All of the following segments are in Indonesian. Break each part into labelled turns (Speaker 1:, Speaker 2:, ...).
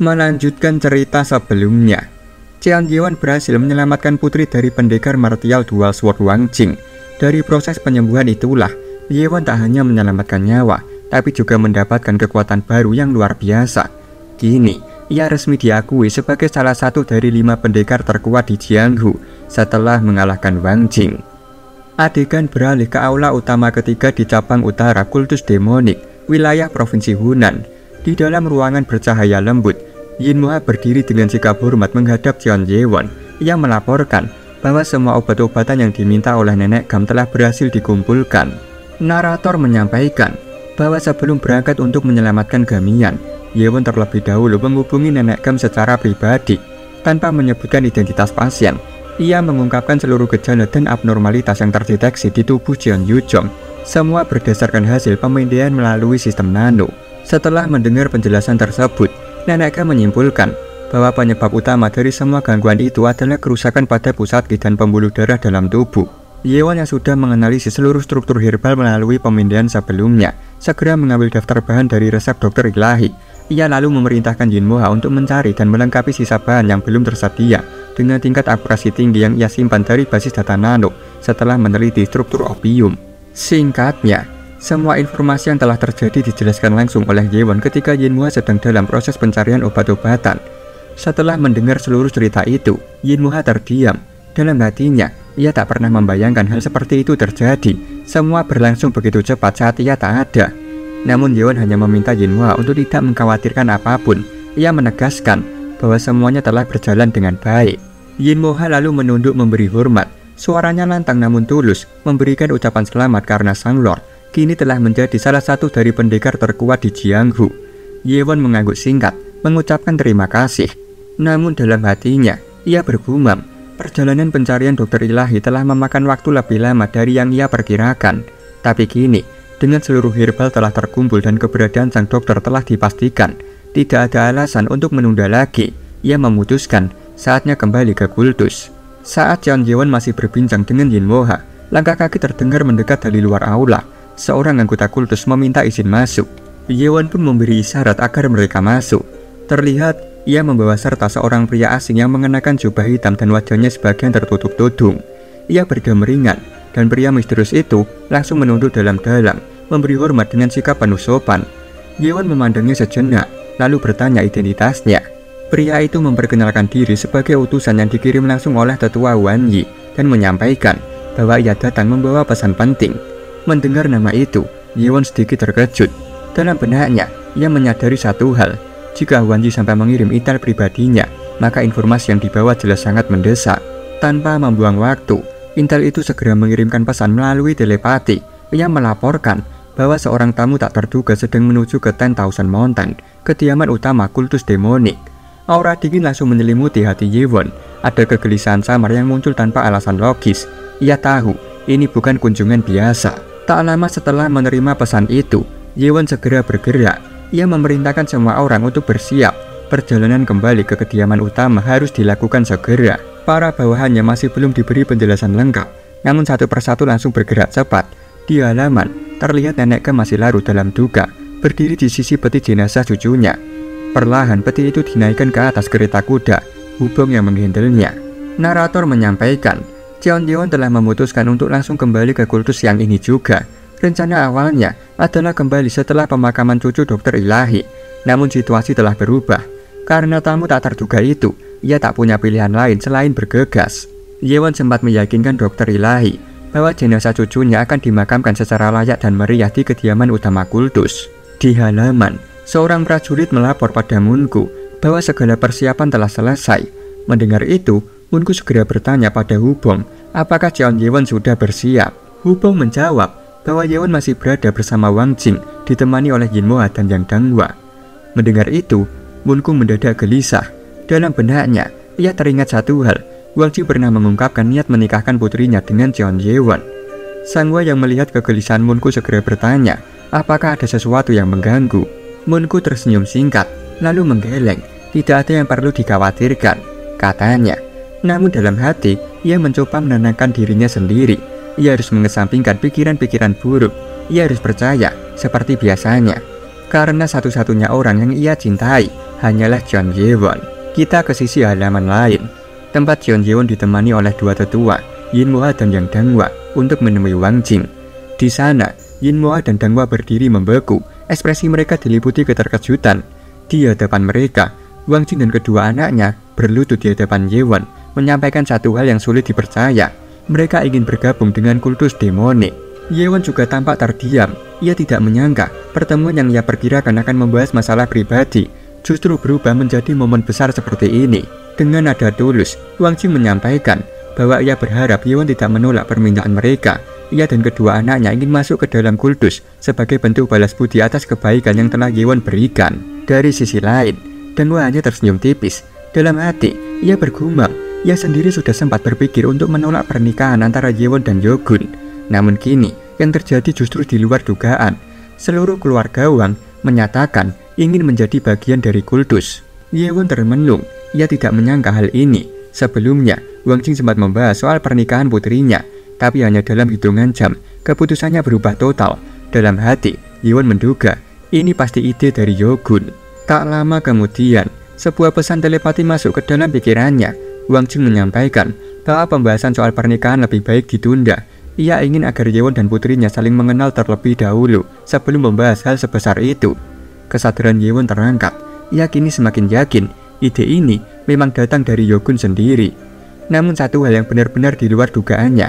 Speaker 1: Melanjutkan cerita sebelumnya, Qian Yewen berhasil menyelamatkan putri dari pendekar martial Dual Sword Wang Jing. Dari proses penyembuhan itulah, Yewen tak hanya menyelamatkan nyawa, tapi juga mendapatkan kekuatan baru yang luar biasa. Kini, ia resmi diakui sebagai salah satu dari 5 pendekar terkuat di Jianghu setelah mengalahkan Wang Jing. Adegan beralih ke aula utama ketiga di cabang utara kultus demonik, wilayah provinsi Hunan. Di dalam ruangan bercahaya lembut, Yin Moha berdiri dengan sikap hormat menghadap Qian Yewen. Ia melaporkan bahwa semua obat-obatan yang diminta oleh Nenek Gam telah berhasil dikumpulkan. Narator menyampaikan bahwa sebelum berangkat untuk menyelamatkan Gamian, Yewen terlebih dahulu menghubungi Nenek Gam secara pribadi. Tanpa menyebutkan identitas pasien, ia mengungkapkan seluruh gejala dan abnormalitas yang terdeteksi di tubuh Jian Yuzhong. Semua berdasarkan hasil pemindaian melalui sistem nano. Setelah mendengar penjelasan tersebut, Nenek Gam menyimpulkan bahwa penyebab utama dari semua gangguan itu adalah kerusakan pada pusat ki dan pembuluh darah dalam tubuh. Yewen yang sudah menganalisis seluruh struktur herbal melalui pemindaian sebelumnya, segera mengambil daftar bahan dari resep dokter ilahi. Ia lalu memerintahkan Yin Moha untuk mencari dan melengkapi sisa bahan yang belum tersedia dengan tingkat akurasi tinggi yang ia simpan dari basis data nano setelah meneliti struktur opium. Singkatnya, semua informasi yang telah terjadi dijelaskan langsung oleh Yewen ketika Yin Moha sedang dalam proses pencarian obat-obatan. Setelah mendengar seluruh cerita itu, Yin Moha terdiam. Dalam hatinya, ia tak pernah membayangkan hal seperti itu terjadi. Semua berlangsung begitu cepat saat ia tak ada. Namun Yewen hanya meminta Yin Moha untuk tidak mengkhawatirkan apapun. Ia menegaskan bahwa semuanya telah berjalan dengan baik. Yin Moha lalu menunduk memberi hormat. Suaranya lantang namun tulus, memberikan ucapan selamat karena Sang Lord kini telah menjadi salah satu dari pendekar terkuat di Jianghu. Yewen mengangguk singkat, mengucapkan terima kasih. Namun dalam hatinya, ia bergumam, perjalanan pencarian dokter ilahi telah memakan waktu lebih lama dari yang ia perkirakan. Tapi kini, dengan seluruh herbal telah terkumpul dan keberadaan sang dokter telah dipastikan, tidak ada alasan untuk menunda lagi. Ia memutuskan saatnya kembali ke kultus. Saat Qian Yewen masih berbincang dengan Yin Moha, langkah kaki terdengar mendekat dari luar aula. Seorang anggota kultus meminta izin masuk. Yewen pun memberi isyarat agar mereka masuk. Terlihat ia membawa serta seorang pria asing yang mengenakan jubah hitam dan wajahnya sebagian tertutup tudung. Ia bergemeringan dan pria misterius itu langsung menunduk dalam-dalam, memberi hormat dengan sikap penuh sopan. Yewen memandangnya sejenak, lalu bertanya identitasnya. Pria itu memperkenalkan diri sebagai utusan yang dikirim langsung oleh tetua Wan Yi dan menyampaikan bahwa ia datang membawa pesan penting. Mendengar nama itu, Yewen sedikit terkejut. Dalam benaknya, ia menyadari satu hal. Jika Wan Yi sampai mengirim intel pribadinya, maka informasi yang dibawa jelas sangat mendesak. Tanpa membuang waktu, intel itu segera mengirimkan pesan melalui telepati. Ia melaporkan bahwa seorang tamu tak terduga sedang menuju ke 10,000 Mountain, kediaman utama kultus demonik. Aura dingin langsung menyelimuti hati Yewen. Ada kegelisahan samar yang muncul tanpa alasan logis. Ia tahu ini bukan kunjungan biasa. Tak lama setelah menerima pesan itu, Yewen segera bergerak. Ia memerintahkan semua orang untuk bersiap. Perjalanan kembali ke kediaman utama harus dilakukan segera. Para bawahannya masih belum diberi penjelasan lengkap, namun satu persatu langsung bergerak cepat. Di halaman, terlihat Nenek Gam masih larut dalam duka, berdiri di sisi peti jenazah cucunya. Perlahan peti itu dinaikkan ke atas kereta kuda, Hubong yang menghandlenya. Narator menyampaikan, Qian Yewen telah memutuskan untuk langsung kembali ke kultus yang ini juga. Rencana awalnya adalah kembali setelah pemakaman cucu dokter ilahi. Namun situasi telah berubah. Karena tamu tak terduga itu, ia tak punya pilihan lain selain bergegas. Yewen sempat meyakinkan dokter ilahi bahwa jenazah cucunya akan dimakamkan secara layak dan meriah di kediaman utama kultus. Di halaman, seorang prajurit melapor pada Munku bahwa segala persiapan telah selesai. Mendengar itu, Munku segera bertanya pada Hubong, apakah Qian Yewen sudah bersiap? Hubong menjawab bahwa Yewen masih berada bersama Wang Jing, ditemani oleh Yin Moha dan Yang Danghua. Mendengar itu, Munku mendadak gelisah. Dalam benaknya, ia teringat satu hal. Wang Jing pernah mengungkapkan niat menikahkan putrinya dengan Qian Yewen. Sang Hua yang melihat kegelisahan Munku segera bertanya, apakah ada sesuatu yang mengganggu? Munku tersenyum singkat, lalu menggeleng. Tidak ada yang perlu dikhawatirkan, katanya. Namun dalam hati, ia mencoba menenangkan dirinya sendiri. Ia harus mengesampingkan pikiran-pikiran buruk. Ia harus percaya, seperti biasanya. Karena satu-satunya orang yang ia cintai hanyalah Jeon Ye-won. Kita ke sisi halaman lain, tempat Jeon Ye-won ditemani oleh dua tetua, Yin Mo-ha dan Yang Dang-hwa, untuk menemui Wang Jing. Di sana, Yin Mo-ha dan Dang-hwa berdiri membeku, ekspresi mereka diliputi keterkejutan. Di hadapan mereka, Wang Jing dan kedua anaknya berlutut di hadapan Ye-won, menyampaikan satu hal yang sulit dipercaya. Mereka ingin bergabung dengan kultus demonik. Ye-won juga tampak terdiam. Ia tidak menyangka pertemuan yang ia perkirakan akan membahas masalah pribadi justru berubah menjadi momen besar seperti ini. Dengan nada tulus, Wang Jing menyampaikan bahwa ia berharap Ye-won tidak menolak permintaan mereka. Ia dan kedua anaknya ingin masuk ke dalam kultus sebagai bentuk balas budi atas kebaikan yang telah Ye-won berikan. Dari sisi lain, Dang-hwa hanya tersenyum tipis. Dalam hati, ia bergumam. Ia sendiri sudah sempat berpikir untuk menolak pernikahan antara Ye-won dan Yo-gun. Namun kini, yang terjadi justru di luar dugaan. Seluruh keluarga Wang menyatakan ingin menjadi bagian dari kultus. Ye-won termenung. Ia tidak menyangka hal ini. Sebelumnya, Wang Jing sempat membahas soal pernikahan putrinya, tapi hanya dalam hitungan jam, keputusannya berubah total. Dalam hati, Ye-won menduga ini pasti ide dari Yo-gun. Tak lama kemudian, sebuah pesan telepati masuk ke dalam pikirannya. Wang Jing menyampaikan bahwa pembahasan soal pernikahan lebih baik ditunda. Ia ingin agar Ye-won dan putrinya saling mengenal terlebih dahulu sebelum membahas hal sebesar itu. Kesadaran Ye-won terangkat. Ia kini semakin yakin ide ini memang datang dari Yo-gun sendiri. Namun satu hal yang benar-benar di luar dugaannya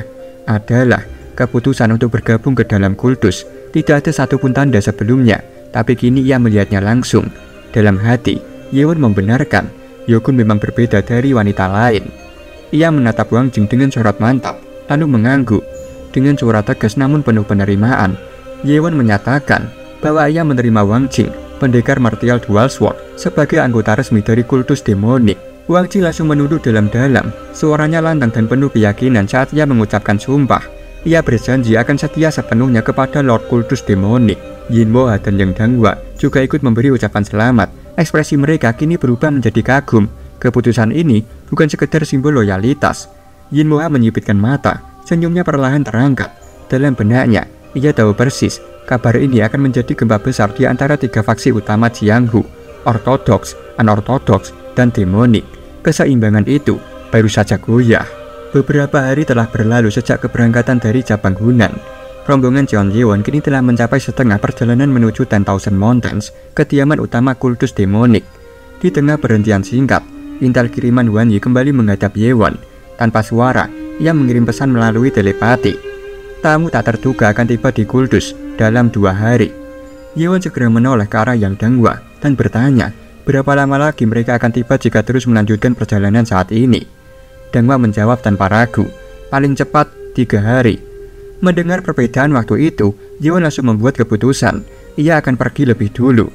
Speaker 1: adalah keputusan untuk bergabung ke dalam kultus. Tidak ada satupun tanda sebelumnya, tapi kini ia melihatnya langsung. Dalam hati, Ye-won membenarkan Yo-gun memang berbeda dari wanita lain. Ia menatap Wang Jing dengan sorot mantap, lalu mengangguk. Dengan suara tegas namun penuh penerimaan, Ye-won menyatakan bahwa ia menerima Wang Jing, pendekar martial dual sword, sebagai anggota resmi dari kultus demonik. Wang Jing langsung menunduk dalam-dalam. Suaranya lantang dan penuh keyakinan saat ia mengucapkan sumpah. Ia berjanji akan setia sepenuhnya kepada Lord Kultus Demonik. Yin Mo-ha dan Yang Dang-hwa juga ikut memberi ucapan selamat. Ekspresi mereka kini berubah menjadi kagum. Keputusan ini bukan sekedar simbol loyalitas. Yin Mo-ha menyipitkan mata, senyumnya perlahan terangkat. Dalam benaknya, ia tahu persis kabar ini akan menjadi gempa besar di antara tiga faksi utama Jianghu, ortodoks, anortodoks, dan demonik. Keseimbangan itu baru saja goyah. Beberapa hari telah berlalu sejak keberangkatan dari cabang Hunan. Rombongan Jeon Ye-won kini telah mencapai setengah perjalanan menuju 10,000 Mountains, kediaman utama kultus demonik. Di tengah berhentian singkat, intel kiriman Wan Yi kembali menghadap Ye-won. Tanpa suara, ia mengirim pesan melalui telepati. Tamu tak terduga akan tiba di kultus dalam 2 hari. Ye-won segera menoleh ke arah Yang Dang-hwa dan bertanya, berapa lama lagi mereka akan tiba jika terus melanjutkan perjalanan saat ini? Dang-hwa menjawab tanpa ragu, paling cepat 3 hari. Mendengar perbedaan waktu itu, Ye-won langsung membuat keputusan. Ia akan pergi lebih dulu.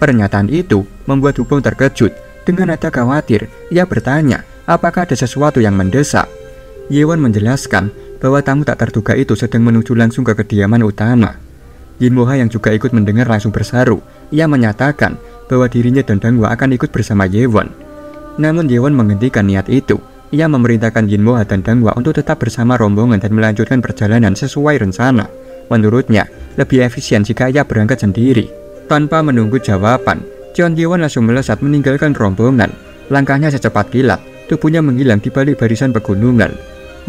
Speaker 1: Pernyataan itu membuat Hubong terkejut. Dengan nada khawatir, ia bertanya, apakah ada sesuatu yang mendesak? Ye-won menjelaskan bahwa tamu tak terduga itu sedang menuju langsung ke kediaman utama. Yin Mo-ha yang juga ikut mendengar langsung berseru. Ia menyatakan bahwa dirinya dan Dang-hwa akan ikut bersama Ye-won. Namun Ye-won menghentikan niat itu. Ia memerintahkan Yin Mo-ha dan Dang-hwa untuk tetap bersama rombongan dan melanjutkan perjalanan sesuai rencana. Menurutnya, lebih efisien jika ia berangkat sendiri. Tanpa menunggu jawaban, Jeon Ye-won langsung melesat meninggalkan rombongan. Langkahnya secepat kilat, tubuhnya menghilang di balik barisan pegunungan.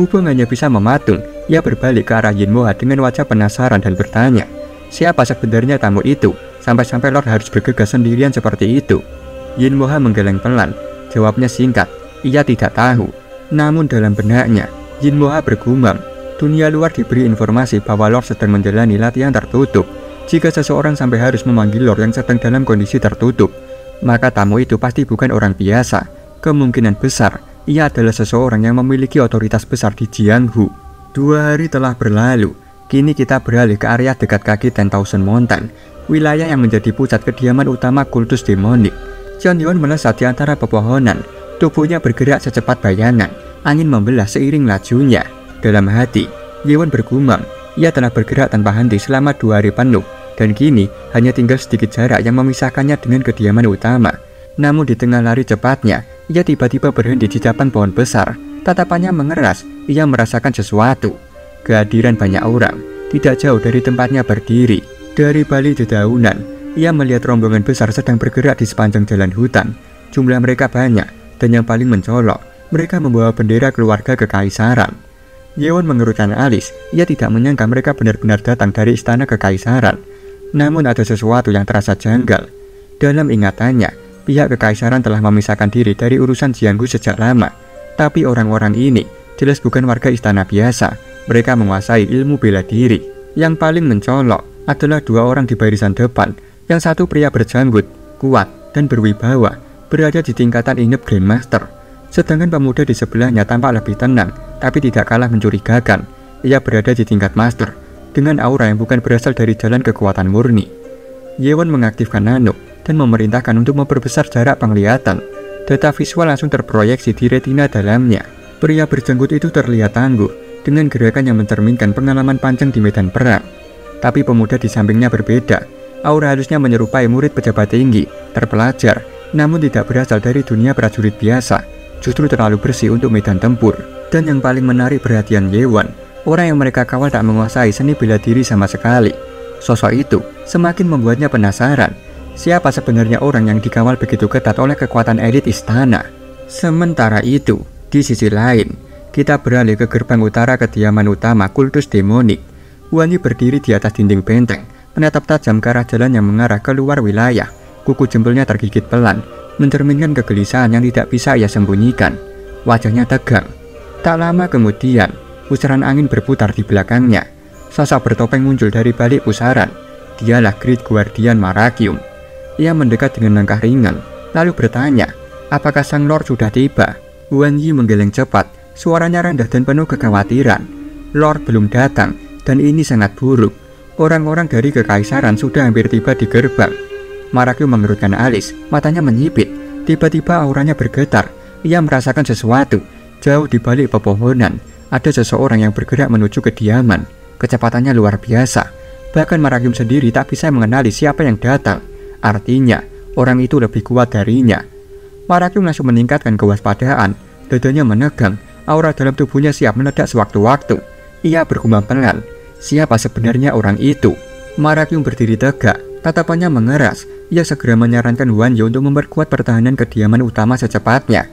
Speaker 1: Hubong hanya bisa mematung. Ia berbalik ke arah Yin Mo-ha dengan wajah penasaran dan bertanya, siapa sebenarnya tamu itu? Sampai-sampai Lord harus bergegas sendirian seperti itu. Yin Mo-ha menggeleng pelan. Jawabnya singkat, ia tidak tahu. Namun dalam benaknya, Yin Mo-ha bergumam, dunia luar diberi informasi bahwa Lord sedang menjalani latihan tertutup. Jika seseorang sampai harus memanggil Lord yang sedang dalam kondisi tertutup, maka tamu itu pasti bukan orang biasa. Kemungkinan besar, ia adalah seseorang yang memiliki otoritas besar di Jianghu. 2 hari telah berlalu. Kini kita beralih ke area dekat kaki 10,000 Mountain, wilayah yang menjadi pusat kediaman utama kultus demonik. Jeon Ye-won melesat di antara pepohonan. Tubuhnya bergerak secepat bayangan. Angin membelah seiring lajunya. Dalam hati, Ye-won bergumam. Ia telah bergerak tanpa henti selama 2 hari penuh. Dan kini hanya tinggal sedikit jarak yang memisahkannya dengan kediaman utama. Namun di tengah lari cepatnya, ia tiba-tiba berhenti di depan pohon besar. Tatapannya mengeras. Ia merasakan sesuatu. Kehadiran banyak orang. Tidak jauh dari tempatnya berdiri. Dari balik dedaunan, Ia melihat rombongan besar sedang bergerak di sepanjang jalan hutan. Jumlah mereka banyak, dan yang paling mencolok, mereka membawa bendera keluarga kekaisaran. Yewon mengerutkan alis. Ia tidak menyangka mereka benar-benar datang dari istana kekaisaran. Namun ada sesuatu yang terasa janggal. Dalam ingatannya, pihak kekaisaran telah memisahkan diri dari urusan Jianggu sejak lama. Tapi orang-orang ini jelas bukan warga istana biasa. Mereka menguasai ilmu bela diri. Yang paling mencolok adalah dua orang di barisan depan. Yang satu pria berjanggut, kuat, dan berwibawa, berada di tingkatan inep Grandmaster. Sedangkan pemuda di sebelahnya tampak lebih tenang, tapi tidak kalah mencurigakan. Ia berada di tingkat Master, dengan aura yang bukan berasal dari jalan kekuatan murni. Yewon mengaktifkan nano, dan memerintahkan untuk memperbesar jarak penglihatan. Data visual langsung terproyeksi di retina dalamnya. Pria berjanggut itu terlihat tangguh, dengan gerakan yang mencerminkan pengalaman panjang di medan perang. Tapi pemuda di sampingnya berbeda. Aura halusnya menyerupai murid pejabat tinggi, terpelajar, namun tidak berasal dari dunia prajurit biasa. Justru terlalu bersih untuk medan tempur. Dan yang paling menarik perhatian Yewon, orang yang mereka kawal tak menguasai seni bela diri sama sekali. Sosok itu semakin membuatnya penasaran. Siapa sebenarnya orang yang dikawal begitu ketat oleh kekuatan elit istana? Sementara itu, di sisi lain, kita beralih ke gerbang utara kediaman utama kultus demonik. Wanyi berdiri di atas dinding benteng, menatap tajam ke arah jalan yang mengarah keluar wilayah. Kuku jempolnya tergigit pelan, mencerminkan kegelisahan yang tidak bisa ia sembunyikan. Wajahnya tegang. Tak lama kemudian, pusaran angin berputar di belakangnya. Sosok bertopeng muncul dari balik pusaran. Dialah Great Guardian Marakium. Ia mendekat dengan langkah ringan, lalu bertanya, apakah Sang Lord sudah tiba? Wan Yi menggeleng cepat, suaranya rendah dan penuh kekhawatiran. Lord belum datang, dan ini sangat buruk. Orang-orang dari kekaisaran sudah hampir tiba di gerbang. Marakium mengerutkan alis, matanya menyipit. Tiba-tiba auranya bergetar. Ia merasakan sesuatu. Jauh di balik pepohonan, ada seseorang yang bergerak menuju kediaman. Kecepatannya luar biasa. Bahkan Marakium sendiri tak bisa mengenali siapa yang datang. Artinya, orang itu lebih kuat darinya. Marakium langsung meningkatkan kewaspadaan. Dadanya menegang. Aura dalam tubuhnya siap meledak sewaktu-waktu. Ia bergumam pelan. Siapa sebenarnya orang itu? Marakium berdiri tegak, tatapannya mengeras. Ia segera menyarankan Wan Yi untuk memperkuat pertahanan kediaman utama secepatnya.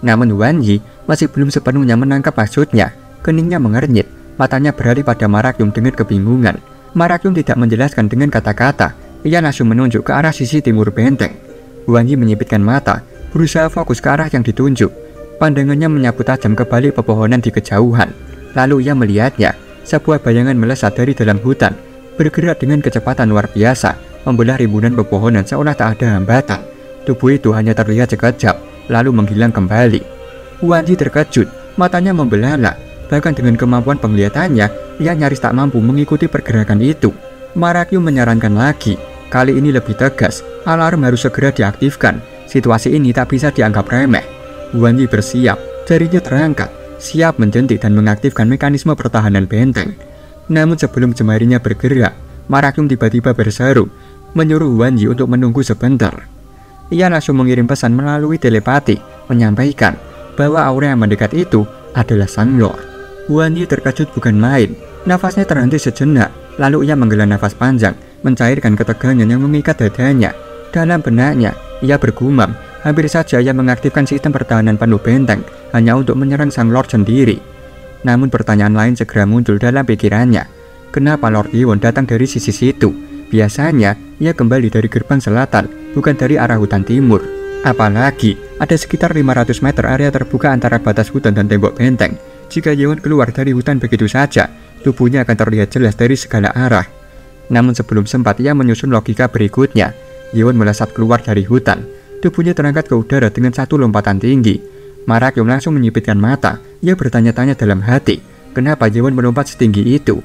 Speaker 1: Namun Wan Yi masih belum sepenuhnya menangkap maksudnya. Keningnya mengernyit, matanya beralih pada Marakium dengan kebingungan. Marakium tidak menjelaskan dengan kata-kata. Ia langsung menunjuk ke arah sisi timur benteng. Wan Yi menyipitkan mata, berusaha fokus ke arah yang ditunjuk. Pandangannya menyapu tajam ke balik pepohonan di kejauhan. Lalu ia melihatnya. Sebuah bayangan melesat dari dalam hutan, bergerak dengan kecepatan luar biasa, membelah ribuan pepohonan seolah tak ada hambatan. Tubuh itu hanya terlihat sekejap, lalu menghilang kembali. Wan Yi terkejut, matanya membelalak. Bahkan dengan kemampuan penglihatannya, ia nyaris tak mampu mengikuti pergerakan itu. Marakium menyarankan lagi, kali ini lebih tegas, alarm harus segera diaktifkan. Situasi ini tak bisa dianggap remeh. Wan Yi bersiap, jarinya terangkat, siap menjentik dan mengaktifkan mekanisme pertahanan benteng. Namun sebelum jemarinya bergerak, Marakium tiba-tiba berseru, menyuruh Wan Yi untuk menunggu sebentar. Ia langsung mengirim pesan melalui telepati, menyampaikan bahwa aura yang mendekat itu adalah Sang Lord. Wan Yi terkejut bukan main, nafasnya terhenti sejenak, lalu ia menghela nafas panjang, mencairkan ketegangan yang mengikat dadanya. Dalam benaknya, ia bergumam, hampir saja ia mengaktifkan sistem pertahanan penuh benteng hanya untuk menyerang Sang Lord sendiri. Namun pertanyaan lain segera muncul dalam pikirannya. Kenapa Lord Yewon datang dari sisi situ? Biasanya ia kembali dari gerbang selatan, bukan dari arah hutan timur. Apalagi ada sekitar 500 meter area terbuka antara batas hutan dan tembok benteng. Jika Yewon keluar dari hutan begitu saja, tubuhnya akan terlihat jelas dari segala arah. Namun sebelum sempat ia menyusun logika berikutnya, Yewon melesat keluar dari hutan. Tubuhnya terangkat ke udara dengan satu lompatan tinggi. Marakium langsung menyipitkan mata. Ia bertanya-tanya dalam hati, kenapa Yewon melompat setinggi itu?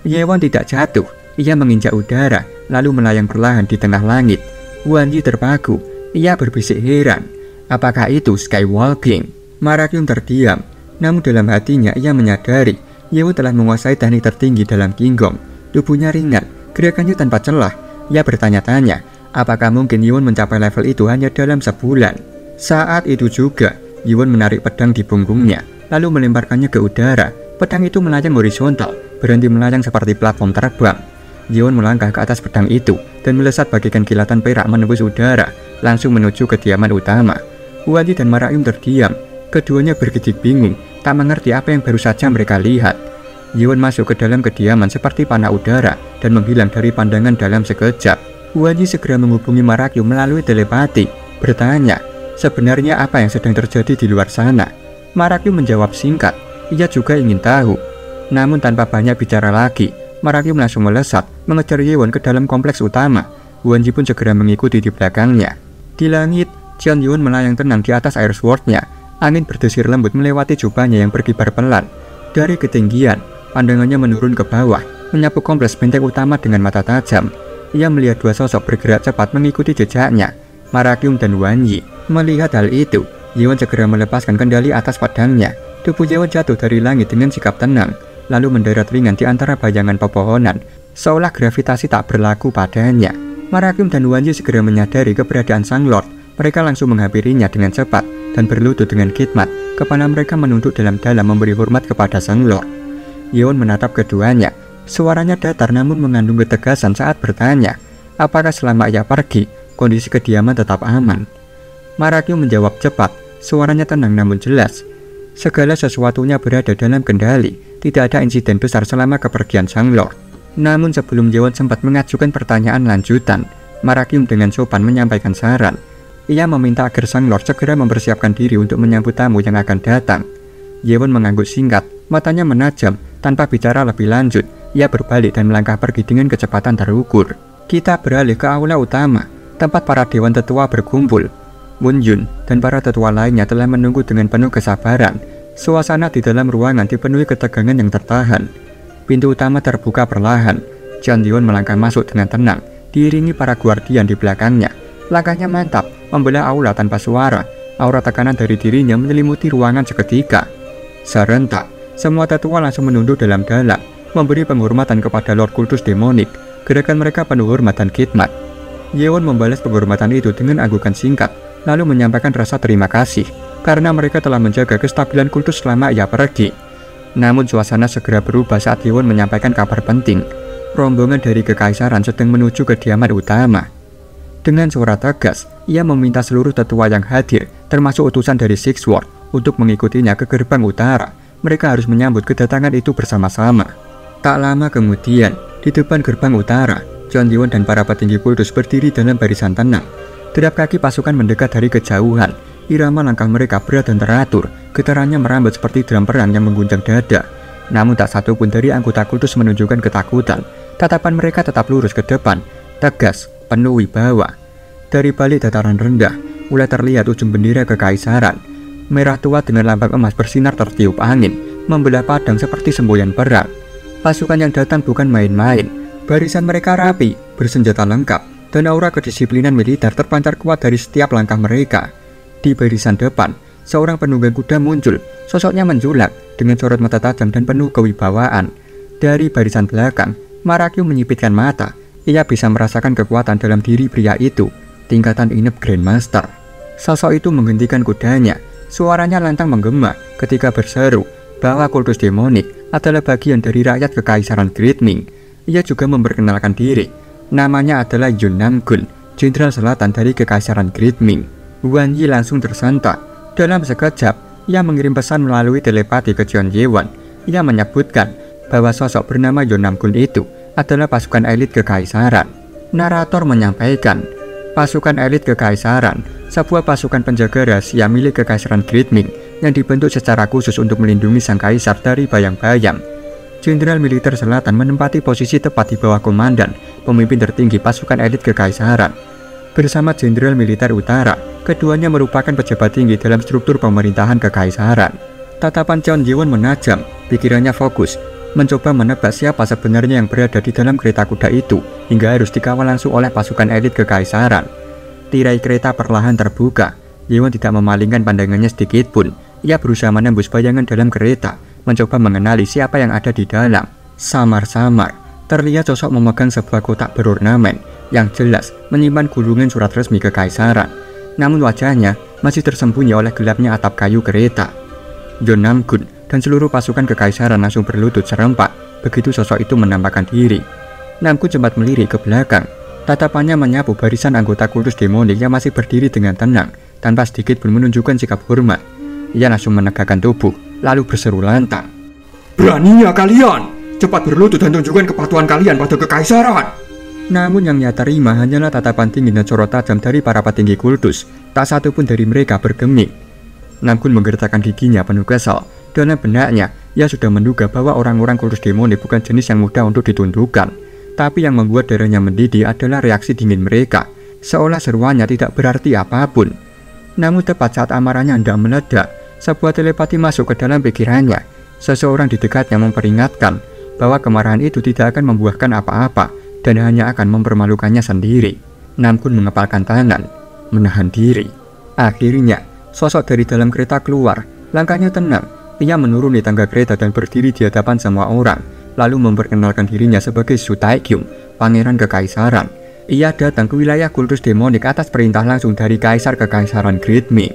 Speaker 1: Yewon tidak jatuh. Ia menginjak udara, lalu melayang perlahan di tengah langit. Wan Yi terpaku. Ia berbisik heran. Apakah itu skywalking? Marakium terdiam. Namun dalam hatinya ia menyadari Yewon telah menguasai teknik tertinggi dalam Qinggong. Tubuhnya ringan, gerakannya tanpa celah. Ia bertanya-tanya, apakah mungkin Yewon mencapai level itu hanya dalam sebulan? Saat itu juga, Yewon menarik pedang di punggungnya, lalu melemparkannya ke udara. Pedang itu melayang horizontal, berhenti melayang seperti platform terbang. Yeon melangkah ke atas pedang itu dan melesat bagaikan kilatan perak menembus udara, langsung menuju kediaman utama. Wan Yi dan Marakyum terdiam. Keduanya bergidik bingung, tak mengerti apa yang baru saja mereka lihat. Yeon masuk ke dalam kediaman seperti panah udara dan menghilang dari pandangan dalam sekejap. Wan Yi segera menghubungi Marakyum melalui telepati, bertanya, sebenarnya apa yang sedang terjadi di luar sana? Marakyum menjawab singkat, ia juga ingin tahu. Namun tanpa banyak bicara lagi, Marakyum langsung melesat mengejar Yeon ke dalam kompleks utama. Wan Yi pun segera mengikuti di belakangnya. Di langit, Cheon Yeon melayang tenang di atas air sword-nya. Angin berdesir lembut melewati jubahnya yang berkibar pelan. Dari ketinggian, pandangannya menurun ke bawah, menyapu kompleks benteng utama dengan mata tajam. Ia melihat dua sosok bergerak cepat mengikuti jejaknya, Marakyum dan Wan Yi. Melihat hal itu, Yeon segera melepaskan kendali atas pedangnya. Tubuh Yeon jatuh dari langit dengan sikap tenang, lalu mendarat ringan di antara bayangan pepohonan, seolah gravitasi tak berlaku padanya. Marakyum dan Wan Yi segera menyadari keberadaan Sang Lord. Mereka langsung menghampirinya dengan cepat dan berlutut dengan khidmat. Kepala mereka menunduk dalam-dalam memberi hormat kepada Sang Lord. Yeon menatap keduanya. Suaranya datar namun mengandung ketegasan saat bertanya, apakah selama ia pergi, kondisi kediaman tetap aman? Marakyum menjawab cepat, suaranya tenang namun jelas. Segala sesuatunya berada dalam kendali, tidak ada insiden besar selama kepergian Sang Lord. Namun sebelum Yeon sempat mengajukan pertanyaan lanjutan, Marakyum dengan sopan menyampaikan saran. Ia meminta agar Sang Lord segera mempersiapkan diri untuk menyambut tamu yang akan datang. Yeon mengangguk singkat, matanya menajam. Tanpa bicara lebih lanjut, ia berbalik dan melangkah pergi dengan kecepatan terukur. Kita beralih ke aula utama, tempat para dewan tetua berkumpul. Moon Yun dan para tetua lainnya telah menunggu dengan penuh kesabaran. Suasana di dalam ruangan dipenuhi ketegangan yang tertahan. Pintu utama terbuka perlahan. Cheon Yeon melangkah masuk dengan tenang, diiringi para guardian di belakangnya. Langkahnya mantap, membelah aula tanpa suara. Aura tekanan dari dirinya menyelimuti ruangan seketika. Serentak, semua tetua langsung menunduk dalam-dalam, memberi penghormatan kepada Lord Kultus Demonik. Gerakan mereka penuh hormat dan khidmat. Yeon membalas penghormatan itu dengan anggukan singkat, lalu menyampaikan rasa terima kasih karena mereka telah menjaga kestabilan kultus selama ia pergi. Namun suasana segera berubah saat Yeon menyampaikan kabar penting. Rombongan dari kekaisaran sedang menuju kediaman utama. Dengan suara tegas, ia meminta seluruh tetua yang hadir, termasuk utusan dari Six Sword, untuk mengikutinya ke gerbang utara. Mereka harus menyambut kedatangan itu bersama-sama. Tak lama kemudian, di depan gerbang utara, Cheon Yeon dan para petinggi kultus berdiri dalam barisan tenang. Derap kaki pasukan mendekat dari kejauhan. Irama langkah mereka berat dan teratur, getarannya merambat seperti drum perang yang mengguncang dada. Namun tak satu pun dari anggota kultus menunjukkan ketakutan. Tatapan mereka tetap lurus ke depan, tegas, penuh wibawa. Dari balik dataran rendah, mulai terlihat ujung bendera kekaisaran. Merah tua dengan lambang emas bersinar tertiup angin, membelah padang seperti semboyan perang. Pasukan yang datang bukan main-main. Barisan mereka rapi, bersenjata lengkap, dan aura kedisiplinan militer terpancar kuat dari setiap langkah mereka. Di barisan depan, seorang penunggang kuda muncul, sosoknya menjulang dengan sorot mata tajam dan penuh kewibawaan. Dari barisan belakang, Marakyum menyipitkan mata. Ia bisa merasakan kekuatan dalam diri pria itu, tingkatan inep Grandmaster. Sosok itu menghentikan kudanya. Suaranya lantang menggema ketika berseru bahwa kultus demonik adalah bagian dari rakyat kekaisaran Great Ming. Ia juga memperkenalkan diri. Namanya adalah Yun Namgun, jenderal selatan dari kekaisaran Great Ming. Wan Yi langsung tersentak. Dalam sekejap, ia mengirim pesan melalui telepati ke Cheon Yeon. Ia menyebutkan bahwa sosok bernama Yun Namgun itu adalah pasukan elit kekaisaran. Narator menyampaikan, pasukan elit kekaisaran, sebuah pasukan penjaga rahasia milik kekaisaran Great Ming yang dibentuk secara khusus untuk melindungi sang kaisar dari bayang-bayang. Jenderal militer selatan menempati posisi tepat di bawah komandan, pemimpin tertinggi pasukan elit kekaisaran. Bersama jenderal militer utara, keduanya merupakan pejabat tinggi dalam struktur pemerintahan kekaisaran. Tatapan Cheon Yeon menajam, pikirannya fokus, mencoba menebak siapa sebenarnya yang berada di dalam kereta kuda itu, hingga harus dikawal langsung oleh pasukan elit kekaisaran. Tirai kereta perlahan terbuka. Yeon tidak memalingkan pandangannya sedikit pun. Ia berusaha menembus bayangan dalam kereta, mencoba mengenali siapa yang ada di dalam. Samar-samar, terlihat sosok memegang sebuah kotak berornamen, yang jelas menyimpan gulungan surat resmi kekaisaran. Namun wajahnya masih tersembunyi oleh gelapnya atap kayu kereta. Yun Namgun dan seluruh pasukan kekaisaran langsung berlutut serempak begitu sosok itu menampakkan diri. Namgun sempat melirik ke belakang. Tatapannya menyapu barisan anggota kultus demonik yang masih berdiri dengan tenang, tanpa sedikit pun menunjukkan sikap hormat. Ia langsung menegakkan tubuh, lalu berseru lantang. "Beraninya kalian! Cepat berlutut dan tunjukkan kepatuhan kalian pada kekaisaran!" Namun yang ia terima hanyalah tatapan tinggi dan sorot tajam dari para petinggi kultus. Tak satu pun dari mereka bergeming. Namgun menggertakkan giginya penuh kesal. Dalam benaknya, ia sudah menduga bahwa orang-orang kultus demonik bukan jenis yang mudah untuk ditundukkan. Tapi yang membuat darahnya mendidih adalah reaksi dingin mereka, seolah seruannya tidak berarti apapun. Namun tepat saat amarahnya hendak meledak, sebuah telepati masuk ke dalam pikirannya. Seseorang di dekatnya memperingatkan bahwa kemarahan itu tidak akan membuahkan apa-apa dan hanya akan mempermalukannya sendiri. Namgun mengepalkan tangan, menahan diri. Akhirnya, sosok dari dalam kereta keluar. Langkahnya tenang. Ia menuruni tangga kereta dan berdiri di hadapan semua orang, lalu memperkenalkan dirinya sebagai Su Taekyung, pangeran kekaisaran. Ia datang ke wilayah kultus demonik atas perintah langsung dari kaisar kekaisaran Great Ming.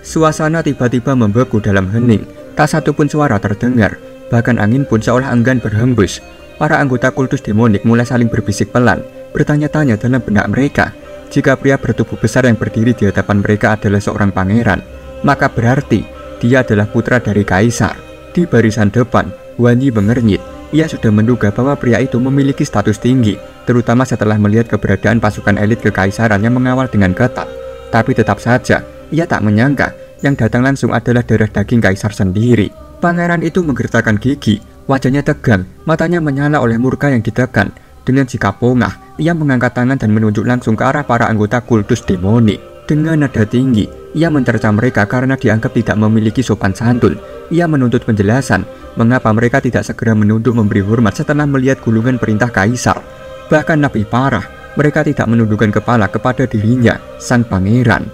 Speaker 1: Suasana tiba-tiba membeku dalam hening. Tak satu pun suara terdengar, bahkan angin pun seolah enggan berhembus. Para anggota kultus demonik mulai saling berbisik pelan, bertanya-tanya dalam benak mereka. Jika pria bertubuh besar yang berdiri di hadapan mereka adalah seorang pangeran, maka berarti dia adalah putra dari kaisar. Di barisan depan, Wan Yi mengernyit. Ia sudah menduga bahwa pria itu memiliki status tinggi, terutama setelah melihat keberadaan pasukan elit kekaisaran yang mengawal dengan ketat. Tapi tetap saja, ia tak menyangka yang datang langsung adalah darah daging kaisar sendiri. Pangeran itu menggertakkan gigi, wajahnya tegang, matanya menyala oleh murka yang ditekan. Dengan sikap pongah, ia mengangkat tangan dan menunjuk langsung ke arah para anggota kultus demonik. Dengan nada tinggi, ia mencerca mereka karena dianggap tidak memiliki sopan santun. Ia menuntut penjelasan mengapa mereka tidak segera menunduk memberi hormat setelah melihat gulungan perintah kaisar. Bahkan lebih parah, mereka tidak menundukkan kepala kepada dirinya, sang pangeran.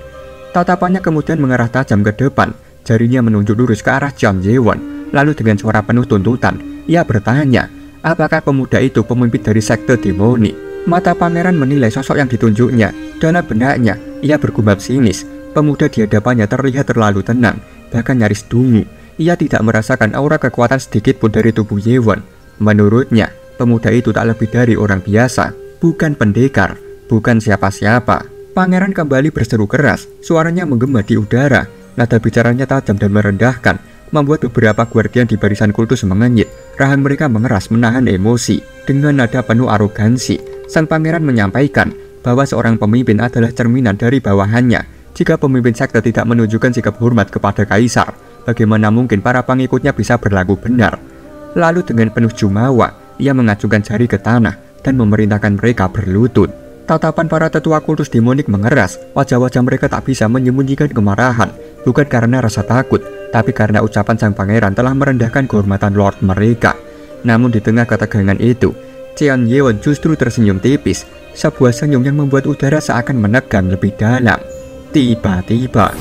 Speaker 1: Tatapannya kemudian mengarah tajam ke depan, jarinya menunjuk lurus ke arah Jiang Yewon. Lalu dengan suara penuh tuntutan, ia bertanya, apakah pemuda itu pemimpin dari sekte demonik? Mata pangeran menilai sosok yang ditunjuknya. Dalam benaknya, ia bergumam sinis. Pemuda di hadapannya terlihat terlalu tenang, bahkan nyaris dungu. Ia tidak merasakan aura kekuatan sedikit pun dari tubuh Yewon. Menurutnya, pemuda itu tak lebih dari orang biasa, bukan pendekar, bukan siapa-siapa. Pangeran kembali berseru keras, suaranya menggema di udara. Nada bicaranya tajam dan merendahkan, membuat beberapa guardian di barisan kultus mengenyit. Rahang mereka mengeras menahan emosi. Dengan nada penuh arogansi, sang pangeran menyampaikan bahwa seorang pemimpin adalah cerminan dari bawahannya. Jika pemimpin sekte tidak menunjukkan sikap hormat kepada kaisar, bagaimana mungkin para pengikutnya bisa berlaku benar? Lalu dengan penuh jumawa, ia mengacungkan jari ke tanah dan memerintahkan mereka berlutut. Tatapan para tetua kultus demonik mengeras, wajah-wajah mereka tak bisa menyembunyikan kemarahan, bukan karena rasa takut, tapi karena ucapan sang pangeran telah merendahkan kehormatan lord mereka. Namun di tengah ketegangan itu, Jiang Yewon justru tersenyum tipis, sebuah senyum yang membuat udara seakan menegang lebih dalam. Tiba-tiba,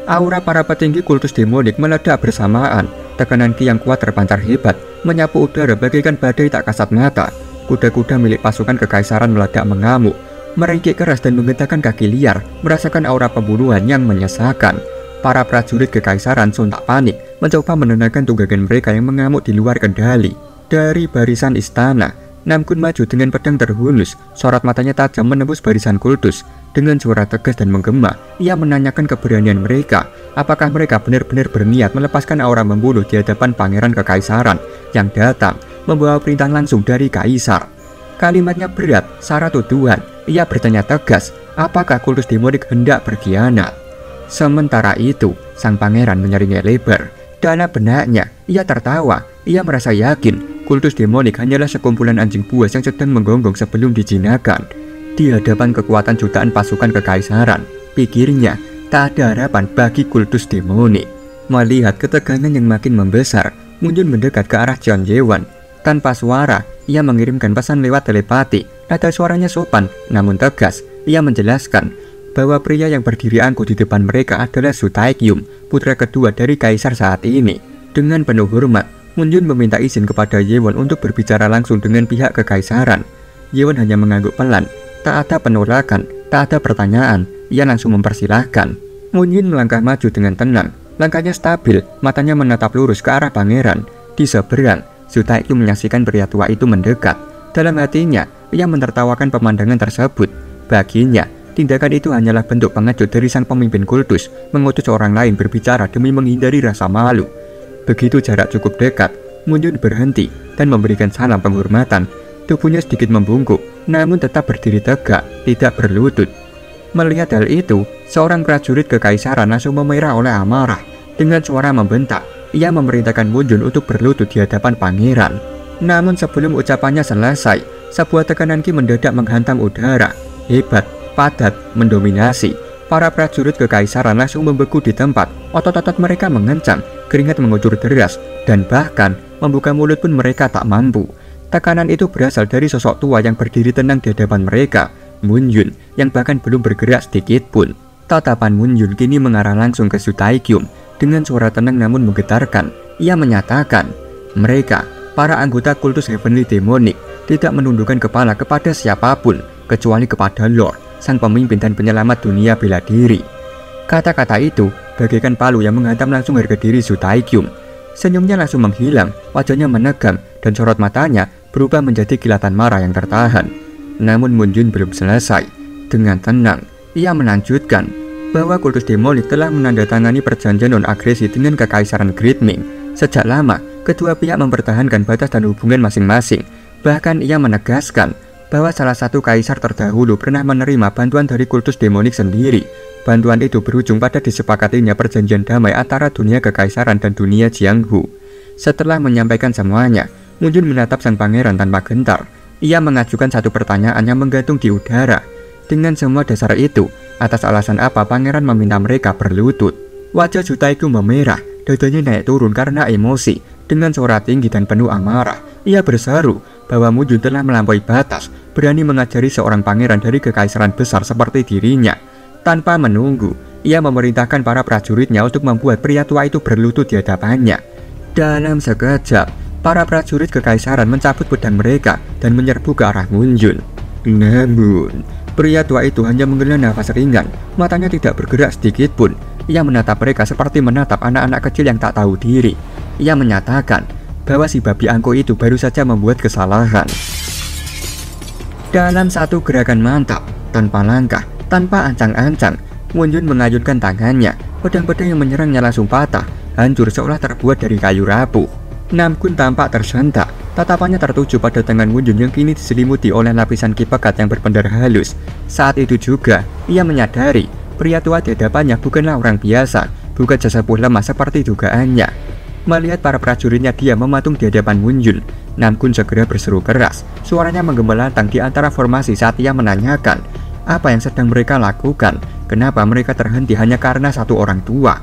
Speaker 1: aura para petinggi kultus demonik meledak bersamaan. Tekanan ki yang kuat terpancar hebat, menyapu udara bagaikan badai tak kasat mata. Kuda-kuda milik pasukan kekaisaran meledak mengamuk, meringkik keras dan menggetarkan kaki liar, merasakan aura pembunuhan yang menyesakan. Para prajurit kekaisaran sontak panik, mencoba menenangkan tunggangan mereka yang mengamuk di luar kendali. Dari barisan istana, Namgun maju dengan pedang terhunus, sorot matanya tajam menembus barisan kultus. Dengan suara tegas dan menggema, ia menanyakan keberanian mereka. Apakah mereka benar-benar berniat melepaskan aura membunuh di hadapan pangeran kekaisaran yang datang membawa perintah langsung dari kaisar? Kalimatnya berat, syarat tuduhan. Ia bertanya tegas, apakah kultus demonik hendak berkhianat? Sementara itu, sang pangeran menyeringai lebar. Dalam benaknya, ia tertawa. Ia merasa yakin kultus demonik hanyalah sekumpulan anjing buas yang sedang menggonggong sebelum dijinakan. Di hadapan kekuatan jutaan pasukan kekaisaran, pikirnya tak ada harapan bagi kultus demonik. Melihat ketegangan yang makin membesar, Munjun mendekat ke arah Jiang Yewon. Tanpa suara, ia mengirimkan pesan lewat telepati. Nada suaranya sopan, namun tegas. Ia menjelaskan bahwa pria yang berdiri angkuh di depan mereka adalah Su Taekyung, putra kedua dari kaisar saat ini. Dengan penuh hormat, Munjun meminta izin kepada Yewon untuk berbicara langsung dengan pihak kekaisaran. Yewon hanya mengangguk pelan, tak ada penolakan, tak ada pertanyaan. Ia langsung mempersilahkan. Munjun melangkah maju dengan tenang, langkahnya stabil, matanya menatap lurus ke arah pangeran. Di seberang, Zhu Taiqiu menyaksikan pria tua itu mendekat. Dalam hatinya, ia menertawakan pemandangan tersebut. Baginya, tindakan itu hanyalah bentuk pengecut dari sang pemimpin kultus, mengutus orang lain berbicara demi menghindari rasa malu. Begitu jarak cukup dekat, Mun Yun berhenti dan memberikan salam penghormatan. Tubuhnya sedikit membungkuk, namun tetap berdiri tegak, tidak berlutut. Melihat hal itu, seorang prajurit kekaisaran langsung memerah oleh amarah. Dengan suara membentak, ia memerintahkan Mun Yun untuk berlutut di hadapan pangeran. Namun sebelum ucapannya selesai, sebuah tekanan ki mendadak menghantam udara. Hebat, padat, mendominasi. Para prajurit kekaisaran langsung membeku di tempat. Otot-otot mereka mengencang, keringat mengucur deras, dan bahkan membuka mulut pun mereka tak mampu. Tekanan itu berasal dari sosok tua yang berdiri tenang di hadapan mereka, Mun Yun, yang bahkan belum bergerak sedikit pun. Tatapan Mun Yun kini mengarah langsung ke Zhu Taiqiu. Dengan suara tenang namun menggetarkan, ia menyatakan, mereka, para anggota kultus Heavenly Demonic, tidak menundukkan kepala kepada siapapun, kecuali kepada Lord, sang pemimpin dan penyelamat dunia bela diri. Kata-kata itu bagaikan palu yang menghantam langsung harga diri Zhu Taiqiu. Senyumnya langsung menghilang, wajahnya menegang, dan sorot matanya berubah menjadi kilatan marah yang tertahan. Namun Mun Yun belum selesai. Dengan tenang, ia melanjutkan bahwa kultus Demonic telah menandatangani perjanjian non-agresi dengan Kekaisaran Great Ming. Sejak lama, kedua pihak mempertahankan batas dan hubungan masing-masing. Bahkan ia menegaskan bahwa salah satu kaisar terdahulu pernah menerima bantuan dari kultus Demonic sendiri. Bantuan itu berujung pada disepakatinya perjanjian damai antara dunia kekaisaran dan dunia Jianghu. Setelah menyampaikan semuanya, Mun Yun menatap sang pangeran tanpa gentar. Ia mengajukan satu pertanyaan yang menggantung di udara. Dengan semua dasar itu, atas alasan apa pangeran meminta mereka berlutut? Wajah Zhu Taiqiu memerah, dadanya naik turun karena emosi. Dengan suara tinggi dan penuh amarah, ia berseru bahwa Mun Yun telah melampaui batas, berani mengajari seorang pangeran dari kekaisaran besar seperti dirinya. Tanpa menunggu, ia memerintahkan para prajuritnya untuk membuat pria tua itu berlutut di hadapannya. Dalam sekejap, para prajurit kekaisaran mencabut pedang mereka dan menyerbu ke arah Mun Yun. Namun, pria tua itu hanya menghela nafas ringan, matanya tidak bergerak sedikit pun. Ia menatap mereka seperti menatap anak-anak kecil yang tak tahu diri. Ia menyatakan bahwa si babi angkuh itu baru saja membuat kesalahan. Dalam satu gerakan mantap, tanpa langkah, tanpa ancang-ancang, Mun Yun mengayunkan tangannya. Pedang-pedang yang menyerangnya langsung patah, hancur seolah terbuat dari kayu rapuh. Nam Kun tampak tersentak. Tatapannya tertuju pada tangan Mun Yun yang kini diselimuti oleh lapisan ki pekat yang berpendar halus. Saat itu juga, ia menyadari pria tua di hadapannya bukanlah orang biasa, bukan sesepuh lemah seperti dugaannya. Melihat para prajuritnya diam mematung di hadapan Mun Yun, Nam Kun segera berseru keras. Suaranya menggemelantang di antara formasi saat ia menanyakan apa yang sedang mereka lakukan, kenapa mereka terhenti hanya karena satu orang tua.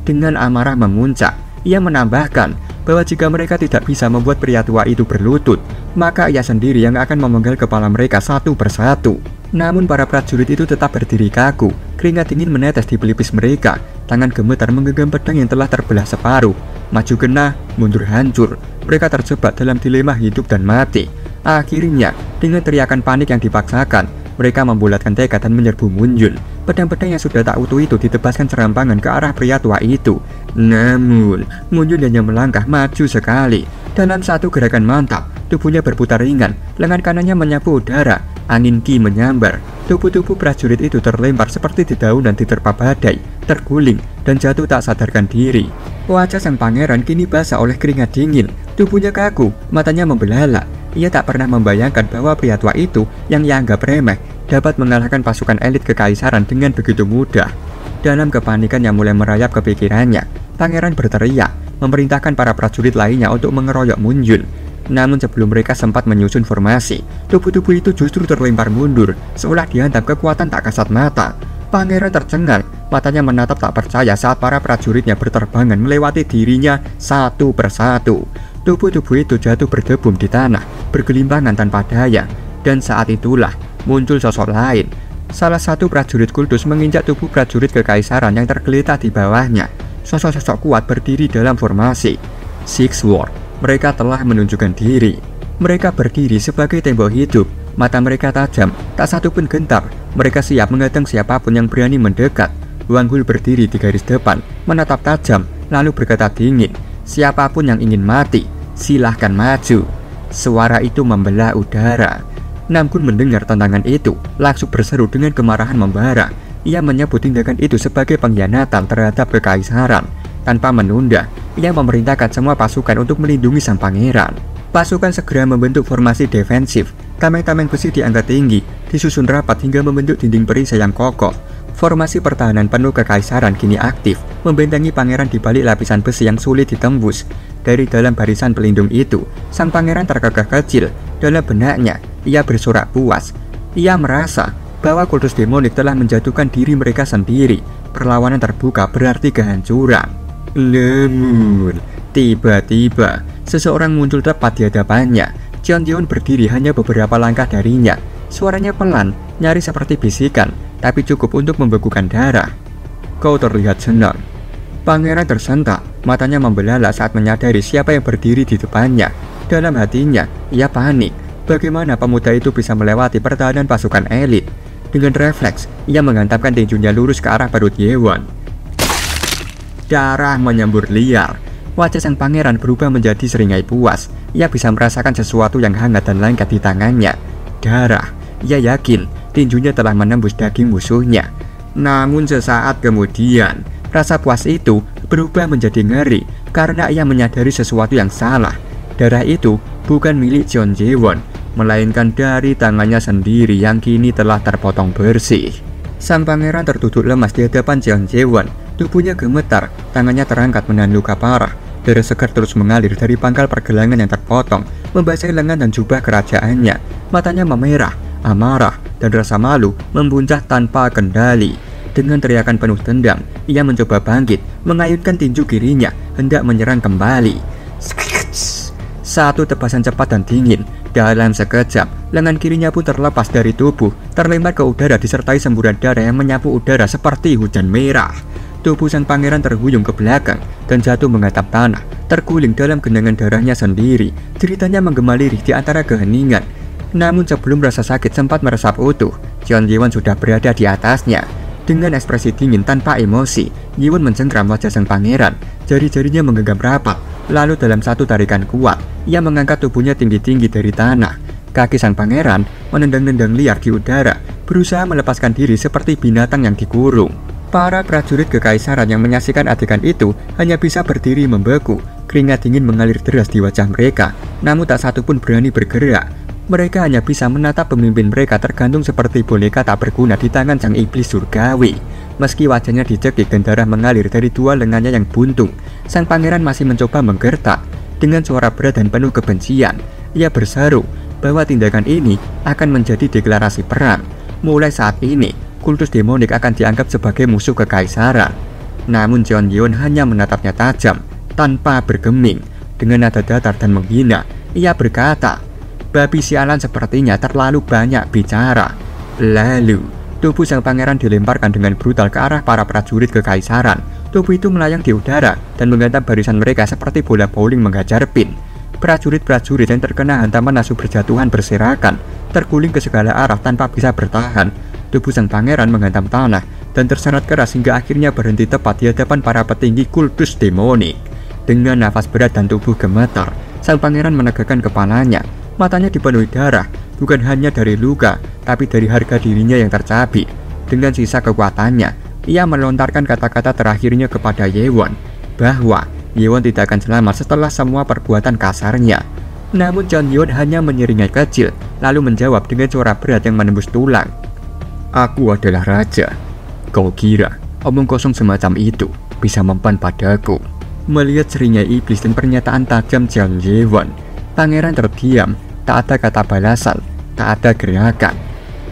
Speaker 1: Dengan amarah memuncak, ia menambahkan bahwa jika mereka tidak bisa membuat pria tua itu berlutut, maka ia sendiri yang akan memenggal kepala mereka satu persatu. Namun para prajurit itu tetap berdiri kaku, keringat dingin menetes di pelipis mereka, tangan gemetar menggenggam pedang yang telah terbelah separuh. Maju kena, mundur hancur, mereka terjebak dalam dilema hidup dan mati. Akhirnya, dengan teriakan panik yang dipaksakan, mereka membulatkan tekad dan menyerbu Mun Yun. Pedang-pedang yang sudah tak utuh itu ditebaskan serampangan ke arah pria tua itu. Namun, Mun Yun hanya melangkah maju sekali. Dalam satu gerakan mantap, tubuhnya berputar ringan, lengan kanannya menyapu udara, angin ki menyambar. Tubuh-tubuh prajurit itu terlempar seperti dedaunan diterpa badai, terguling, dan jatuh tak sadarkan diri. Wajah sang pangeran kini basah oleh keringat dingin, tubuhnya kaku, matanya membelalak. Ia tak pernah membayangkan bahwa pria tua itu yang ia anggap remeh dapat mengalahkan pasukan elit kekaisaran dengan begitu mudah. Dalam kepanikan yang mulai merayap ke pikirannya, pangeran berteriak, memerintahkan para prajurit lainnya untuk mengeroyok Mun Yun. Namun sebelum mereka sempat menyusun formasi, tubuh-tubuh itu justru terlempar mundur, seolah dihantam kekuatan tak kasat mata. Pangeran tercengang, matanya menatap tak percaya saat para prajuritnya berterbangan melewati dirinya satu persatu. Tubuh-tubuh itu jatuh berdebum di tanah, bergelimpangan tanpa daya. Dan saat itulah muncul sosok lain. Salah satu prajurit kultus menginjak tubuh prajurit kekaisaran yang tergeletak di bawahnya. Sosok-sosok kuat berdiri dalam formasi Six Sword. Mereka telah menunjukkan diri. Mereka berdiri sebagai tembok hidup. Mata mereka tajam, tak satu pun gentar. Mereka siap menghadang siapapun yang berani mendekat. Wang Hul berdiri di garis depan, menatap tajam, lalu berkata dingin, siapapun yang ingin mati, silahkan maju." Suara itu membelah udara. Namgun mendengar tantangan itu, langsung berseru dengan kemarahan membara. Ia menyebut tindakan itu sebagai pengkhianatan terhadap kekaisaran. Tanpa menunda, ia memerintahkan semua pasukan untuk melindungi sang pangeran. Pasukan segera membentuk formasi defensif. Tameng-tameng besi diangkat tinggi, disusun rapat hingga membentuk dinding perisai yang kokoh. Formasi pertahanan penuh kekaisaran kini aktif, membentengi pangeran di balik lapisan besi yang sulit ditembus. Dari dalam barisan pelindung itu, sang pangeran terkekeh kecil. Dalam benaknya, ia bersorak puas. Ia merasa bahwa kultus demonik telah menjatuhkan diri mereka sendiri. Perlawanan terbuka berarti kehancuran. Namun, tiba-tiba seseorang muncul tepat di hadapannya. Jeon Ji-won berdiri hanya beberapa langkah darinya. Suaranya pelan, nyaris seperti bisikan, tapi cukup untuk membekukan darah. "Kau terlihat senang." Pangeran tersentak, matanya membelalak saat menyadari siapa yang berdiri di depannya. Dalam hatinya, ia panik. Bagaimana pemuda itu bisa melewati pertahanan pasukan elit? Dengan refleks, ia menghantamkan tinjunya lurus ke arah perut Yewon. Darah menyembur liar. Wajah sang pangeran berubah menjadi seringai puas. Ia bisa merasakan sesuatu yang hangat dan lengket di tangannya. Darah. Ia yakin tinjunya telah menembus daging musuhnya. Namun sesaat kemudian, rasa puas itu berubah menjadi ngeri karena ia menyadari sesuatu yang salah. Darah itu bukan milik Jeon Ji-won, melainkan dari tangannya sendiri yang kini telah terpotong bersih. Sang pangeran tertutup lemas di hadapan Jeon Ji-won. Tubuhnya gemetar, tangannya terangkat menahan luka parah. Darah segar terus mengalir dari pangkal pergelangan yang terpotong, membasahi lengan dan jubah kerajaannya. Matanya memerah, amarah, dan rasa malu membuncah tanpa kendali. Dengan teriakan penuh dendam, ia mencoba bangkit, mengayunkan tinju kirinya, hendak menyerang kembali. Satu tebasan cepat dan dingin. Dalam sekejap, lengan kirinya pun terlepas dari tubuh, terlempar ke udara disertai semburan darah yang menyapu udara seperti hujan merah. Tubuh sang pangeran terhuyung ke belakang dan jatuh mengatap tanah, terguling dalam genangan darahnya sendiri. Ceritanya menggema lirih di antara keheningan. Namun sebelum rasa sakit sempat meresap utuh, Jeon Ji-won sudah berada di atasnya. Dengan ekspresi dingin tanpa emosi, Ji-won mencengkram wajah sang pangeran. Jari-jarinya menggenggam rapat. Lalu dalam satu tarikan kuat, ia mengangkat tubuhnya tinggi-tinggi dari tanah. Kaki sang pangeran menendang-nendang liar di udara, berusaha melepaskan diri seperti binatang yang dikurung. Para prajurit kekaisaran yang menyaksikan adegan itu hanya bisa berdiri membeku. Keringat dingin mengalir deras di wajah mereka, namun tak satu pun berani bergerak. Mereka hanya bisa menatap pemimpin mereka tergantung seperti boneka tak berguna di tangan sang iblis surgawi. Meski wajahnya dicekik dan darah mengalir dari dua lengannya yang buntung, sang pangeran masih mencoba menggertak. Dengan suara berat dan penuh kebencian, ia berseru bahwa tindakan ini akan menjadi deklarasi perang. Mulai saat ini, kultus demonik akan dianggap sebagai musuh kekaisaran. Namun Jeon Ji-won hanya menatapnya tajam, tanpa bergeming. Dengan nada datar dan menghina, ia berkata, "Babi sialan sepertinya terlalu banyak bicara." Lalu, tubuh sang pangeran dilemparkan dengan brutal ke arah para prajurit kekaisaran. Tubuh itu melayang di udara dan menghantam barisan mereka seperti bola bowling menghajar pin. Prajurit-prajurit yang terkena hantaman langsung berjatuhan berserakan, terguling ke segala arah tanpa bisa bertahan. Tubuh sang pangeran menghantam tanah dan terseret keras hingga akhirnya berhenti tepat di hadapan para petinggi kultus demonik. Dengan nafas berat dan tubuh gemetar, sang pangeran menegakkan kepalanya. Matanya dipenuhi darah, bukan hanya dari luka, tapi dari harga dirinya yang tercabik. Dengan sisa kekuatannya, ia melontarkan kata-kata terakhirnya kepada Yewon, bahwa Yewon tidak akan selamat setelah semua perbuatan kasarnya. Namun Jeon Ji-won hanya menyeringai kecil, lalu menjawab dengan suara berat yang menembus tulang. "Aku adalah raja. Kau kira omong kosong semacam itu bisa mempan padaku?" Melihat seringai iblis dan pernyataan tajam Jeon Ji-won, pangeran terdiam. Tak ada kata balasan, tak ada gerakan.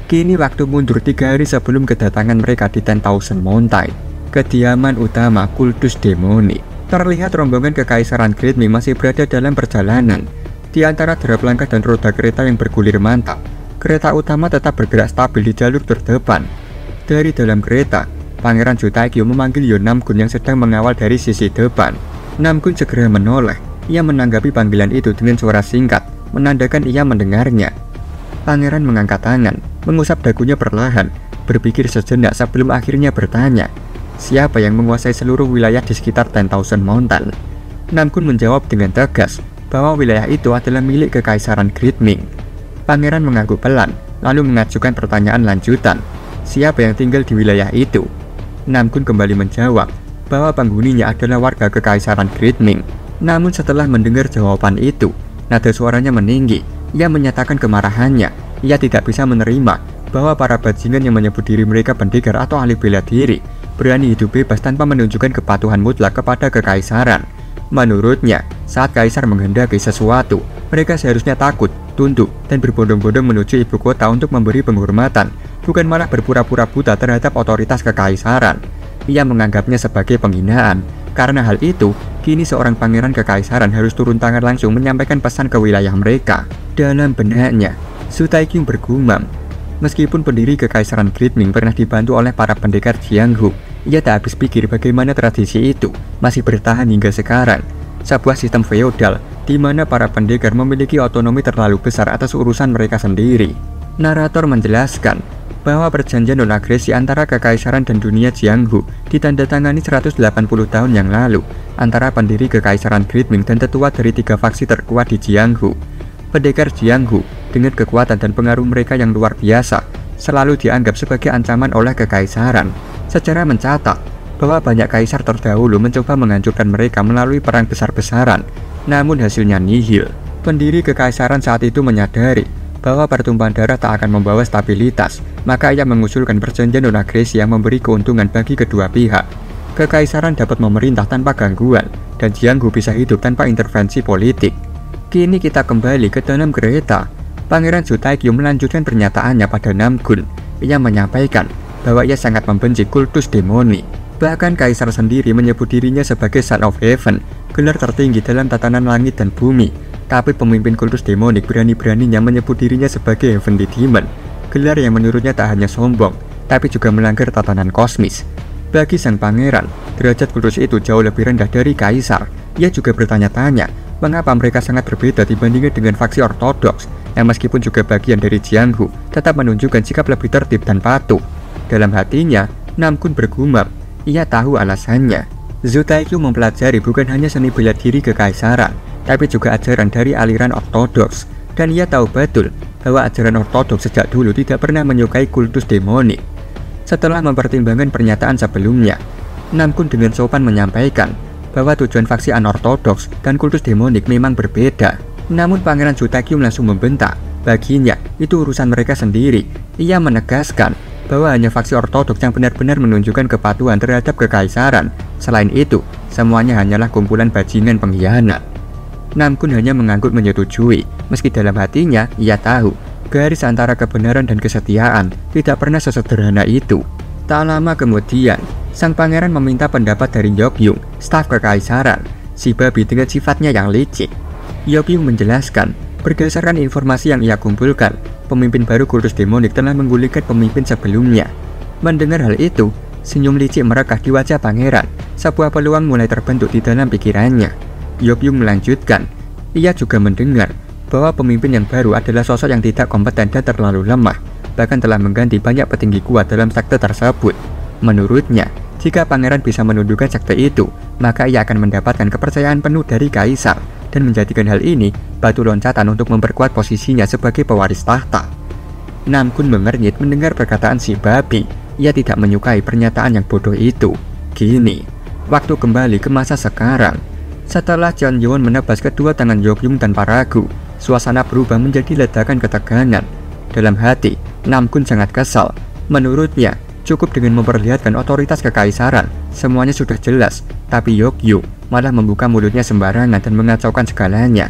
Speaker 1: Kini waktu mundur 3 hari sebelum kedatangan mereka di 10,000 Mountain, kediaman utama kultus demonik. Terlihat rombongan kekaisaran Great Ming masih berada dalam perjalanan. Di antara derap langkah dan roda kereta yang bergulir mantap, kereta utama tetap bergerak stabil di jalur terdepan. Dari dalam kereta, Pangeran Ju Taekyo memanggil Yeon Namgun yang sedang mengawal dari sisi depan. Namgun segera menoleh. Ia menanggapi panggilan itu dengan suara singkat, menandakan ia mendengarnya. Pangeran mengangkat tangan, mengusap dagunya perlahan, berpikir sejenak sebelum akhirnya bertanya, "Siapa yang menguasai seluruh wilayah di sekitar 10,000 Mountain?" Namgun menjawab dengan tegas, bahwa wilayah itu adalah milik Kekaisaran Great Ming. Pangeran mengangguk pelan, lalu mengajukan pertanyaan lanjutan. Siapa yang tinggal di wilayah itu? Namgun kembali menjawab bahwa penghuninya adalah warga Kekaisaran Great Ming. Namun setelah mendengar jawaban itu, nada suaranya meninggi. Ia menyatakan kemarahannya. Ia tidak bisa menerima bahwa para bajingan yang menyebut diri mereka pendekar atau ahli bela diri berani hidup bebas tanpa menunjukkan kepatuhan mutlak kepada kekaisaran. Menurutnya, saat kaisar menghendaki sesuatu, mereka seharusnya takut, tunduk, dan berbondong-bondong menuju ibu kota untuk memberi penghormatan, bukan malah berpura-pura buta terhadap otoritas kekaisaran. Ia menganggapnya sebagai penghinaan. Karena hal itu, kini seorang pangeran kekaisaran harus turun tangan langsung menyampaikan pesan ke wilayah mereka. Dalam benaknya, Su Taiqing bergumam. Meskipun pendiri Kekaisaran Great Ming pernah dibantu oleh para pendekar Jianghu, ia tak habis pikir bagaimana tradisi itu masih bertahan hingga sekarang. Sebuah sistem feodal di mana para pendekar memiliki otonomi terlalu besar atas urusan mereka sendiri. Narator menjelaskan bahwa perjanjian non-agresi antara Kekaisaran dan dunia Jianghu ditandatangani 180 tahun yang lalu antara pendiri Kekaisaran Great Ming dan tetua dari 3 faksi terkuat di Jianghu. Pendekar Jianghu dengan kekuatan dan pengaruh mereka yang luar biasa selalu dianggap sebagai ancaman oleh kekaisaran. Sejarah mencatat bahwa banyak kaisar terdahulu mencoba menghancurkan mereka melalui perang besar-besaran, namun hasilnya nihil. Pendiri kekaisaran saat itu menyadari bahwa pertumpahan darah tak akan membawa stabilitas, maka ia mengusulkan perjanjian non-agresi yang memberi keuntungan bagi kedua pihak. Kekaisaran dapat memerintah tanpa gangguan, dan Jianghu bisa hidup tanpa intervensi politik. Kini kita kembali ke dalam kereta. Pangeran Su Taiqing melanjutkan pernyataannya pada Namgun. Ia menyampaikan bahwa ia sangat membenci kultus demoni. Bahkan kaisar sendiri menyebut dirinya sebagai Son of Heaven, gelar tertinggi dalam tatanan langit dan bumi. Tapi pemimpin kultus demonik berani-beraninya menyebut dirinya sebagai Heavenly Demon, gelar yang menurutnya tak hanya sombong, tapi juga melanggar tatanan kosmis. Bagi sang pangeran, derajat kultus itu jauh lebih rendah dari kaisar. Ia juga bertanya-tanya, mengapa mereka sangat berbeda dibandingkan dengan faksi ortodoks yang meskipun juga bagian dari Jianghu tetap menunjukkan sikap lebih tertib dan patuh. Dalam hatinya, Namgun bergumam. Ia tahu alasannya. Su Taiqing mempelajari bukan hanya seni bela diri kekaisaran, tapi juga ajaran dari aliran ortodoks. Dan ia tahu betul bahwa ajaran ortodoks sejak dulu tidak pernah menyukai kultus demonik. Setelah mempertimbangkan pernyataan sebelumnya, Namgun dengan sopan menyampaikan bahwa tujuan faksi anortodoks dan kultus demonik memang berbeda. Namun Pangeran Su Taiqing langsung membentak, baginya itu urusan mereka sendiri. Ia menegaskan bahwa hanya faksi ortodoks yang benar-benar menunjukkan kepatuhan terhadap kekaisaran. Selain itu, semuanya hanyalah kumpulan bajingan pengkhianat. Namgun hanya mengangguk menyetujui, meski dalam hatinya ia tahu garis antara kebenaran dan kesetiaan tidak pernah sesederhana itu. Tak lama kemudian, sang pangeran meminta pendapat dari Yokyung, staf kekaisaran, si babi dengan sifatnya yang licik. Yokyung menjelaskan, berdasarkan informasi yang ia kumpulkan, pemimpin baru kultus demonik telah menggulingkan pemimpin sebelumnya. Mendengar hal itu, senyum licik merekah di wajah pangeran. Sebuah peluang mulai terbentuk di dalam pikirannya. Yokyung melanjutkan, ia juga mendengar bahwa pemimpin yang baru adalah sosok yang tidak kompeten dan terlalu lemah, bahkan telah mengganti banyak petinggi kuat dalam sekte tersebut. Menurutnya, jika pangeran bisa menundukkan sekte itu, maka ia akan mendapatkan kepercayaan penuh dari kaisar dan menjadikan hal ini batu loncatan untuk memperkuat posisinya sebagai pewaris tahta. Namgun mengernyit mendengar perkataan si babi. Ia tidak menyukai pernyataan yang bodoh itu. Kini, waktu kembali ke masa sekarang. Setelah Jeon Yeon menebas kedua tangan Yokyung tanpa ragu, suasana berubah menjadi ledakan ketegangan. Dalam hati, Namgun sangat kesal. Menurutnya, cukup dengan memperlihatkan otoritas kekaisaran, semuanya sudah jelas. Tapi Yokyung malah membuka mulutnya sembarangan dan mengacaukan segalanya.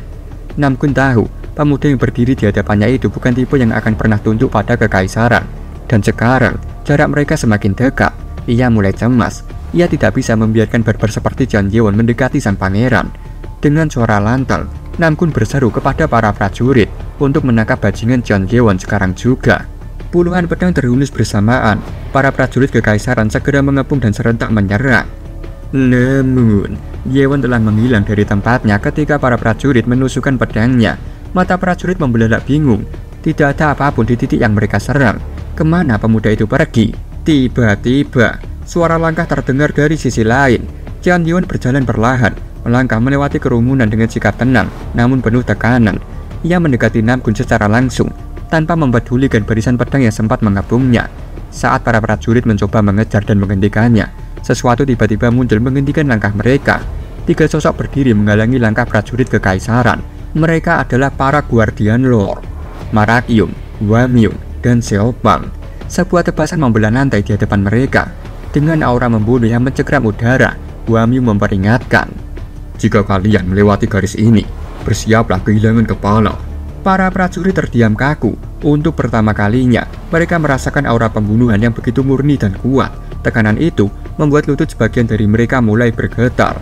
Speaker 1: Namgun tahu, pemuda yang berdiri di hadapannya itu bukan tipe yang akan pernah tunduk pada kekaisaran. Dan sekarang, jarak mereka semakin dekat. Ia mulai cemas. Ia tidak bisa membiarkan barbar seperti Jeon Yeon mendekati sang pangeran. Dengan suara lantang, Namgun berseru kepada para prajurit untuk menangkap bajingan Jeon Yeon sekarang juga. Puluhan pedang terhunus bersamaan. Para prajurit kekaisaran segera mengepung dan serentak menyerang. Namun, Yeon telah menghilang dari tempatnya ketika para prajurit menusukkan pedangnya. Mata prajurit membelalak bingung. Tidak ada apapun di titik yang mereka serang. Kemana pemuda itu pergi? Tiba-tiba, suara langkah terdengar dari sisi lain. Jeon Yeon berjalan perlahan, melangkah melewati kerumunan dengan sikap tenang namun penuh tekanan. Ia mendekati Namgun secara langsung tanpa mempedulikan barisan pedang yang sempat mengepungnya. Saat para prajurit mencoba mengejar dan menghentikannya, sesuatu tiba-tiba muncul menghentikan langkah mereka. 3 sosok berdiri menghalangi langkah prajurit kekaisaran. Mereka adalah para Guardian Lord, Marakyum, Hwamyung, dan Seopang. Sebuah tebasan membelah lantai di hadapan mereka. Dengan aura membunuh yang mencekram udara, Hwamyung memperingatkan, "Jika kalian melewati garis ini, bersiaplah kehilangan kepala." Para prajurit terdiam kaku. Untuk pertama kalinya, mereka merasakan aura pembunuhan yang begitu murni dan kuat. Tekanan itu membuat lutut sebagian dari mereka mulai bergetar.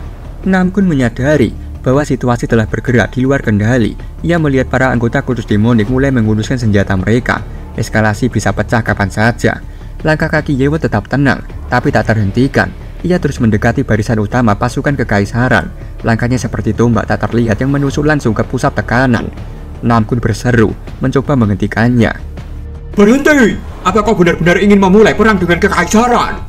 Speaker 1: Namgun menyadari bahwa situasi telah bergerak di luar kendali. Ia melihat para anggota kultus demonik mulai menggunakan senjata mereka. Eskalasi bisa pecah kapan saja. Langkah kaki Yewon tetap tenang, tapi tak terhentikan. Ia terus mendekati barisan utama pasukan kekaisaran. Langkahnya seperti tombak tak terlihat yang menusuk langsung ke pusat tekanan. Namgun berseru, mencoba menghentikannya. "Berhenti! Apa kau benar-benar ingin memulai perang dengan kekaisaran?"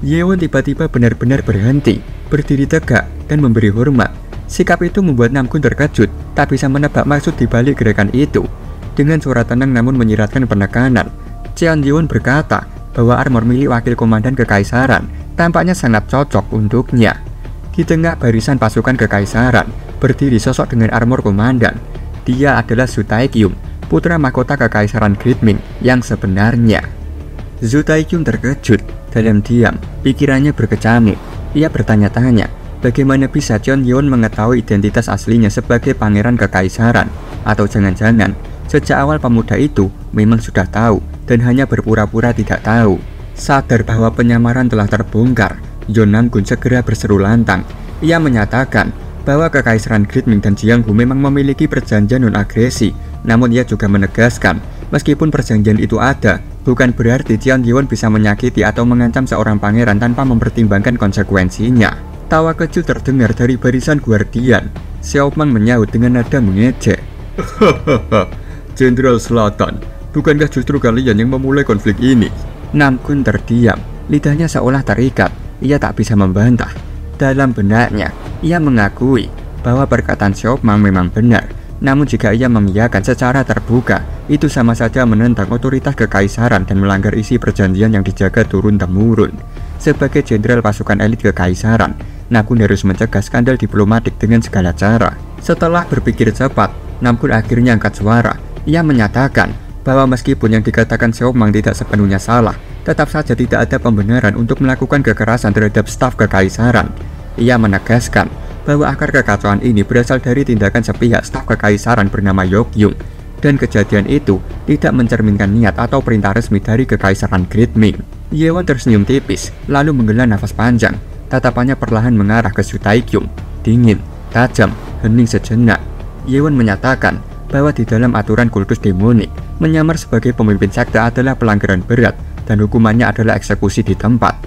Speaker 1: Yewon tiba-tiba benar-benar berhenti, berdiri tegak, dan memberi hormat. Sikap itu membuat Namgun terkejut, tak bisa menebak maksud dibalik gerakan itu. Dengan suara tenang namun menyiratkan penekanan, Cheon Yewon berkata bahwa armor milik wakil komandan kekaisaran tampaknya sangat cocok untuknya. Di tengah barisan pasukan kekaisaran, berdiri sosok dengan armor komandan. Dia adalah Zhu Taikyum, putra mahkota kekaisaran Great Ming yang sebenarnya. Zhu Taikyum terkejut. Dalam diam, pikirannya berkecamuk. Ia bertanya-tanya, bagaimana bisa Cheon Yewon mengetahui identitas aslinya sebagai pangeran kekaisaran? Atau jangan-jangan, sejak awal pemuda itu memang sudah tahu dan hanya berpura-pura tidak tahu. Sadar bahwa penyamaran telah terbongkar, Yeon Namgun segera berseru lantang. Ia menyatakan bahwa kekaisaran Great Ming dan Jianghu memang memiliki perjanjian non-agresi. Namun ia juga menegaskan, meskipun perjanjian itu ada, bukan berarti Cheon Yewon bisa menyakiti atau mengancam seorang pangeran tanpa mempertimbangkan konsekuensinya. Tawa kecil terdengar dari barisan Guardian. Xiaomang menyahut dengan nada mengejek. "Hahaha, Jenderal Selatan, bukankah justru kalian yang memulai konflik ini?" Namgun terdiam, lidahnya seolah terikat. Ia tak bisa membantah. Dalam benaknya, ia mengakui bahwa perkataan Xiaomang memang benar. Namun jika ia mengiyakan secara terbuka, itu sama saja menentang otoritas kekaisaran dan melanggar isi perjanjian yang dijaga turun-temurun. Sebagai jenderal pasukan elit kekaisaran, Namgun harus mencegah skandal diplomatik dengan segala cara. Setelah berpikir cepat, Namgun akhirnya angkat suara. Ia menyatakan bahwa meskipun yang dikatakan Xiaomang tidak sepenuhnya salah, tetap saja tidak ada pembenaran untuk melakukan kekerasan terhadap staf kekaisaran. Ia menegaskan bahwa akar kekacauan ini berasal dari tindakan sepihak staf kekaisaran bernama Yokyung, dan kejadian itu tidak mencerminkan niat atau perintah resmi dari kekaisaran Great Ming. Yewon tersenyum tipis, lalu menghela nafas panjang. Tatapannya perlahan mengarah ke Zhu Taikyum, dingin, tajam, hening sejenak. Yewon menyatakan bahwa di dalam aturan kultus demonik, menyamar sebagai pemimpin sekte adalah pelanggaran berat dan hukumannya adalah eksekusi di tempat.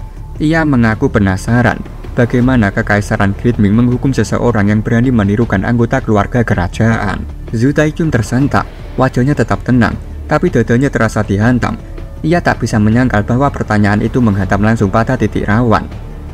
Speaker 1: Ia mengaku penasaran bagaimana kekaisaran Great Ming menghukum seseorang yang berani menirukan anggota keluarga kerajaan. Zhu Taikyum tersentak, wajahnya tetap tenang, tapi dadanya terasa dihantam. Ia tak bisa menyangkal bahwa pertanyaan itu menghantam langsung pada titik rawan.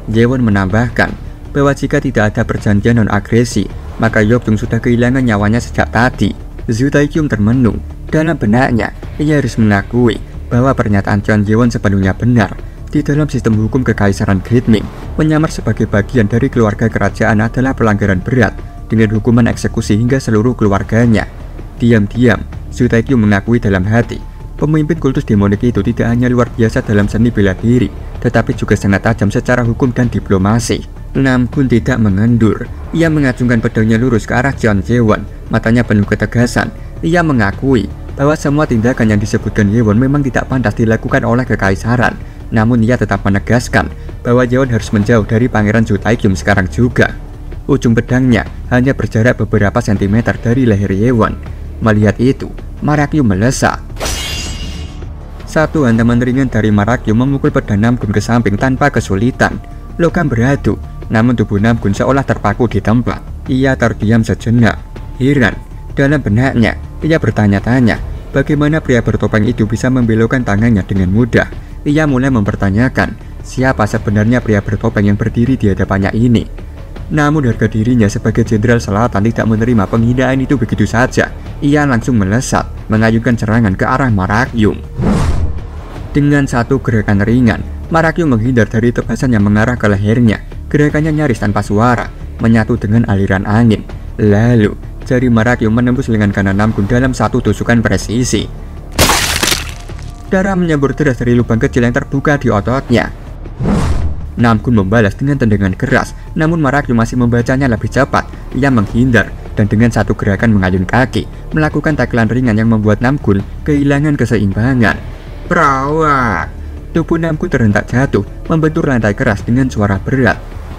Speaker 1: Yewon menambahkan bahwa jika tidak ada perjanjian non-agresi, maka Yokyung sudah kehilangan nyawanya sejak tadi. Zhu Taikyum termenung. Dalam benaknya, ia harus mengakui bahwa pernyataan Cheon Yewon sepenuhnya benar. Di dalam sistem hukum kekaisaran Great Ming, menyamar sebagai bagian dari keluarga kerajaan adalah pelanggaran berat dengan hukuman eksekusi hingga seluruh keluarganya. Diam-diam, Zhu Taikyum mengakui dalam hati, pemimpin kultus demonik itu tidak hanya luar biasa dalam seni bela diri, tetapi juga sangat tajam secara hukum dan diplomasi. Namgun tidak mengendur. Ia mengacungkan pedangnya lurus ke arah Cheon Yewon, matanya penuh ketegasan. Ia mengakui bahwa semua tindakan yang disebutkan Yewon memang tidak pantas dilakukan oleh kekaisaran. Namun ia tetap menegaskan bahwa Yewon harus menjauh dari pangeran Zhu Taikyum sekarang juga. Ujung pedangnya hanya berjarak beberapa sentimeter dari leher Yewon. Melihat itu, Marakyum melesat. Satu hantaman ringan dari Marakyum memukul pedang Namgun ke samping tanpa kesulitan. Logam beradu, namun tubuh Namgun seolah terpaku di tempat. Ia terdiam sejenak, heran. Dalam benaknya, ia bertanya-tanya bagaimana pria bertopeng itu bisa membelokkan tangannya dengan mudah. Ia mulai mempertanyakan siapa sebenarnya pria bertopeng yang berdiri di hadapannya ini. Namun harga dirinya sebagai Jenderal Selatan tidak menerima penghinaan itu begitu saja. Ia langsung melesat, mengayunkan serangan ke arah Marakyum. Dengan satu gerakan ringan, Marakyum menghindar dari tebasan yang mengarah ke lehernya. Gerakannya nyaris tanpa suara, menyatu dengan aliran angin. Lalu, jari Marakyum menembus lengan kanan Namgun dalam satu tusukan presisi. Darah menyembur deras dari lubang kecil yang terbuka di ototnya. Namgun membalas dengan tendangan keras, namun Marakyum masih membacanya lebih cepat. Ia menghindar dan dengan satu gerakan mengayun kaki, melakukan tacklan ringan yang membuat Namgun kehilangan keseimbangan. Perawak! Tubuh Namgun terhentak jatuh, membentur lantai keras dengan suara berat.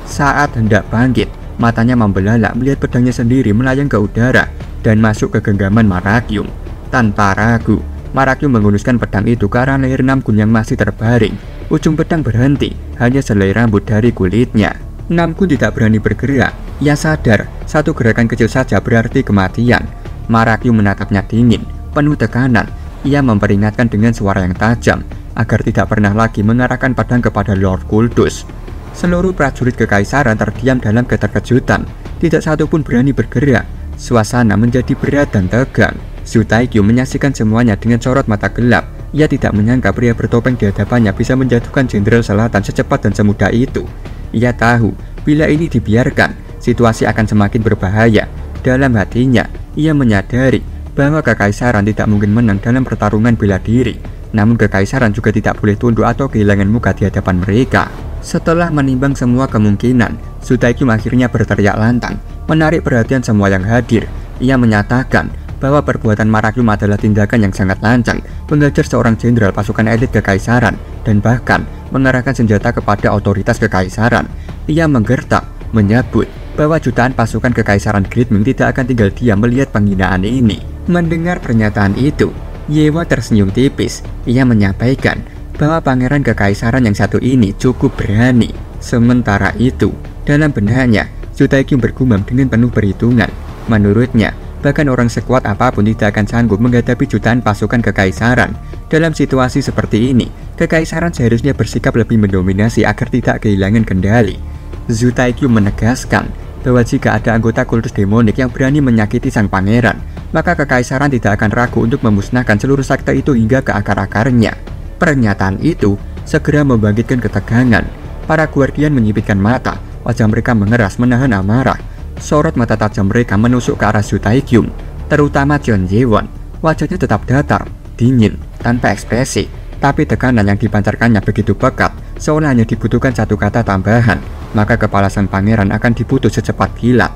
Speaker 1: Saat hendak bangkit, matanya membelalak melihat pedangnya sendiri melayang ke udara dan masuk ke genggaman Marakyum. Tanpa ragu, Marakyum menghunuskan pedang itu ke arah leher Namgun yang masih terbaring. Ujung pedang berhenti, hanya selai rambut dari kulitnya. Namgun tidak berani bergerak. Ia sadar, satu gerakan kecil saja berarti kematian. Marakyum menatapnya dingin, penuh tekanan. Ia memperingatkan dengan suara yang tajam, agar tidak pernah lagi mengarahkan pedang kepada Lord Kuldus. Seluruh prajurit kekaisaran terdiam dalam keterkejutan. Tidak satu pun berani bergerak. Suasana menjadi berat dan tegang. Zhu Taiqiu menyaksikan semuanya dengan sorot mata gelap. Ia tidak menyangka pria bertopeng di hadapannya bisa menjatuhkan Jenderal Selatan secepat dan semudah itu. Ia tahu, bila ini dibiarkan, situasi akan semakin berbahaya. Dalam hatinya, ia menyadari bahwa kekaisaran tidak mungkin menang dalam pertarungan bela diri. Namun kekaisaran juga tidak boleh tunduk atau kehilangan muka di hadapan mereka. Setelah menimbang semua kemungkinan, Zhu Taiqiu akhirnya berteriak lantang, menarik perhatian semua yang hadir. Ia menyatakan bahwa perbuatan Marakyum adalah tindakan yang sangat lancang, menghajar seorang jenderal pasukan elit kekaisaran, dan bahkan mengarahkan senjata kepada otoritas kekaisaran. Ia menggertak, menyebut bahwa jutaan pasukan kekaisaran Great Ming tidak akan tinggal diam melihat penghinaan ini. Mendengar pernyataan itu, Yewa tersenyum tipis. Ia menyampaikan bahwa pangeran kekaisaran yang satu ini cukup berani. Sementara itu, dalam benaknya, Zhu Taiqiu bergumam dengan penuh perhitungan. Menurutnya, bahkan orang sekuat apapun tidak akan sanggup menghadapi jutaan pasukan kekaisaran. Dalam situasi seperti ini, kekaisaran seharusnya bersikap lebih mendominasi agar tidak kehilangan kendali. Zhu Taiqiu menegaskan bahwa jika ada anggota kultus demonik yang berani menyakiti sang pangeran, maka kekaisaran tidak akan ragu untuk memusnahkan seluruh sekte itu hingga ke akar-akarnya. Pernyataan itu segera membangkitkan ketegangan. Para guardian menyipitkan mata, wajah mereka mengeras menahan amarah. Sorot mata tajam mereka menusuk ke arah Zhu Taiqiu, terutama Jian Yewon. Wajahnya tetap datar, dingin, tanpa ekspresi, tapi tekanan yang dipancarkannya begitu pekat, seolah hanya dibutuhkan satu kata tambahan, maka kepala sang pangeran akan diputus secepat kilat.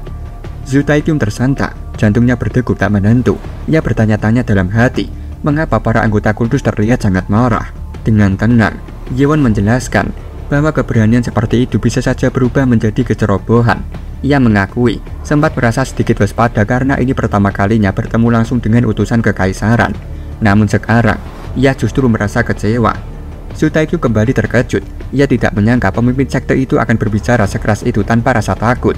Speaker 1: Zhu Taiqiu tersentak, jantungnya berdegup tak menentu. Ia bertanya-tanya dalam hati, mengapa para anggota kultus terlihat sangat marah. Dengan tenang, Yewon menjelaskan bahwa keberanian seperti itu bisa saja berubah menjadi kecerobohan. Ia mengakui sempat merasa sedikit waspada karena ini pertama kalinya bertemu langsung dengan utusan kekaisaran. Namun sekarang, ia justru merasa kecewa. Zhu Taiqiu kembali terkejut. Ia tidak menyangka pemimpin sekte itu akan berbicara sekeras itu tanpa rasa takut.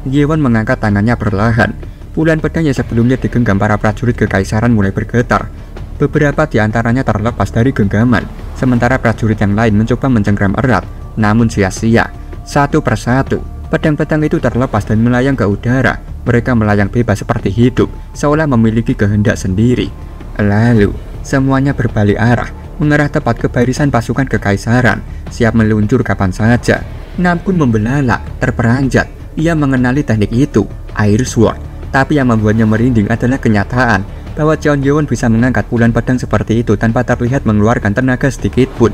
Speaker 1: Yewon mengangkat tangannya perlahan. Puluhan pedang yang sebelumnya digenggam para prajurit kekaisaran mulai bergetar. Beberapa di antaranya terlepas dari genggaman, sementara prajurit yang lain mencoba mencengkram erat, namun sia-sia. Satu persatu, pedang-pedang itu terlepas dan melayang ke udara. Mereka melayang bebas seperti hidup, seolah memiliki kehendak sendiri. Lalu, semuanya berbalik arah, mengarah tepat ke barisan pasukan kekaisaran, siap meluncur kapan saja. Namgun membelalak, terperanjat. Ia mengenali teknik itu, Air Sword. Tapi yang membuatnya merinding adalah kenyataan bahwa Jian Yewon bisa mengangkat puluhan pedang seperti itu tanpa terlihat mengeluarkan tenaga sedikit pun.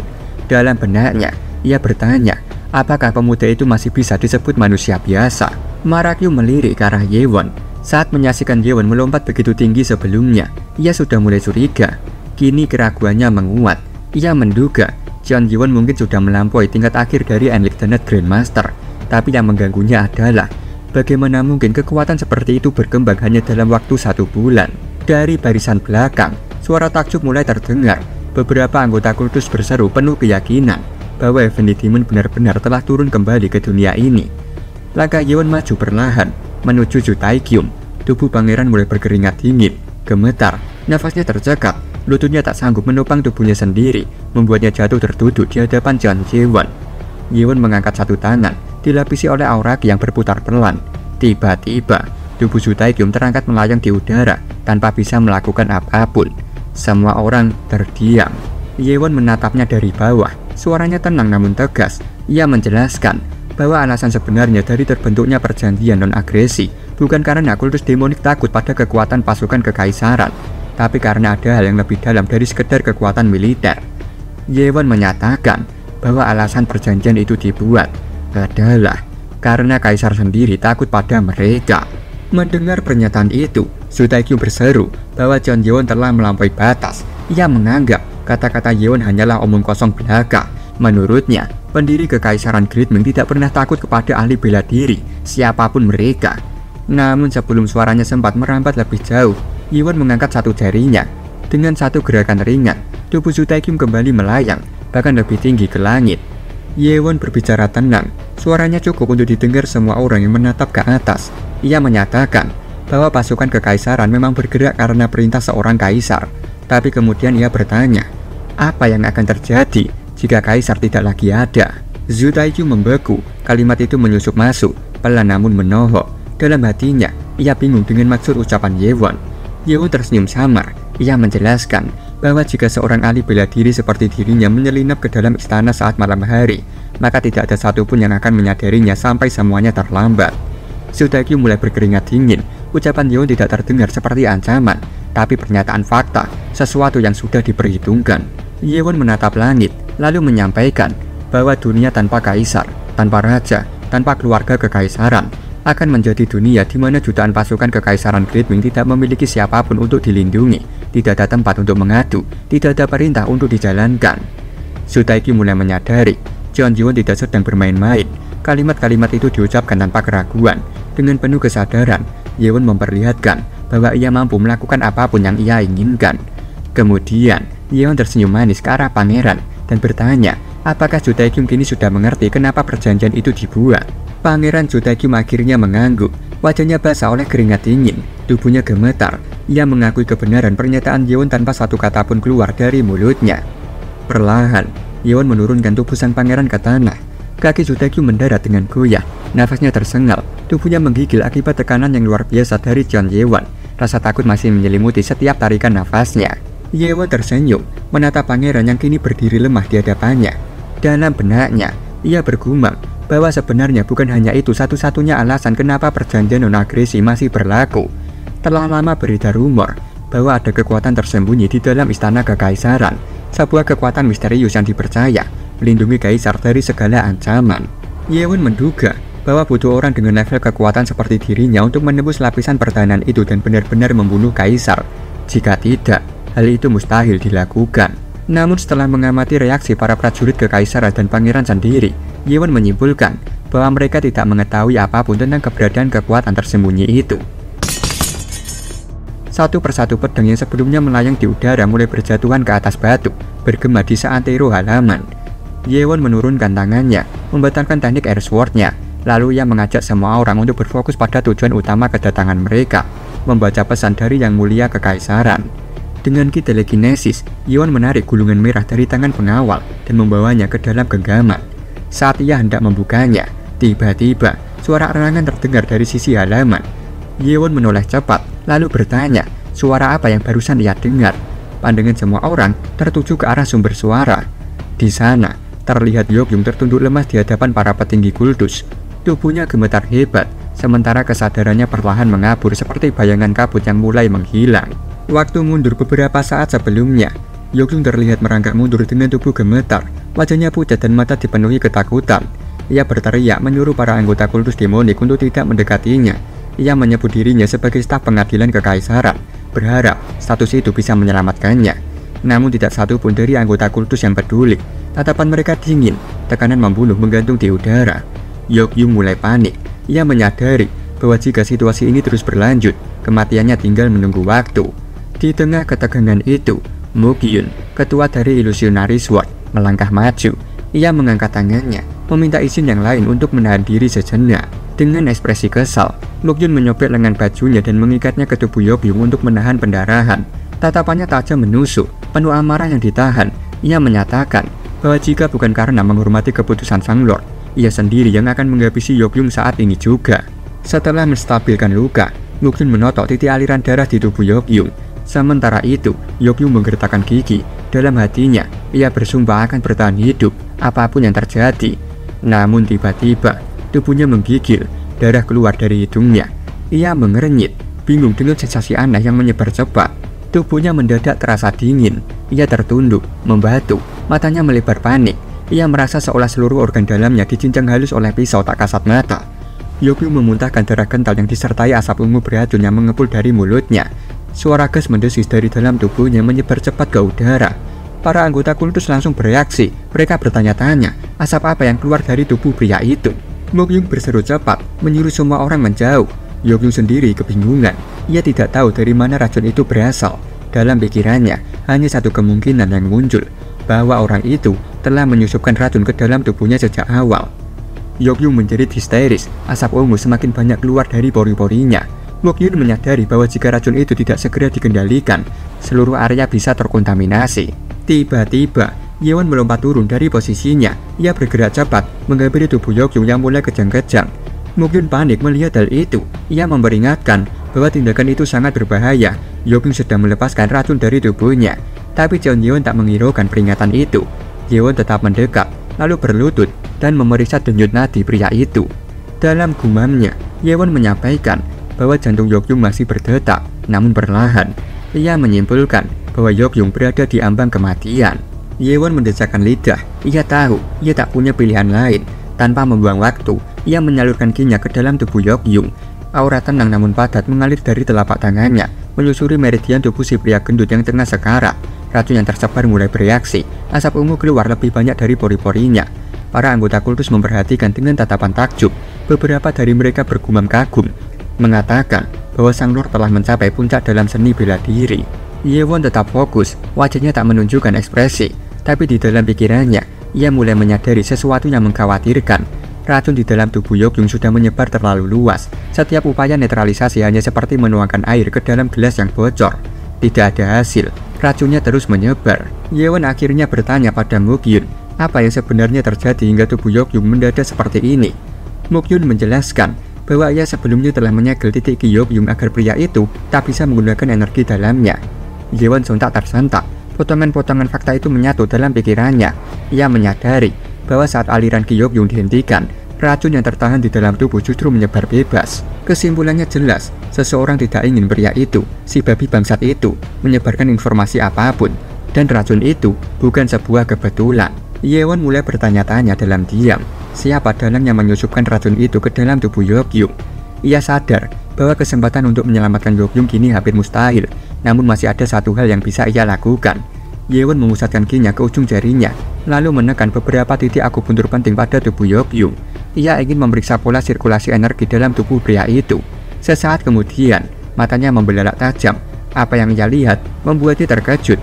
Speaker 1: Dalam benaknya, ia bertanya, apakah pemuda itu masih bisa disebut manusia biasa? Marakyum melirik ke arah Yewon. Saat menyaksikan Yewon melompat begitu tinggi sebelumnya, ia sudah mulai curiga. Kini keraguannya menguat. Ia menduga Jian Yewon mungkin sudah melampaui tingkat akhir dari Enlightened Grandmaster. Tapi yang mengganggunya adalah bagaimana mungkin kekuatan seperti itu berkembang hanya dalam waktu 1 bulan. Dari barisan belakang, suara takjub mulai terdengar. Beberapa anggota kultus berseru penuh keyakinan bahwa Heavenly Demon benar-benar telah turun kembali ke dunia ini. Langkah Yewon maju perlahan menuju Zhu Taiqiu. Tubuh pangeran mulai berkeringat dingin, gemetar, nafasnya tercekat, lututnya tak sanggup menopang tubuhnya sendiri, membuatnya jatuh terduduk di hadapan Jian Yewon. Yewon mengangkat satu tangan, dilapisi oleh aura yang berputar pelan. Tiba-tiba, tubuh Su Taekyum terangkat melayang di udara tanpa bisa melakukan apapun. Semua orang terdiam. Yewon menatapnya dari bawah. Suaranya tenang namun tegas. Ia menjelaskan bahwa alasan sebenarnya dari terbentuknya perjanjian non-agresi bukan karena kultus demonik takut pada kekuatan pasukan kekaisaran, tapi karena ada hal yang lebih dalam dari sekedar kekuatan militer. Yewon menyatakan bahwa alasan perjanjian itu dibuat adalah karena kaisar sendiri takut pada mereka. Mendengar pernyataan itu, Su Taekyum berseru bahwa Jeon Yewon telah melampaui batas. Ia menganggap kata-kata Yewon hanyalah omong kosong belaka. Menurutnya, pendiri kekaisaran Great Ming tidak pernah takut kepada ahli bela diri, siapapun mereka. Namun sebelum suaranya sempat merambat lebih jauh, Yewon mengangkat satu jarinya. Dengan satu gerakan ringan, tubuh Su Taekyum kembali melayang, bahkan lebih tinggi ke langit. Yewon berbicara tenang, suaranya cukup untuk didengar semua orang yang menatap ke atas. Ia menyatakan bahwa pasukan kekaisaran memang bergerak karena perintah seorang kaisar. Tapi kemudian ia bertanya, apa yang akan terjadi jika kaisar tidak lagi ada? Su Taekyum membeku, kalimat itu menyusup masuk, pelan namun menohok. Dalam hatinya, ia bingung dengan maksud ucapan Yewon. Yewon tersenyum samar. Ia menjelaskan bahwa jika seorang ahli bela diri seperti dirinya menyelinap ke dalam istana saat malam hari, maka tidak ada satupun yang akan menyadarinya sampai semuanya terlambat. Su Taekyum mulai berkeringat dingin. Ucapan Yewon tidak terdengar seperti ancaman, tapi pernyataan fakta, sesuatu yang sudah diperhitungkan. Yewon menatap langit, lalu menyampaikan bahwa dunia tanpa kaisar, tanpa raja, tanpa keluarga kekaisaran akan menjadi dunia di mana jutaan pasukan kekaisaran Great Ming tidak memiliki siapapun untuk dilindungi, tidak ada tempat untuk mengadu, tidak ada perintah untuk dijalankan. Su Taekyum mulai menyadari Jeon Yewon tidak sedang bermain-main. Kalimat-kalimat itu diucapkan tanpa keraguan. Dengan penuh kesadaran, Yewon memperlihatkan bahwa ia mampu melakukan apapun yang ia inginkan. Kemudian, Yewon tersenyum manis ke arah pangeran dan bertanya, apakah Su Taekyum kini sudah mengerti kenapa perjanjian itu dibuat? Pangeran Su Taekyum akhirnya mengangguk. Wajahnya basah oleh keringat dingin, tubuhnya gemetar. Ia mengakui kebenaran pernyataan Yewon tanpa satu kata pun keluar dari mulutnya. Perlahan, Yewon menurunkan tubuh sang pangeran ke tanah. Kaki Su Taekyum mendarat dengan goyah, nafasnya tersengal, tubuhnya menggigil akibat tekanan yang luar biasa dari Jeon Yewon. Rasa takut masih menyelimuti setiap tarikan nafasnya. Yewon tersenyum, menatap pangeran yang kini berdiri lemah di hadapannya. Dalam benaknya, ia bergumam bahwa sebenarnya bukan hanya itu satu-satunya alasan kenapa perjanjian non-agresi masih berlaku. Telah lama beredar rumor bahwa ada kekuatan tersembunyi di dalam istana kekaisaran, sebuah kekuatan misterius yang dipercaya melindungi kaisar dari segala ancaman. Yewon menduga bahwa butuh orang dengan level kekuatan seperti dirinya untuk menembus lapisan pertahanan itu dan benar-benar membunuh kaisar. Jika tidak, hal itu mustahil dilakukan. Namun setelah mengamati reaksi para prajurit kekaisaran dan pangeran sendiri, Yewon menyimpulkan bahwa mereka tidak mengetahui apapun tentang keberadaan kekuatan tersembunyi itu. Satu persatu pedang yang sebelumnya melayang di udara mulai berjatuhan ke atas batu, bergema di seantero halaman. Yewon menurunkan tangannya, membatalkan teknik air sword-nya. Lalu ia mengajak semua orang untuk berfokus pada tujuan utama kedatangan mereka, membaca pesan dari Yang Mulia Kekaisaran. Dengan ki telekinesis, Yewon menarik gulungan merah dari tangan pengawal dan membawanya ke dalam genggaman. Saat ia hendak membukanya, tiba-tiba suara erangan terdengar dari sisi halaman. Yewon menoleh cepat, lalu bertanya, suara apa yang barusan ia dengar? Pandangan semua orang tertuju ke arah sumber suara. Di sana, terlihat Yeogyung tertunduk lemas di hadapan para petinggi kultus. Tubuhnya gemetar hebat, sementara kesadarannya perlahan mengabur seperti bayangan kabut yang mulai menghilang. Waktu mundur beberapa saat sebelumnya, Yeogyung terlihat merangkak mundur dengan tubuh gemetar. Wajahnya pucat dan mata dipenuhi ketakutan. Ia berteriak menyuruh para anggota kultus demonik untuk tidak mendekatinya. Ia menyebut dirinya sebagai staf pengadilan kekaisaran, berharap status itu bisa menyelamatkannya. Namun tidak satu pun dari anggota kultus yang peduli. Tatapan mereka dingin, tekanan membunuh menggantung di udara. Yeogyung mulai panik. Ia menyadari bahwa jika situasi ini terus berlanjut, kematiannya tinggal menunggu waktu. Di tengah ketegangan itu, Mokyun, ketua dari Illusionary Sword, melangkah maju. Ia mengangkat tangannya, meminta izin yang lain untuk menahan diri sejenak. Dengan ekspresi kesal, Mokyun menyobek lengan bajunya dan mengikatnya ke tubuh Yeogyung untuk menahan pendarahan. Tatapannya tajam menusuk, penuh amarah yang ditahan. Ia menyatakan bahwa jika bukan karena menghormati keputusan Sang Lord, ia sendiri yang akan menghabisi Yokyung saat ini juga. Setelah menstabilkan luka, Mokyun menotok titik aliran darah di tubuh Yokyung. Sementara itu, Yokyung menggertakkan gigi. Dalam hatinya, ia bersumpah akan bertahan hidup apapun yang terjadi. Namun tiba-tiba, tubuhnya menggigil, darah keluar dari hidungnya. Ia mengernyit, bingung dengan sensasi aneh yang menyebar cepat. Tubuhnya mendadak terasa dingin. Ia tertunduk, membatu, matanya melebar panik. Ia merasa seolah seluruh organ dalamnya dicincang halus oleh pisau tak kasat mata. Yokyung memuntahkan darah kental yang disertai asap ungu beracun yang mengepul dari mulutnya. Suara gas mendesis dari dalam tubuhnya menyebar cepat ke udara. Para anggota kultus langsung bereaksi. Mereka bertanya-tanya, asap apa yang keluar dari tubuh pria itu. Mokyung berseru cepat, menyuruh semua orang menjauh. Yokyung sendiri kebingungan. Ia tidak tahu dari mana racun itu berasal. Dalam pikirannya, hanya satu kemungkinan yang muncul, bahwa orang itu telah menyusupkan racun ke dalam tubuhnya sejak awal. Yokyung menjerit histeris, asap ungu semakin banyak keluar dari pori-porinya. Mokyun menyadari bahwa jika racun itu tidak segera dikendalikan, seluruh area bisa terkontaminasi. Tiba-tiba, Yewon melompat turun dari posisinya. Ia bergerak cepat, menghampiri tubuh Yokyung yang mulai kejang-kejang. Mokyun panik melihat hal itu. Ia memperingatkan bahwa tindakan itu sangat berbahaya. Yokyung sedang melepaskan racun dari tubuhnya. Tapi Jeon Yewon tak menghiraukan peringatan itu. Yewon tetap mendekat, lalu berlutut dan memeriksa denyut nadi pria itu. Dalam gumamnya, Yewon menyampaikan bahwa jantung Yokyung masih berdetak, namun perlahan. Ia menyimpulkan bahwa Yokyung berada di ambang kematian. Yewon mendesakkan lidah. Ia tahu ia tak punya pilihan lain. Tanpa membuang waktu, ia menyalurkan kinya ke dalam tubuh Yokyung. Aura tenang namun padat mengalir dari telapak tangannya, menyusuri meridian tubuh si pria gendut yang tengah sekarat. Racun yang tersebar mulai bereaksi. Asap ungu keluar lebih banyak dari pori-porinya. Para anggota kultus memperhatikan dengan tatapan takjub. Beberapa dari mereka bergumam kagum, mengatakan bahwa sang lord telah mencapai puncak dalam seni bela diri. Yewon tetap fokus, wajahnya tak menunjukkan ekspresi. Tapi di dalam pikirannya, ia mulai menyadari sesuatu yang mengkhawatirkan. Racun di dalam tubuh Yokyung sudah menyebar terlalu luas. Setiap upaya netralisasi hanya seperti menuangkan air ke dalam gelas yang bocor. Tidak ada hasil, racunnya terus menyebar. Yewon akhirnya bertanya pada Mokyun, apa yang sebenarnya terjadi hingga tubuh Yokyung mendadak seperti ini. Mokyun menjelaskan bahwa ia sebelumnya telah menyegel titik ki Yokyung agar pria itu tak bisa menggunakan energi dalamnya. Yewon sontak tersentak. Potongan-potongan fakta itu menyatu dalam pikirannya. Ia menyadari bahwa saat aliran ki Yokyung dihentikan, racun yang tertahan di dalam tubuh justru menyebar bebas. Kesimpulannya jelas, seseorang tidak ingin pria itu, si babi bangsat itu, menyebarkan informasi apapun. Dan racun itu bukan sebuah kebetulan. Yewon mulai bertanya-tanya dalam diam, siapa dalang yang menyusupkan racun itu ke dalam tubuh Yokyung. Ia sadar bahwa kesempatan untuk menyelamatkan Yokyung kini hampir mustahil, namun masih ada satu hal yang bisa ia lakukan. Yewon memusatkan kinya ke ujung jarinya, lalu menekan beberapa titik akupuntur penting pada tubuh Yokyung. Ia ingin memeriksa pola sirkulasi energi dalam tubuh pria itu. Sesaat kemudian, matanya membelalak tajam. Apa yang ia lihat membuatnya terkejut.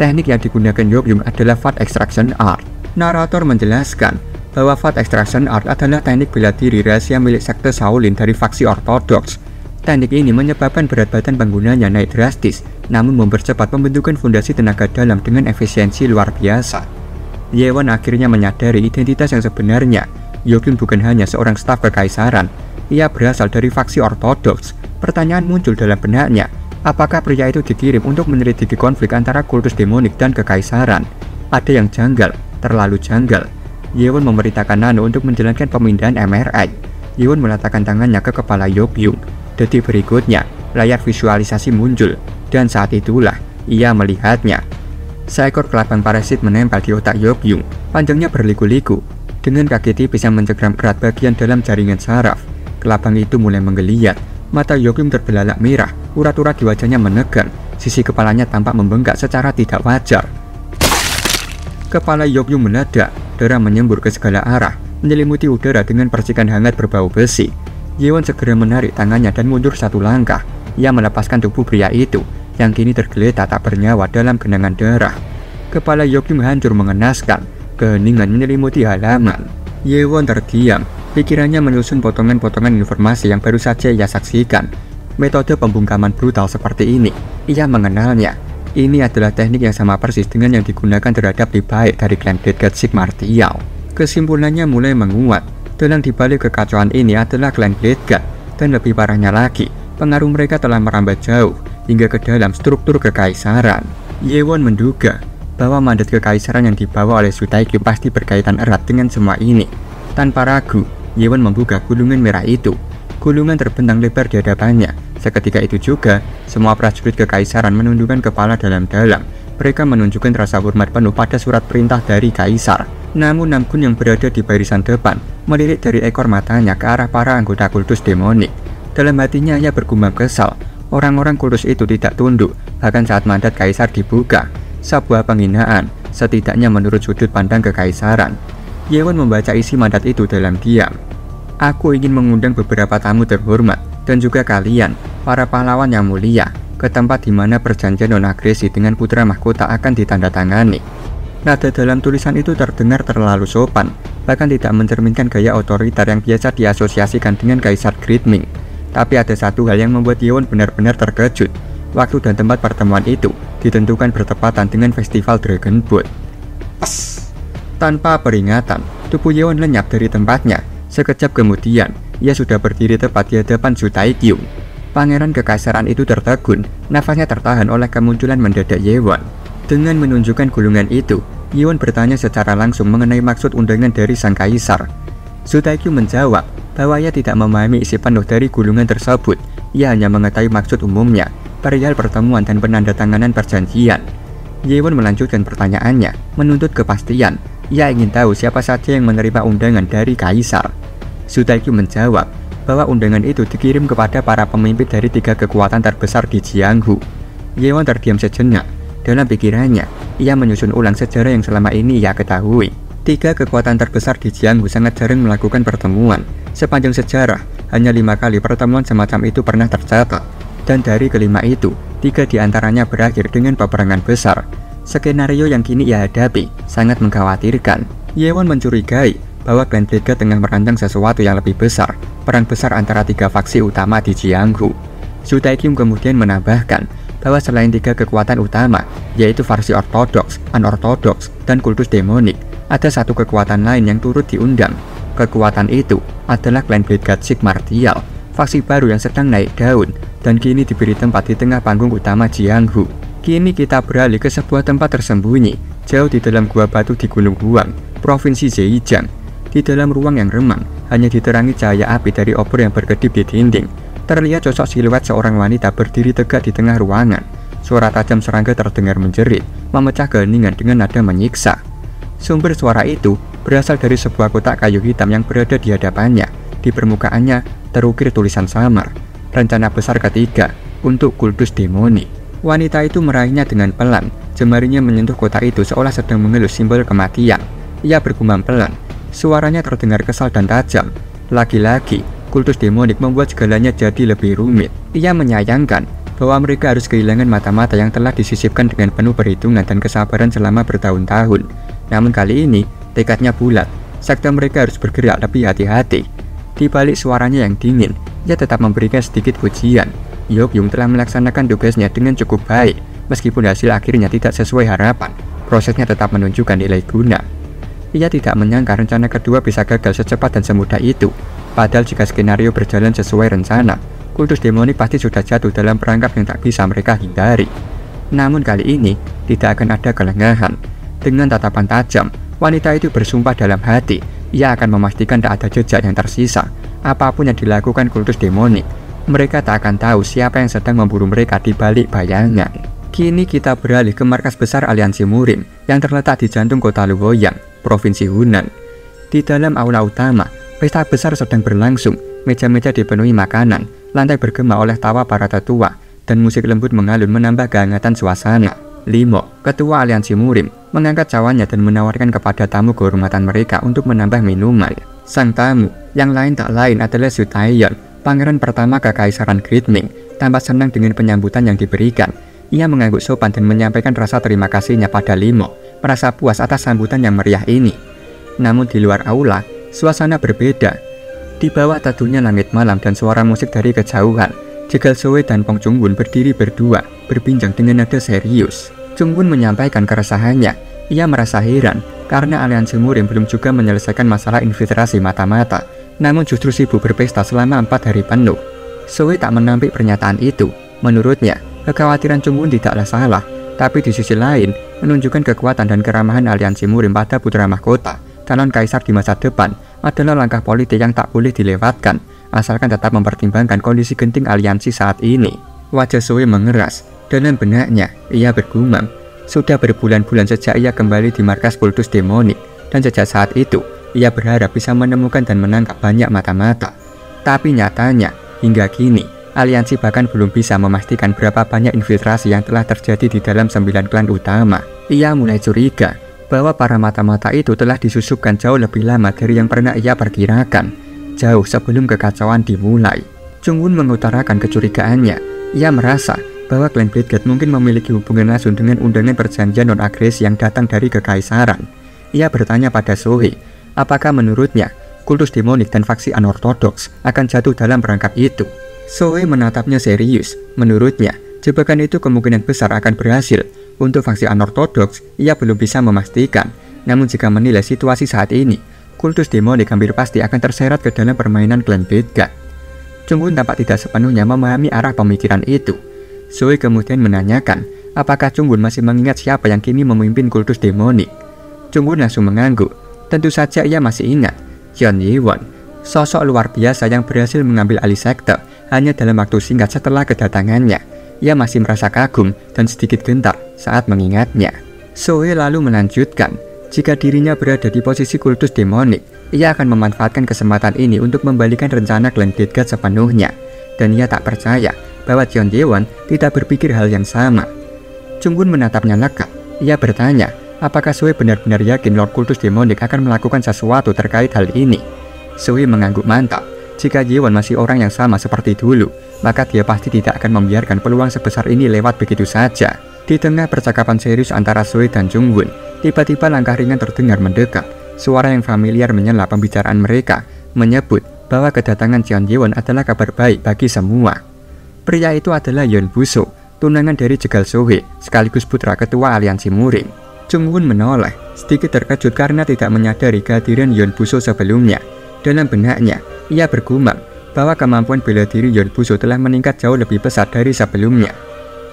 Speaker 1: Teknik yang digunakan Yokyung adalah Fat Extraction Art. Narator menjelaskan bahwa Fat Extraction Art adalah teknik bela diri rahasia milik sekte Shaolin dari faksi ortodoks. Teknik ini menyebabkan berat badan penggunanya naik drastis, namun mempercepat pembentukan fondasi tenaga dalam dengan efisiensi luar biasa. Yewon akhirnya menyadari identitas yang sebenarnya. Yokyung bukan hanya seorang staf kekaisaran, ia berasal dari faksi ortodoks. Pertanyaan muncul dalam benaknya, apakah pria itu dikirim untuk menyelidiki konflik antara kultus demonik dan kekaisaran? Ada yang janggal, terlalu janggal. Yewon memerintahkan Nano untuk menjalankan pemindahan MRI. Yewon meletakkan tangannya ke kepala Yokyung. Detik berikutnya, layar visualisasi muncul, dan saat itulah ia melihatnya. Seekor kelabang parasit menempel di otak Yokyung, panjangnya berliku-liku. Dengan kaki tipis yang mencengkram erat bagian dalam jaringan saraf, kelabang itu mulai menggeliat. Mata Yokyung terbelalak merah, urat-urat di wajahnya menegang, sisi kepalanya tampak membengkak secara tidak wajar. Kepala Yokyung meledak, darah menyembur ke segala arah, menyelimuti udara dengan percikan hangat berbau besi. Yewon segera menarik tangannya dan mundur satu langkah. Ia melepaskan tubuh pria itu, yang kini tergeletak tak bernyawa dalam genangan darah. Kepala Yokyung hancur mengenaskan, keheningan menyelimuti halaman. Yewon terdiam, pikirannya menyusun potongan-potongan informasi yang baru saja ia saksikan. Metode pembungkaman brutal seperti ini, ia mengenalnya. Ini adalah teknik yang sama persis dengan yang digunakan terhadap Li Baek dari klan Dead God Six martial. Kesimpulannya mulai menguat. Dalang dibalik kekacauan ini adalah klan Bladeguard, dan lebih parahnya lagi, pengaruh mereka telah merambat jauh hingga ke dalam struktur kekaisaran. Yewon menduga bahwa mandat kekaisaran yang dibawa oleh Su Taikyu pasti berkaitan erat dengan semua ini. Tanpa ragu, Yewon membuka gulungan merah itu. Gulungan terbentang lebar di hadapannya. Seketika itu juga, semua prajurit kekaisaran menundukkan kepala dalam-dalam. Mereka menunjukkan rasa hormat penuh pada surat perintah dari kaisar. Namun Namgun yang berada di barisan depan melirik dari ekor matanya ke arah para anggota kultus demonik. Dalam hatinya ia bergumam kesal. Orang-orang kultus itu tidak tunduk, bahkan saat mandat kaisar dibuka. Sebuah penghinaan, setidaknya menurut sudut pandang kekaisaran. Yewon membaca isi mandat itu dalam diam. Aku ingin mengundang beberapa tamu terhormat dan juga kalian, para pahlawan yang mulia, ke tempat di mana perjanjian non-agresi dengan putra mahkota akan ditandatangani. Nada dalam tulisan itu terdengar terlalu sopan, bahkan tidak mencerminkan gaya otoriter yang biasa diasosiasikan dengan Kaisar Great Ming. Tapi ada satu hal yang membuat Yewon benar-benar terkejut. Waktu dan tempat pertemuan itu ditentukan bertepatan dengan festival Dragon Boat. Tanpa peringatan, tubuh Yewon lenyap dari tempatnya. Sekejap kemudian, ia sudah berdiri tepat di hadapan Su Taikyu. Pangeran kekaisaran itu tertegun, nafasnya tertahan oleh kemunculan mendadak Yewon. Dengan menunjukkan gulungan itu, Yewon bertanya secara langsung mengenai maksud undangan dari sang kaisar. Su Taikyu menjawab bahwa ia tidak memahami isi penuh dari gulungan tersebut. Ia hanya mengetahui maksud umumnya, perihal pertemuan dan penandatanganan perjanjian. Yewon melanjutkan pertanyaannya, menuntut kepastian. Ia ingin tahu siapa saja yang menerima undangan dari kaisar. Su Taikyu menjawab bahwa undangan itu dikirim kepada para pemimpin dari 3 kekuatan terbesar di Jianghu. Yewon terdiam sejenak. Dalam pikirannya, ia menyusun ulang sejarah yang selama ini ia ketahui. 3 kekuatan terbesar di Jianghu sangat jarang melakukan pertemuan. Sepanjang sejarah, hanya 5 kali pertemuan semacam itu pernah tercatat. Dan dari kelima itu, 3 diantaranya berakhir dengan peperangan besar. Skenario yang kini ia hadapi sangat mengkhawatirkan. Yewon mencurigai bahwa klan Bladeguard tengah merancang sesuatu yang lebih besar, perang besar antara 3 faksi utama di Jianghu. Su Taikyu kemudian menambahkan bahwa selain 3 kekuatan utama, yaitu faksi ortodoks, unortodoks, dan kultus demonik, ada satu kekuatan lain yang turut diundang. Kekuatan itu adalah klan Bladeguard Six Martial, faksi baru yang sedang naik daun, dan kini diberi tempat di tengah panggung utama Jianghu. Kini kita beralih ke sebuah tempat tersembunyi, jauh di dalam gua batu di Gunung Huang, Provinsi Zhejiang. Di dalam ruang yang remang, hanya diterangi cahaya api dari obor yang berkedip di dinding. Terlihat sosok siluet seorang wanita berdiri tegak di tengah ruangan. Suara tajam serangga terdengar menjerit, memecah keheningan dengan nada menyiksa. Sumber suara itu berasal dari sebuah kotak kayu hitam yang berada di hadapannya. Di permukaannya terukir tulisan samar, rencana besar ketiga untuk kultus demoni. Wanita itu meraihnya dengan pelan, jemarinya menyentuh kotak itu seolah sedang mengelus simbol kematian. Ia bergumam pelan, suaranya terdengar kesal dan tajam. Lagi-lagi, kultus demonik membuat segalanya jadi lebih rumit. Ia menyayangkan bahwa mereka harus kehilangan mata-mata yang telah disisipkan dengan penuh perhitungan dan kesabaran selama bertahun-tahun. Namun kali ini, tekadnya bulat. Sekte mereka harus bergerak lebih hati-hati. Di balik suaranya yang dingin, ia tetap memberikan sedikit pujian. Yokyung telah melaksanakan tugasnya dengan cukup baik. Meskipun hasil akhirnya tidak sesuai harapan, prosesnya tetap menunjukkan nilai guna. Ia tidak menyangka rencana kedua bisa gagal secepat dan semudah itu. Padahal jika skenario berjalan sesuai rencana, kultus demonik pasti sudah jatuh dalam perangkap yang tak bisa mereka hindari. Namun kali ini, tidak akan ada kelengahan. Dengan tatapan tajam, wanita itu bersumpah dalam hati, ia akan memastikan tak ada jejak yang tersisa. Apapun yang dilakukan kultus demonik, mereka tak akan tahu siapa yang sedang memburu mereka di balik bayangan. Kini kita beralih ke markas besar aliansi Murim yang terletak di jantung kota Luoyang, Provinsi Hunan. Di dalam aula utama, pesta besar sedang berlangsung. Meja-meja dipenuhi makanan, lantai bergema oleh tawa para tetua, dan musik lembut mengalun menambah kehangatan suasana. Limo, ketua aliansi Murim, mengangkat cawannya dan menawarkan kepada tamu kehormatan mereka untuk menambah minuman. Sang tamu, yang lain tak lain adalah Su Taeyeon, pangeran pertama kekaisaran Great Ming. Tampak senang dengan penyambutan yang diberikan. Ia mengangguk sopan dan menyampaikan rasa terima kasihnya pada Limo, merasa puas atas sambutan yang meriah ini. Namun di luar aula, suasana berbeda. Di bawah teduhnya langit malam dan suara musik dari kejauhan, Jegal Soe dan Pong Chungbun berdiri berdua, berbincang dengan nada serius. Chungbun menyampaikan keresahannya Ia merasa heran karena aliansi murim belum juga menyelesaikan masalah infiltrasi mata-mata, namun justru sibuk berpesta selama 4 hari penuh. Zoe tak menampik pernyataan itu. Menurutnya, kekhawatiran Chung-won tidaklah salah, tapi di sisi lain menunjukkan kekuatan dan keramahan aliansi murim pada putra mahkota calon kaisar di masa depan adalah langkah politik yang tak boleh dilewatkan, asalkan tetap mempertimbangkan kondisi genting aliansi saat ini. Wajah Zoe mengeras. Dalam benaknya, ia bergumam. Sudah berbulan-bulan sejak ia kembali di markas kultus demonik, dan sejak saat itu, ia berharap bisa menemukan dan menangkap banyak mata-mata. Tapi nyatanya, hingga kini, aliansi bahkan belum bisa memastikan berapa banyak infiltrasi yang telah terjadi di dalam 9 klan utama. Ia mulai curiga bahwa para mata-mata itu telah disusupkan jauh lebih lama dari yang pernah ia perkirakan, jauh sebelum kekacauan dimulai. Chung-won mengutarakan kecurigaannya. Ia merasa bahwa klan Blackguard mungkin memiliki hubungan langsung dengan undangan perjanjian non-agresi yang datang dari kekaisaran. Ia bertanya pada Zoe, apakah menurutnya kultus demonik dan faksi anortodoks akan jatuh dalam perangkap itu. Zoe menatapnya serius. Menurutnya, jebakan itu kemungkinan besar akan berhasil. Untuk faksi anortodoks, ia belum bisa memastikan. Namun jika menilai situasi saat ini, kultus demonik hampir pasti akan terseret ke dalam permainan klan Blackguard. Chung-won tampak tidak sepenuhnya memahami arah pemikiran itu. Zoe kemudian menanyakan, apakah Chung-won masih mengingat siapa yang kini memimpin kultus demonik. Chung-won langsung mengangguk. Tentu saja ia masih ingat, Jeon Ye-won, sosok luar biasa yang berhasil mengambil alih sekte hanya dalam waktu singkat setelah kedatangannya. Ia masih merasa kagum dan sedikit gentar saat mengingatnya. Zoe lalu melanjutkan, jika dirinya berada di posisi kultus demonik, ia akan memanfaatkan kesempatan ini untuk membalikan rencana klan Blackguard sepenuhnya. Dan ia tak percaya bahwa Jeon Ye-won tidak berpikir hal yang sama. Chung-won menatapnya lekat. Ia bertanya, apakah Zoe benar-benar yakin Lord Kultus Demonik akan melakukan sesuatu terkait hal ini? Zoe mengangguk mantap. Jika Ye-won masih orang yang sama seperti dulu, maka dia pasti tidak akan membiarkan peluang sebesar ini lewat begitu saja. Di tengah percakapan serius antara Zoe dan Chung-won, tiba-tiba langkah ringan terdengar mendekat. Suara yang familiar menyela pembicaraan mereka, menyebut bahwa kedatangan Jeon Ye-won adalah kabar baik bagi semua. Pria itu adalah Yeon Buso, tunangan dari jegal Zoe, sekaligus putra ketua aliansi murim. Chung-won menoleh, sedikit terkejut karena tidak menyadari kehadiran Yeon Buso sebelumnya. Dalam benaknya, ia bergumam bahwa kemampuan bela diri Yeon Buso telah meningkat jauh lebih besar dari sebelumnya.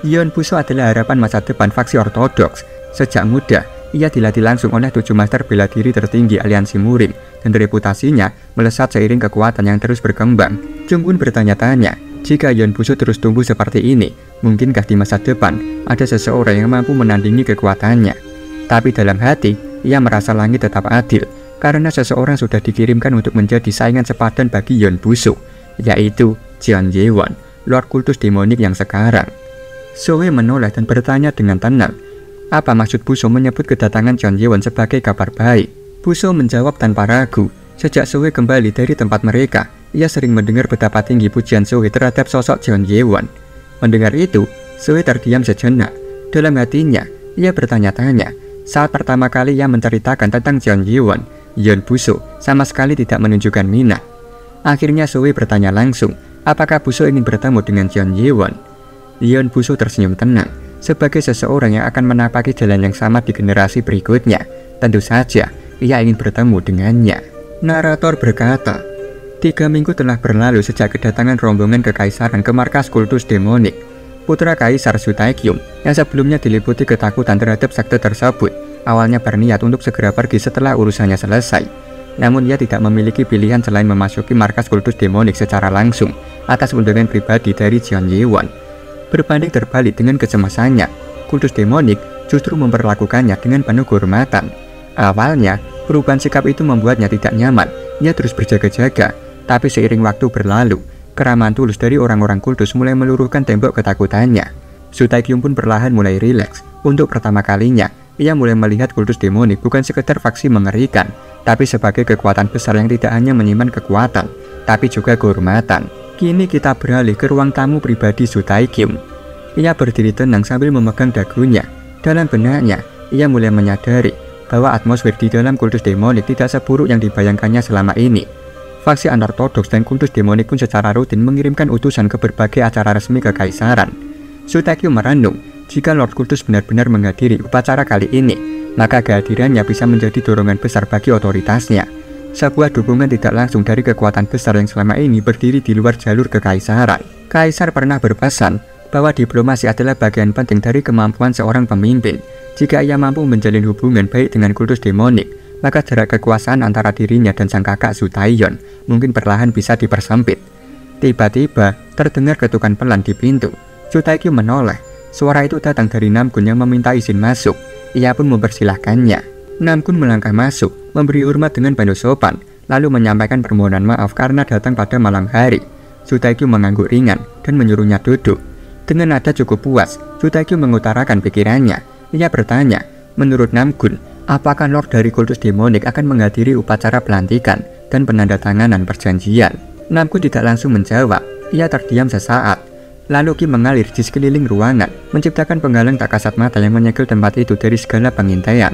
Speaker 1: Yeon Buso adalah harapan masa depan faksi ortodoks. Sejak muda, ia dilatih langsung oleh 7 master bela diri tertinggi aliansi murim, dan reputasinya melesat seiring kekuatan yang terus berkembang. Chung-won bertanya-tanya, jika Yeon Buso terus tumbuh seperti ini, mungkinkah di masa depan ada seseorang yang mampu menandingi kekuatannya? Tapi dalam hati, ia merasa langit tetap adil, karena seseorang sudah dikirimkan untuk menjadi saingan sepadan bagi Yeon Buso, yaitu Jeon Ye-won, Lord Kultus Demonik yang sekarang. Zoe menoleh dan bertanya dengan tenang, apa maksud Buso menyebut kedatangan Jeon Ye-won sebagai kabar baik? Buso menjawab tanpa ragu. Sejak Zoe kembali dari tempat mereka, ia sering mendengar betapa tinggi pujian Zoe terhadap sosok Jeon Ye-won. Mendengar itu, Zoe terdiam sejenak. Dalam hatinya, ia bertanya-tanya. Saat pertama kali ia menceritakan tentang Jeon Ye-won, Yeon Buso sama sekali tidak menunjukkan minat. Akhirnya Zoe bertanya langsung, apakah Buso ingin bertemu dengan Jeon Ye-won? Yeon Buso tersenyum tenang. Sebagai seseorang yang akan menapaki jalan yang sama di generasi berikutnya, tentu saja ia ingin bertemu dengannya. Narator berkata, 3 minggu telah berlalu sejak kedatangan rombongan kekaisaran ke markas kultus demonik. Putra Kaisar Su Tae-kyum yang sebelumnya diliputi ketakutan terhadap sekte tersebut, awalnya berniat untuk segera pergi setelah urusannya selesai. Namun ia tidak memiliki pilihan selain memasuki markas kultus demonik secara langsung atas undangan pribadi dari Jeon Ye-won. Berbanding terbalik dengan kecemasannya, kultus demonik justru memperlakukannya dengan penuh kehormatan. Awalnya, perubahan sikap itu membuatnya tidak nyaman. Ia terus berjaga-jaga, tapi seiring waktu berlalu, keramaan tulus dari orang-orang kultus mulai meluruhkan tembok ketakutannya. Su Tae-kyum pun perlahan mulai rileks. Untuk pertama kalinya, ia mulai melihat kultus demonik bukan sekedar faksi mengerikan, tapi sebagai kekuatan besar yang tidak hanya menyimpan kekuatan, tapi juga kehormatan. Kini kita beralih ke ruang tamu pribadi Su Tae-kyum. Ia berdiri tenang sambil memegang dagunya. Dalam benaknya, ia mulai menyadari bahwa atmosfer di dalam kultus demonik tidak seburuk yang dibayangkannya selama ini. Faksi anortodoks dan kultus demonik pun secara rutin mengirimkan utusan ke berbagai acara resmi kekaisaran. Su Tae-kyum merenung, jika Lord Kultus benar-benar menghadiri upacara kali ini, maka kehadirannya bisa menjadi dorongan besar bagi otoritasnya. Sebuah dukungan tidak langsung dari kekuatan besar yang selama ini berdiri di luar jalur kekaisaran. Kaisar pernah berpesan bahwa diplomasi adalah bagian penting dari kemampuan seorang pemimpin. Jika ia mampu menjalin hubungan baik dengan kultus demonik, maka jarak kekuasaan antara dirinya dan sang kakak Zhu Taiyon mungkin perlahan bisa dipersempit. Tiba-tiba terdengar ketukan pelan di pintu. Zhu Taiyu menoleh. Suara itu datang dari Namgun yang meminta izin masuk. Ia pun mempersilahkannya. Namgun melangkah masuk, memberi hormat dengan penuh sopan, lalu menyampaikan permohonan maaf karena datang pada malam hari. Zhu Taiyu mengangguk ringan dan menyuruhnya duduk. Dengan nada cukup puas, Zhu Taiyu mengutarakan pikirannya. Ia bertanya, menurut Namgun, apakah Lord dari kultus demonik akan menghadiri upacara pelantikan dan penandatanganan perjanjian? Namgun tidak langsung menjawab. Ia terdiam sesaat. Lalu Ki mengalir di sekeliling ruangan, menciptakan penghalang tak kasat mata yang menyegel tempat itu dari segala pengintaian.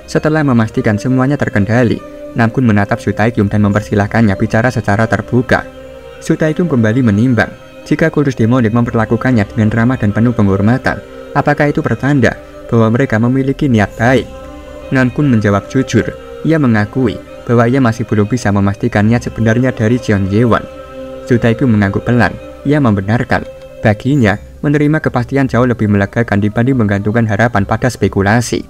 Speaker 1: Setelah memastikan semuanya terkendali, Namgun menatap Zhu Taiyu dan mempersilahkannya bicara secara terbuka. Zhu Taiyu kembali menimbang, jika kultus demonik memperlakukannya dengan ramah dan penuh penghormatan, apakah itu pertanda bahwa mereka memiliki niat baik? Namgun menjawab jujur. Ia mengakui bahwa ia masih belum bisa memastikan niat sebenarnya dari Jian Yewon. Zhu Taiyu mengangguk pelan. Ia membenarkan. Baginya, menerima kepastian jauh lebih melegakan dibanding menggantungkan harapan pada spekulasi.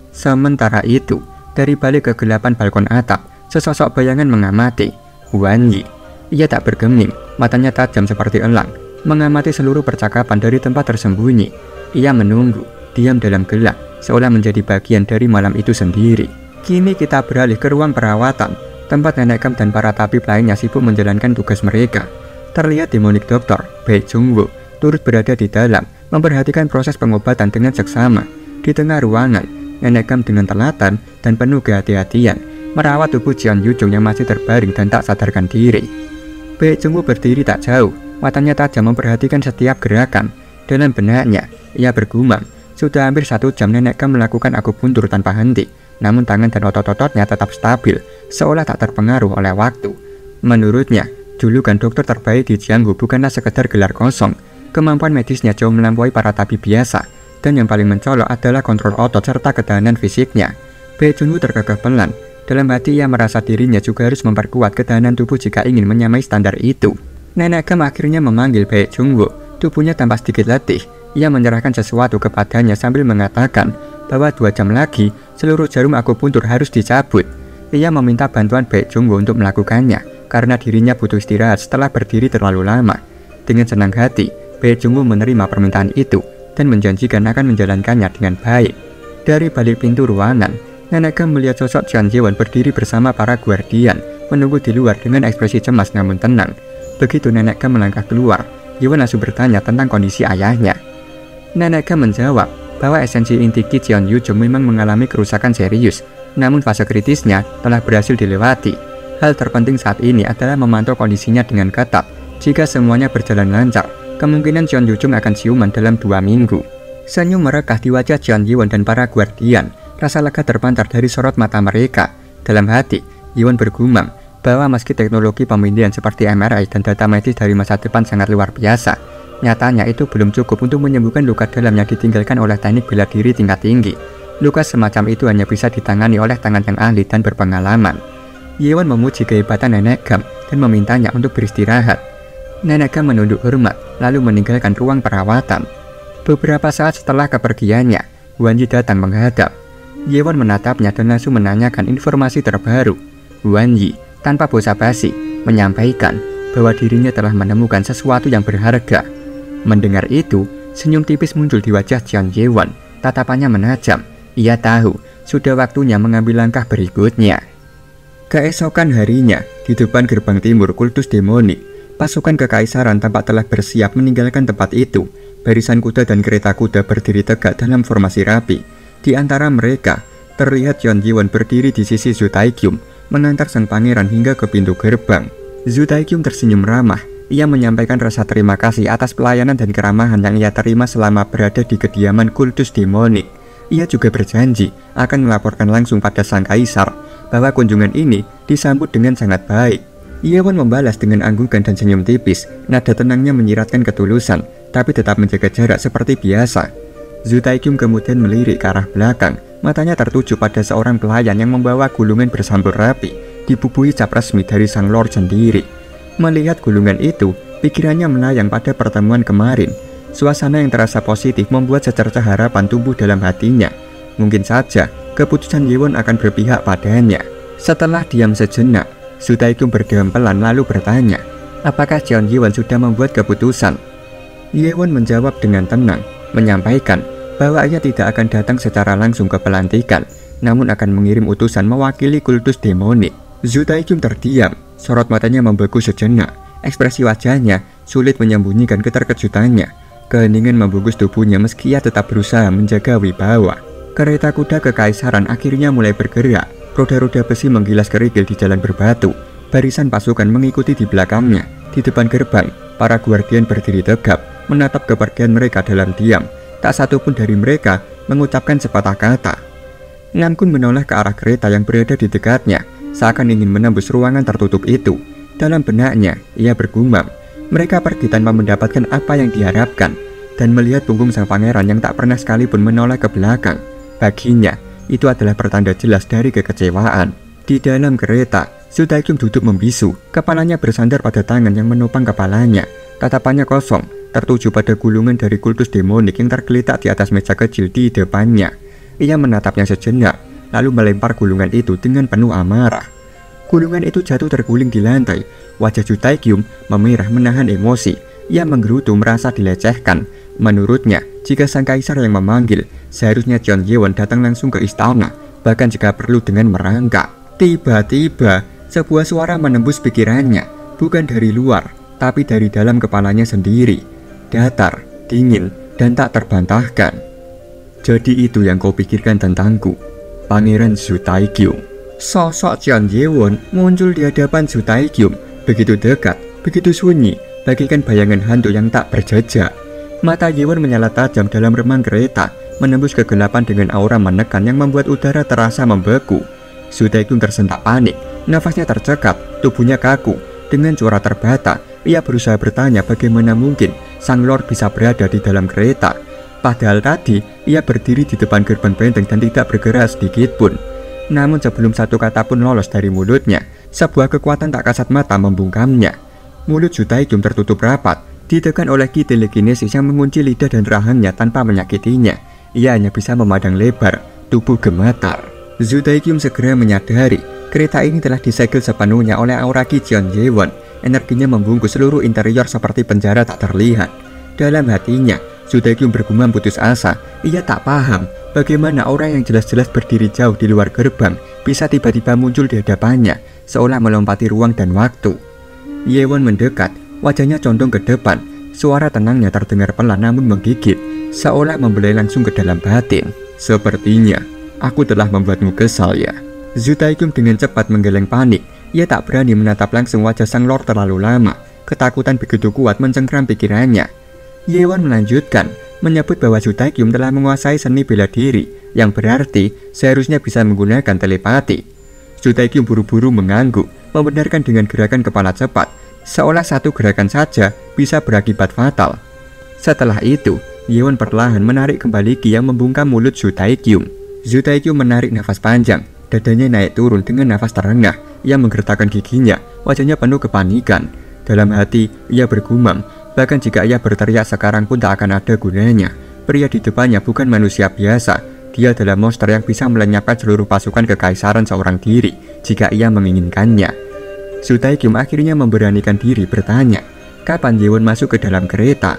Speaker 1: Sementara itu, dari balik kegelapan balkon atap, sesosok bayangan mengamati. Wan Yi. Ia tak bergeming, matanya tajam seperti elang, mengamati seluruh percakapan dari tempat tersembunyi. Ia menunggu, diam dalam gelap, seolah menjadi bagian dari malam itu sendiri. Kini kita beralih ke ruang perawatan, tempat Nenek Gam dan para tabib lainnya sibuk menjalankan tugas mereka. Terlihat demonik doktor, Bai Jungwu, turut berada di dalam, memperhatikan proses pengobatan dengan seksama. Di tengah ruangan, Nenek Gam dengan telaten dan penuh kehati-hatian merawat tubuh Jian Yujung yang masih terbaring dan tak sadarkan diri. Bai Jungwu berdiri tak jauh, matanya tajam memperhatikan setiap gerakan. Dalam benaknya, ia bergumam, sudah hampir 1 jam Nenek Gam melakukan akupuntur tanpa henti, namun tangan dan otot-ototnya tetap stabil, seolah tak terpengaruh oleh waktu. Menurutnya, julukan dokter terbaik di Jianghu bukanlah sekedar gelar kosong. Kemampuan medisnya jauh melampaui para tabib biasa, dan yang paling mencolok adalah kontrol otot serta ketahanan fisiknya. Bai Jungwu terkekeh pelan. Dalam hati ia merasa dirinya juga harus memperkuat ketahanan tubuh jika ingin menyamai standar itu. Nenek Gam akhirnya memanggil Bai Jungwu. Tubuhnya tampak sedikit letih. Ia menyerahkan sesuatu kepadanya sambil mengatakan bahwa 2 jam lagi seluruh jarum akupuntur harus dicabut. Ia meminta bantuan Bai Jungwu untuk melakukannya karena dirinya butuh istirahat setelah berdiri terlalu lama. Dengan senang hati, Bai Jungwu menerima permintaan itu dan menjanjikan akan menjalankannya dengan baik. Dari balik pintu ruangan, Nenek Gam melihat sosok Jian Yewon berdiri bersama para guardian, menunggu di luar dengan ekspresi cemas namun tenang. Begitu Nenek Gam melangkah keluar, Yewon langsung bertanya tentang kondisi ayahnya. Nenek Gam menjawab bahwa esensi inti Ki Jian Yujung memang mengalami kerusakan serius, namun fase kritisnya telah berhasil dilewati. Hal terpenting saat ini adalah memantau kondisinya dengan ketat. Jika semuanya berjalan lancar, kemungkinan Jian Yujung akan siuman dalam 2 minggu. Senyum merekah di wajah Jian Yewon dan para guardian. Rasa lega terpancar dari sorot mata mereka. Dalam hati, Yewon bergumam bahwa meski teknologi pemindahan seperti MRI dan data medis dari masa depan sangat luar biasa, nyatanya itu belum cukup untuk menyembuhkan luka dalam yang ditinggalkan oleh teknik bela diri tingkat tinggi. Luka semacam itu hanya bisa ditangani oleh tangan yang ahli dan berpengalaman. Yewon memuji kehebatan Nenek Gam dan memintanya untuk beristirahat. Nenek Gam menunduk hormat, lalu meninggalkan ruang perawatan. Beberapa saat setelah kepergiannya, Wan Yi datang menghadap. Yewon menatapnya dan langsung menanyakan informasi terbaru. Wan Yi, tanpa basa-basi, menyampaikan bahwa dirinya telah menemukan sesuatu yang berharga. Mendengar itu, senyum tipis muncul di wajah Jian Yewon. Tatapannya menajam. Ia tahu, sudah waktunya mengambil langkah berikutnya. Keesokan harinya, di depan gerbang timur kultus demonik, pasukan kekaisaran tampak telah bersiap meninggalkan tempat itu. Barisan kuda dan kereta kuda berdiri tegak dalam formasi rapi. Di antara mereka, terlihat Jian Yewon berdiri di sisi Zhu Taiyu, mengantar sang pangeran hingga ke pintu gerbang. Zhu Taiyu tersenyum ramah. Ia menyampaikan rasa terima kasih atas pelayanan dan keramahan yang ia terima selama berada di kediaman kultus demonik. Ia juga berjanji akan melaporkan langsung pada sang kaisar bahwa kunjungan ini disambut dengan sangat baik. Yewon membalas dengan anggukan dan senyum tipis. Nada tenangnya menyiratkan ketulusan, tapi tetap menjaga jarak seperti biasa. Zhu Taiyu kemudian melirik ke arah belakang, Matanya tertuju pada seorang pelayan yang membawa gulungan bersampul rapi, dibubuhi cap resmi dari sang lord sendiri. Melihat gulungan itu, pikirannya melayang pada pertemuan kemarin. Suasana yang terasa positif membuat secerca harapan tumbuh dalam hatinya. Mungkin saja keputusan Yewon akan berpihak padanya. Setelah diam sejenak, Su Taekyum berdiam pelan lalu bertanya, apakah Jeon Yewon sudah membuat keputusan? Yewon menjawab dengan tenang, menyampaikan bahwa ia tidak akan datang secara langsung ke pelantikan, namun akan mengirim utusan mewakili kultus demonik. Su Taekyum terdiam, sorot matanya membeku sejenak. Ekspresi wajahnya sulit menyembunyikan keterkejutannya. Keheningan membungkus tubuhnya meski ia tetap berusaha menjaga wibawa. Kereta kuda kekaisaran akhirnya mulai bergerak. Roda-roda besi menggilas kerikil di jalan berbatu. Barisan pasukan mengikuti di belakangnya. Di depan gerbang, para guardian berdiri tegap, menatap kepergian mereka dalam diam. Tak satu pun dari mereka mengucapkan sepatah kata. Namkun menoleh ke arah kereta yang berada di dekatnya, seakan ingin menembus ruangan tertutup itu. Dalam benaknya, ia bergumam. Mereka pergi tanpa mendapatkan apa yang diharapkan, dan melihat punggung sang pangeran yang tak pernah sekalipun menoleh ke belakang. Baginya, itu adalah pertanda jelas dari kekecewaan. Di dalam kereta, Su Taekyum duduk membisu, kepalanya bersandar pada tangan yang menopang kepalanya. Tatapannya kosong, tertuju pada gulungan dari kultus demonik yang tergeletak di atas meja kecil di depannya. Ia menatapnya sejenak, lalu melempar gulungan itu dengan penuh amarah. Gulungan itu jatuh terguling di lantai. Wajah Su Taekyum memerah menahan emosi. Ia menggerutu merasa dilecehkan. Menurutnya, jika sang kaisar yang memanggil, seharusnya Jeon Yewon datang langsung ke istana, bahkan jika perlu dengan merangkak. Tiba-tiba, sebuah suara menembus pikirannya, bukan dari luar, tapi dari dalam kepalanya sendiri. Datar, dingin, dan tak terbantahkan. Jadi itu yang kau pikirkan tentangku, Pangeran Su Taekyum. Sosok Jeon Yewon muncul di hadapan Su Taekyum, begitu dekat, begitu sunyi, bagaikan bayangan hantu yang tak berjejak. Mata Yewon menyala tajam dalam remang kereta, menembus kegelapan dengan aura menekan yang membuat udara terasa membeku. Su Taekyum tersentak panik, nafasnya tercekat, tubuhnya kaku. Dengan suara terbata, ia berusaha bertanya bagaimana mungkin sang lord bisa berada di dalam kereta. Padahal tadi, ia berdiri di depan gerbang benteng dan tidak bergerak sedikit pun. Namun sebelum satu kata pun lolos dari mulutnya, sebuah kekuatan tak kasat mata membungkamnya. Mulut Su Taekyum tertutup rapat, ditekan oleh ki telekinesis yang mengunci lidah dan rahangnya tanpa menyakitinya. Ia hanya bisa memandang lebar, tubuh gemetar. Su Taekyum segera menyadari, kereta ini telah disegel sepenuhnya oleh aura ki Jeon Yewon. Energinya membungkus seluruh interior seperti penjara tak terlihat. Dalam hatinya, Su Taekyum bergumam putus asa. Ia tak paham bagaimana aura yang jelas-jelas berdiri jauh di luar gerbang bisa tiba-tiba muncul di hadapannya, seolah melompati ruang dan waktu. Yewon mendekat, wajahnya condong ke depan. Suara tenangnya terdengar pelan namun menggigit, seolah membelai langsung ke dalam batin. Sepertinya, aku telah membuatmu kesal ya. Su Taekyum dengan cepat menggeleng panik. Ia tak berani menatap langsung wajah sang lord terlalu lama. Ketakutan begitu kuat mencengkram pikirannya. Yewon melanjutkan, menyebut bahwa Su Taekyum telah menguasai seni bela diri, yang berarti seharusnya bisa menggunakan telepati. Su Taekyum buru-buru mengangguk, membenarkan dengan gerakan kepala cepat, seolah satu gerakan saja bisa berakibat fatal. Setelah itu, Yewon perlahan menarik kembali ki yang membungkam mulut Su Taekyum. Su Taekyum menarik nafas panjang, dadanya naik turun dengan nafas terengah. Ia menggertakkan giginya, wajahnya penuh kepanikan. Dalam hati, ia bergumam, bahkan jika ia berteriak sekarang pun tak akan ada gunanya. Pria di depannya bukan manusia biasa. Dia adalah monster yang bisa melenyapkan seluruh pasukan kekaisaran seorang diri jika ia menginginkannya. Su Taekyum akhirnya memberanikan diri bertanya, kapan Yewon masuk ke dalam kereta?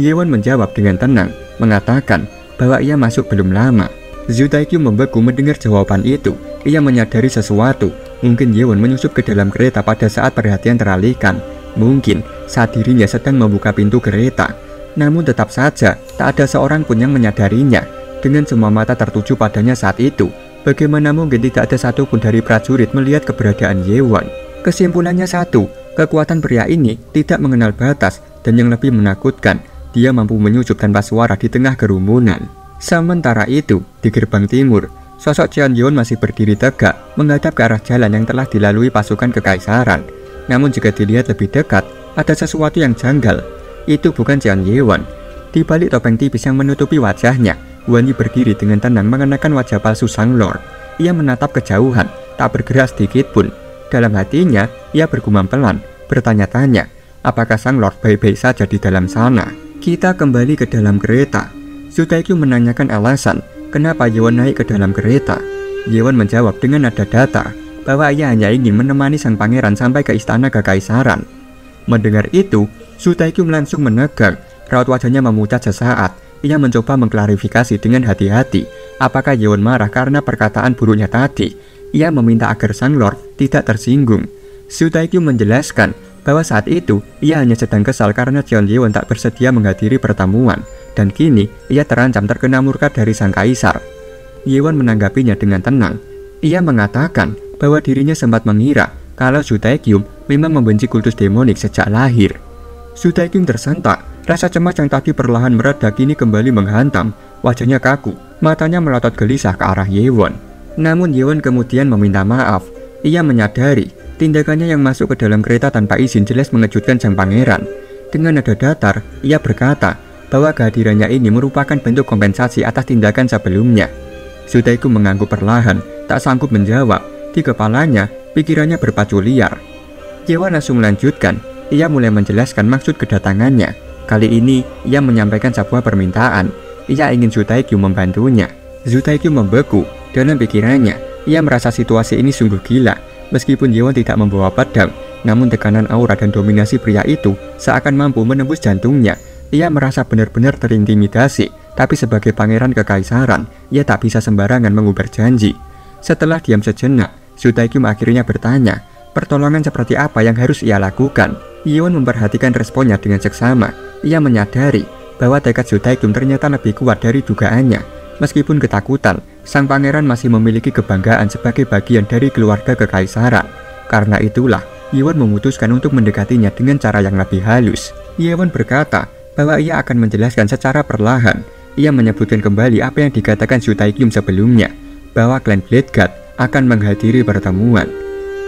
Speaker 1: Yewon menjawab dengan tenang, mengatakan bahwa ia masuk belum lama. Su Taekyum membeku mendengar jawaban itu. Ia menyadari sesuatu. Mungkin Yewon menyusup ke dalam kereta pada saat perhatian teralihkan. Mungkin saat dirinya sedang membuka pintu kereta. Namun tetap saja tak ada seorang pun yang menyadarinya. Dengan semua mata tertuju padanya saat itu, bagaimana mungkin tidak ada satupun dari prajurit melihat keberadaan Yewon? Kesimpulannya satu, kekuatan pria ini tidak mengenal batas, dan yang lebih menakutkan, dia mampu menyusup tanpa suara di tengah kerumunan. Sementara itu, di gerbang timur, sosok Jeon Yewon masih berdiri tegak, menghadap ke arah jalan yang telah dilalui pasukan kekaisaran. Namun jika dilihat lebih dekat, ada sesuatu yang janggal. Itu bukan Jeon Yewon. Di balik topeng tipis yang menutupi wajahnya, Wan Yi berdiri dengan tenang mengenakan wajah palsu Sang Lord. Ia menatap kejauhan, tak bergerak sedikit pun. Dalam hatinya, ia bergumam pelan, bertanya-tanya, apakah Sang Lord baik-baik saja di dalam sana? Kita kembali ke dalam kereta. Zhu Taikyu menanyakan alasan kenapa Ye-Wan naik ke dalam kereta. Ye-Wan menjawab dengan nada datar bahwa ia hanya ingin menemani sang pangeran sampai ke istana kekaisaran. Mendengar itu, Zhu Taikyu langsung menegang, raut wajahnya memucat sesaat. Ia mencoba mengklarifikasi dengan hati-hati apakah Ye-Wan marah karena perkataan buruknya tadi. Ia meminta agar Sang Lord tidak tersinggung. Zhu Taikyu menjelaskan bahwa saat itu ia hanya sedang kesal karena Jeon Ye-Wan tak bersedia menghadiri pertemuan, dan kini ia terancam terkena murka dari sang kaisar. Ye-Wan menanggapinya dengan tenang. Ia mengatakan bahwa dirinya sempat mengira kalau Zhu Taikyu memang membenci kultus demonik sejak lahir. Zhu Taikyu tersentak. Rasa cemas yang tadi perlahan mereda kini kembali menghantam. Wajahnya kaku, matanya melotot gelisah ke arah Ye-Wan. Namun Ye-Wan kemudian meminta maaf. Ia menyadari tindakannya yang masuk ke dalam kereta tanpa izin jelas mengejutkan sang pangeran. Dengan nada datar, ia berkata bahwa kehadirannya ini merupakan bentuk kompensasi atas tindakan sebelumnya. Zhu Taikyu mengangguk perlahan, tak sanggup menjawab. Di kepalanya, pikirannya berpacu liar. Ye-Wan langsung melanjutkan. Ia mulai menjelaskan maksud kedatangannya. Kali ini, ia menyampaikan sebuah permintaan. Ia ingin Zhu Taikyu membantunya. Zhu Taikyu membeku. Dalam pikirannya, ia merasa situasi ini sungguh gila. Meskipun Ye-Wan tidak membawa pedang, namun tekanan aura dan dominasi pria itu seakan mampu menembus jantungnya. Ia merasa benar-benar terintimidasi. Tapi sebagai pangeran kekaisaran, ia tak bisa sembarangan mengubah janji. Setelah diam sejenak, Zhu Taikyu akhirnya bertanya, pertolongan seperti apa yang harus ia lakukan? Ye-Wan memperhatikan responnya dengan seksama. Ia menyadari bahwa tekad Zhu Taikyu ternyata lebih kuat dari dugaannya. Meskipun ketakutan, sang pangeran masih memiliki kebanggaan sebagai bagian dari keluarga kekaisaran. Karena itulah, Ye-Wan memutuskan untuk mendekatinya dengan cara yang lebih halus. Ye-Wan berkata bahwa ia akan menjelaskan secara perlahan. Ia menyebutkan kembali apa yang dikatakan Zhu Taikyu sebelumnya, bahwa klan Blade God akan menghadiri pertemuan.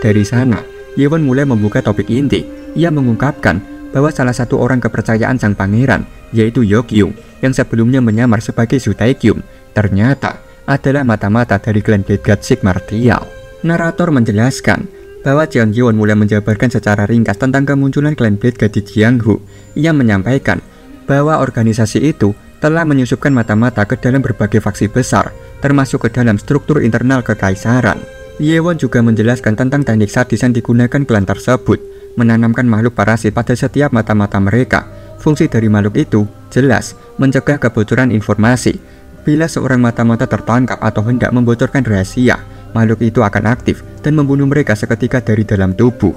Speaker 1: Dari sana, Ye-Wan mulai membuka topik inti. Ia mengungkapkan bahwa salah satu orang kepercayaan sang pangeran, yaitu Yokyung, yang sebelumnya menyamar sebagai Zhu Taikyu, ternyata adalah mata-mata dari klan Blade God Six Martial. Narator menjelaskan bahwa Jeon Ye-Wan mulai menjabarkan secara ringkas tentang kemunculan klan Blade God di Jianghu. Ia menyampaikan bahwa organisasi itu telah menyusupkan mata-mata ke dalam berbagai faksi besar, termasuk ke dalam struktur internal kekaisaran. Ye-Wan juga menjelaskan tentang teknik sadis yang digunakan klan tersebut, menanamkan makhluk parasit pada setiap mata-mata mereka. Fungsi dari makhluk itu jelas mencegah kebocoran informasi. Bila seorang mata-mata tertangkap atau hendak membocorkan rahasia, makhluk itu akan aktif dan membunuh mereka seketika dari dalam tubuh.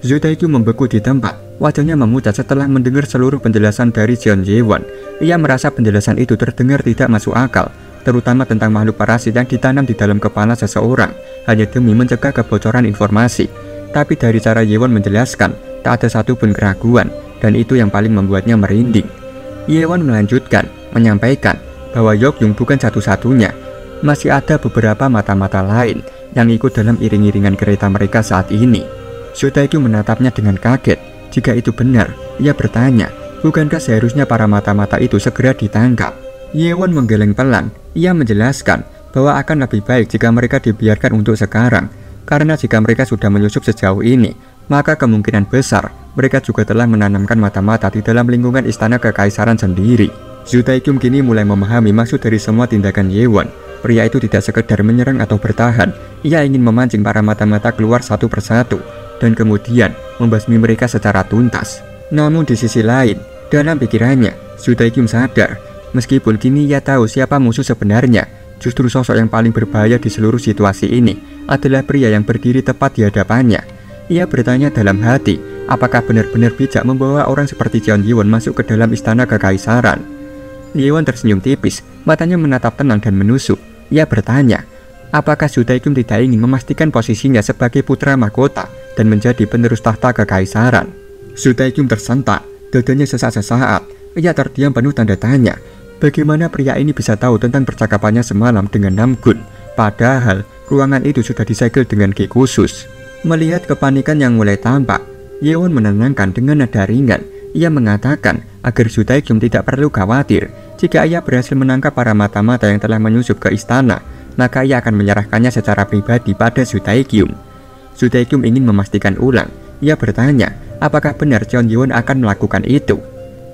Speaker 1: Zhu Taikyu membeku di tempat. Wajahnya memucat setelah mendengar seluruh penjelasan dari Jeon Ye-Wan. Ia merasa penjelasan itu terdengar tidak masuk akal, terutama tentang makhluk parasit yang ditanam di dalam kepala seseorang hanya demi mencegah kebocoran informasi. Tapi dari cara Ye-Wan menjelaskan, tak ada satupun keraguan, dan itu yang paling membuatnya merinding. Ye-Wan melanjutkan, menyampaikan bahwa Yokyung bukan satu-satunya. Masih ada beberapa mata-mata lain yang ikut dalam iring-iringan kereta mereka saat ini. Zhu Taikyu menatapnya dengan kaget. Jika itu benar, ia bertanya, bukankah seharusnya para mata-mata itu segera ditangkap? Ye-Wan menggeleng pelan. Ia menjelaskan bahwa akan lebih baik jika mereka dibiarkan untuk sekarang. Karena jika mereka sudah menyusup sejauh ini, maka kemungkinan besar mereka juga telah menanamkan mata-mata di dalam lingkungan istana kekaisaran sendiri. Zhu Taikyu kini mulai memahami maksud dari semua tindakan Ye-Wan. Pria itu tidak sekedar menyerang atau bertahan. Ia ingin memancing para mata-mata keluar satu persatu, dan kemudian membasmi mereka secara tuntas. Namun di sisi lain, dalam pikirannya, Zhu Taikyu sadar, meskipun kini ia tahu siapa musuh sebenarnya, justru sosok yang paling berbahaya di seluruh situasi ini adalah pria yang berdiri tepat di hadapannya. Ia bertanya dalam hati, apakah benar-benar bijak membawa orang seperti Jeon Ye-Wan masuk ke dalam istana kekaisaran. Ye-Wan tersenyum tipis, matanya menatap tenang dan menusuk. Ia bertanya, apakah Zhu Taikyu tidak ingin memastikan posisinya sebagai putra mahkota dan menjadi penerus tahta kekaisaran. Zhu Taikyu tersentak, dadanya sesaat-sesaat. Ia terdiam penuh tanda tanya. Bagaimana pria ini bisa tahu tentang percakapannya semalam dengan Namgun? Padahal ruangan itu sudah disegel dengan key khusus. Melihat kepanikan yang mulai tampak, Ye-Wan menenangkan dengan nada ringan. Ia mengatakan agar Su Taekyum tidak perlu khawatir. Jika ia berhasil menangkap para mata-mata yang telah menyusup ke istana, maka ia akan menyerahkannya secara pribadi pada Su Taekyum. Su Taekyum ingin memastikan ulang. Ia bertanya, apakah benar Cheon Yewon akan melakukan itu?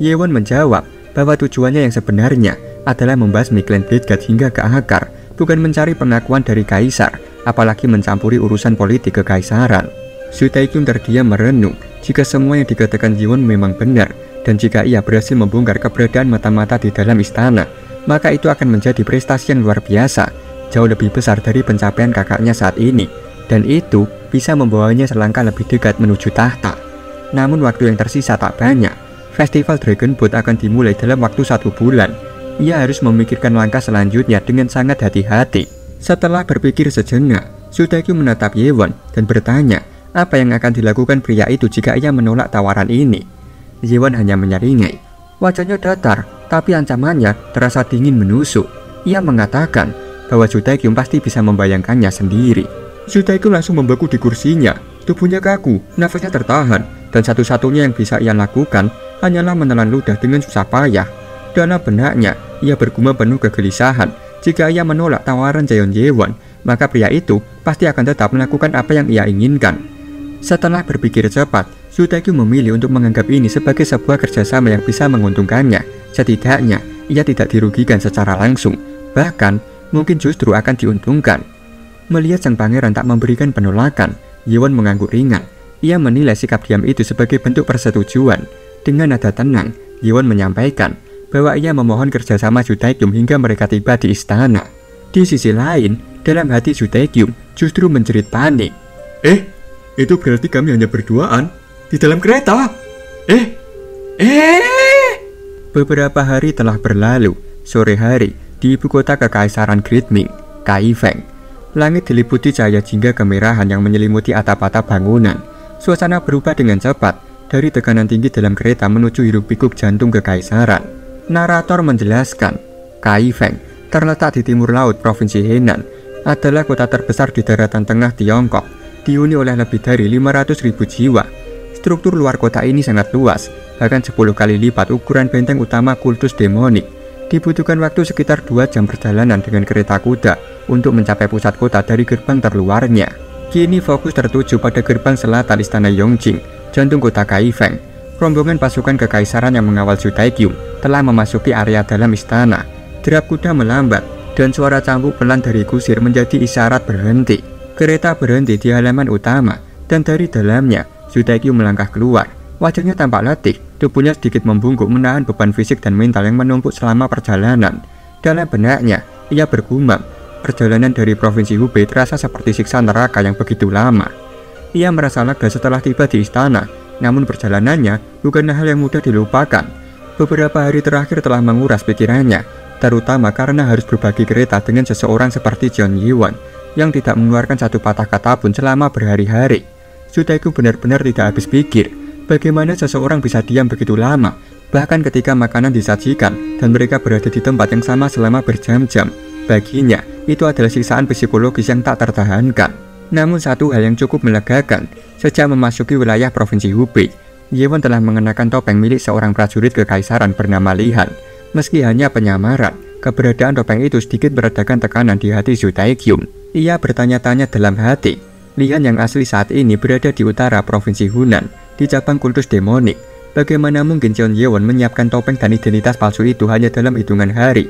Speaker 1: Yewon menjawab bahwa tujuannya yang sebenarnya adalah membasmi klan Bloodgood hingga ke akar, bukan mencari pengakuan dari kaisar, apalagi mencampuri urusan politik kekaisaran. Su Taekyum terdiam merenung. Jika semua yang dikatakan Yewon memang benar, dan jika ia berhasil membongkar keberadaan mata-mata di dalam istana, maka itu akan menjadi prestasi yang luar biasa, jauh lebih besar dari pencapaian kakaknya saat ini, dan itu bisa membawanya selangkah lebih dekat menuju tahta. Namun waktu yang tersisa tak banyak. Festival Dragon Boat akan dimulai dalam waktu 1 bulan. Ia harus memikirkan langkah selanjutnya dengan sangat hati-hati. Setelah berpikir sejenak, Su Taekyum menatap Yewon dan bertanya, apa yang akan dilakukan pria itu jika ia menolak tawaran ini? Yewon hanya menyeringai. Wajahnya datar, tapi ancamannya terasa dingin menusuk. Ia mengatakan bahwa Su Taekyum pasti bisa membayangkannya sendiri. Su Taekyum langsung membeku di kursinya. Tubuhnya kaku, nafasnya tertahan, dan satu-satunya yang bisa ia lakukan hanyalah menelan ludah dengan susah payah. Dalam benaknya, ia bergumam penuh kegelisahan. Jika ia menolak tawaran Cheon Yewon, maka pria itu pasti akan tetap melakukan apa yang ia inginkan. Setelah berpikir cepat, Su Taekyum memilih untuk menganggap ini sebagai sebuah kerjasama yang bisa menguntungkannya. Setidaknya, ia tidak dirugikan secara langsung, bahkan mungkin justru akan diuntungkan. Melihat sang pangeran tak memberikan penolakan, Yewon mengangguk ringan. Ia menilai sikap diam itu sebagai bentuk persetujuan. Dengan nada tenang, Yewon menyampaikan bahwa ia memohon kerjasama Su Taekyum hingga mereka tiba di istana. Di sisi lain, dalam hati Su Taekyum justru menjerit panik. Itu berarti kami hanya berduaan di dalam kereta. Beberapa hari telah berlalu. Sore hari di ibu kota kekaisaran Great Ming, Kaifeng. Langit diliputi cahaya jingga kemerahan yang menyelimuti atap-atap bangunan. Suasana berubah dengan cepat dari tekanan tinggi dalam kereta menuju hiruk-pikuk jantung kekaisaran. Narator menjelaskan, Kaifeng terletak di timur laut Provinsi Henan, adalah kota terbesar di daratan tengah Tiongkok. Dihuni oleh lebih dari 500.000 jiwa. Struktur luar kota ini sangat luas, bahkan 10 kali lipat ukuran benteng utama kultus demonik. Dibutuhkan waktu sekitar 2 jam perjalanan dengan kereta kuda untuk mencapai pusat kota dari gerbang terluarnya. Kini fokus tertuju pada gerbang selatan Istana Yongjing, jantung kota Kaifeng. Rombongan pasukan kekaisaran yang mengawal Su Taekyum telah memasuki area dalam istana. Derap kuda melambat, dan suara cambuk pelan dari kusir menjadi isyarat berhenti. Kereta berhenti di halaman utama, dan dari dalamnya, Su Taekyum melangkah keluar. Wajahnya tampak letih, tubuhnya sedikit membungkuk menahan beban fisik dan mental yang menumpuk selama perjalanan. Dalam benaknya, ia bergumam, perjalanan dari Provinsi Hubei terasa seperti siksa neraka yang begitu lama. Ia merasa lega setelah tiba di istana, namun perjalanannya bukanlah hal yang mudah dilupakan. Beberapa hari terakhir telah menguras pikirannya, terutama karena harus berbagi kereta dengan seseorang seperti Cheon Yewon, yang tidak mengeluarkan satu patah kata pun selama berhari-hari. Su Taekyum benar-benar tidak habis pikir, bagaimana seseorang bisa diam begitu lama, bahkan ketika makanan disajikan dan mereka berada di tempat yang sama selama berjam-jam. Baginya, itu adalah siksaan psikologis yang tak tertahankan. Namun satu hal yang cukup melegakan, sejak memasuki wilayah Provinsi Hubei, Yewon telah mengenakan topeng milik seorang prajurit kekaisaran bernama Lihan. Meski hanya penyamaran, keberadaan topeng itu sedikit meredakan tekanan di hati Su Taekyum. Ia bertanya-tanya dalam hati. Lihan yang asli saat ini berada di utara Provinsi Hunan, di cabang kultus demonik. Bagaimana mungkin Cheon Yewon menyiapkan topeng dan identitas palsu itu hanya dalam hitungan hari?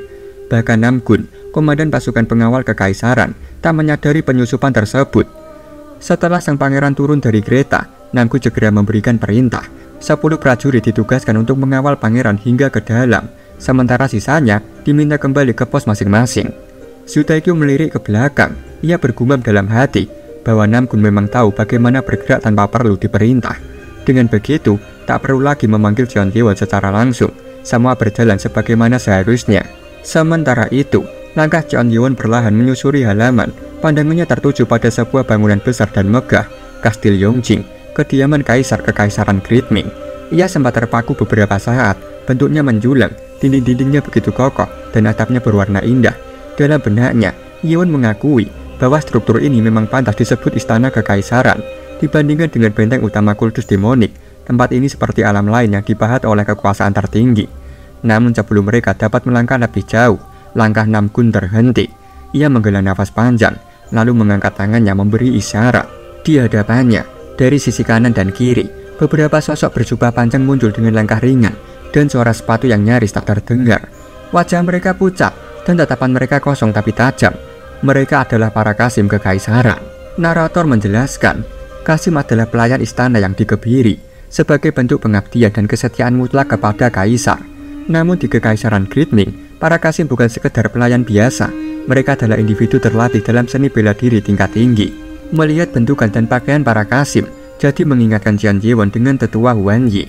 Speaker 1: Bahkan Namgun, komandan pasukan pengawal kekaisaran, tak menyadari penyusupan tersebut. Setelah sang pangeran turun dari kereta, Namgun segera memberikan perintah. 10 prajurit ditugaskan untuk mengawal pangeran hingga ke dalam, sementara sisanya diminta kembali ke pos masing-masing. Su Taekyum melirik ke belakang. Ia bergumam dalam hati bahwa Namgun memang tahu bagaimana bergerak tanpa perlu diperintah. Dengan begitu, tak perlu lagi memanggil Cheon Yewon secara langsung. Semua berjalan sebagaimana seharusnya. Sementara itu, langkah Cheon Yewon perlahan menyusuri halaman. Pandangannya tertuju pada sebuah bangunan besar dan megah, Kastil Yongjing, kediaman kaisar kekaisaran Great Ming. Ia sempat terpaku beberapa saat. Bentuknya menjulang, dinding-dindingnya begitu kokoh, dan atapnya berwarna indah. Dalam benaknya, Yewon mengakui bahwa struktur ini memang pantas disebut istana kekaisaran. Dibandingkan dengan benteng utama kultus demonik, tempat ini seperti alam lain yang dipahat oleh kekuasaan tertinggi. Namun sebelum mereka dapat melangkah lebih jauh, langkah Namgun terhenti. Ia menghela nafas panjang, lalu mengangkat tangannya memberi isyarat. Di hadapannya, dari sisi kanan dan kiri, beberapa sosok berjubah panjang muncul dengan langkah ringan dan suara sepatu yang nyaris tak terdengar. Wajah mereka pucat dan tatapan mereka kosong tapi tajam. Mereka adalah para Qasim Kekaisaran. Narator menjelaskan, Qasim adalah pelayan istana yang dikebiri sebagai bentuk pengabdian dan kesetiaan mutlak kepada kaisar. Namun di Kekaisaran Great Ming, para Qasim bukan sekedar pelayan biasa. Mereka adalah individu terlatih dalam seni bela diri tingkat tinggi. Melihat bentukan dan pakaian para Qasim, jadi mengingatkan Jian Yewon dengan tetua Huan Yi.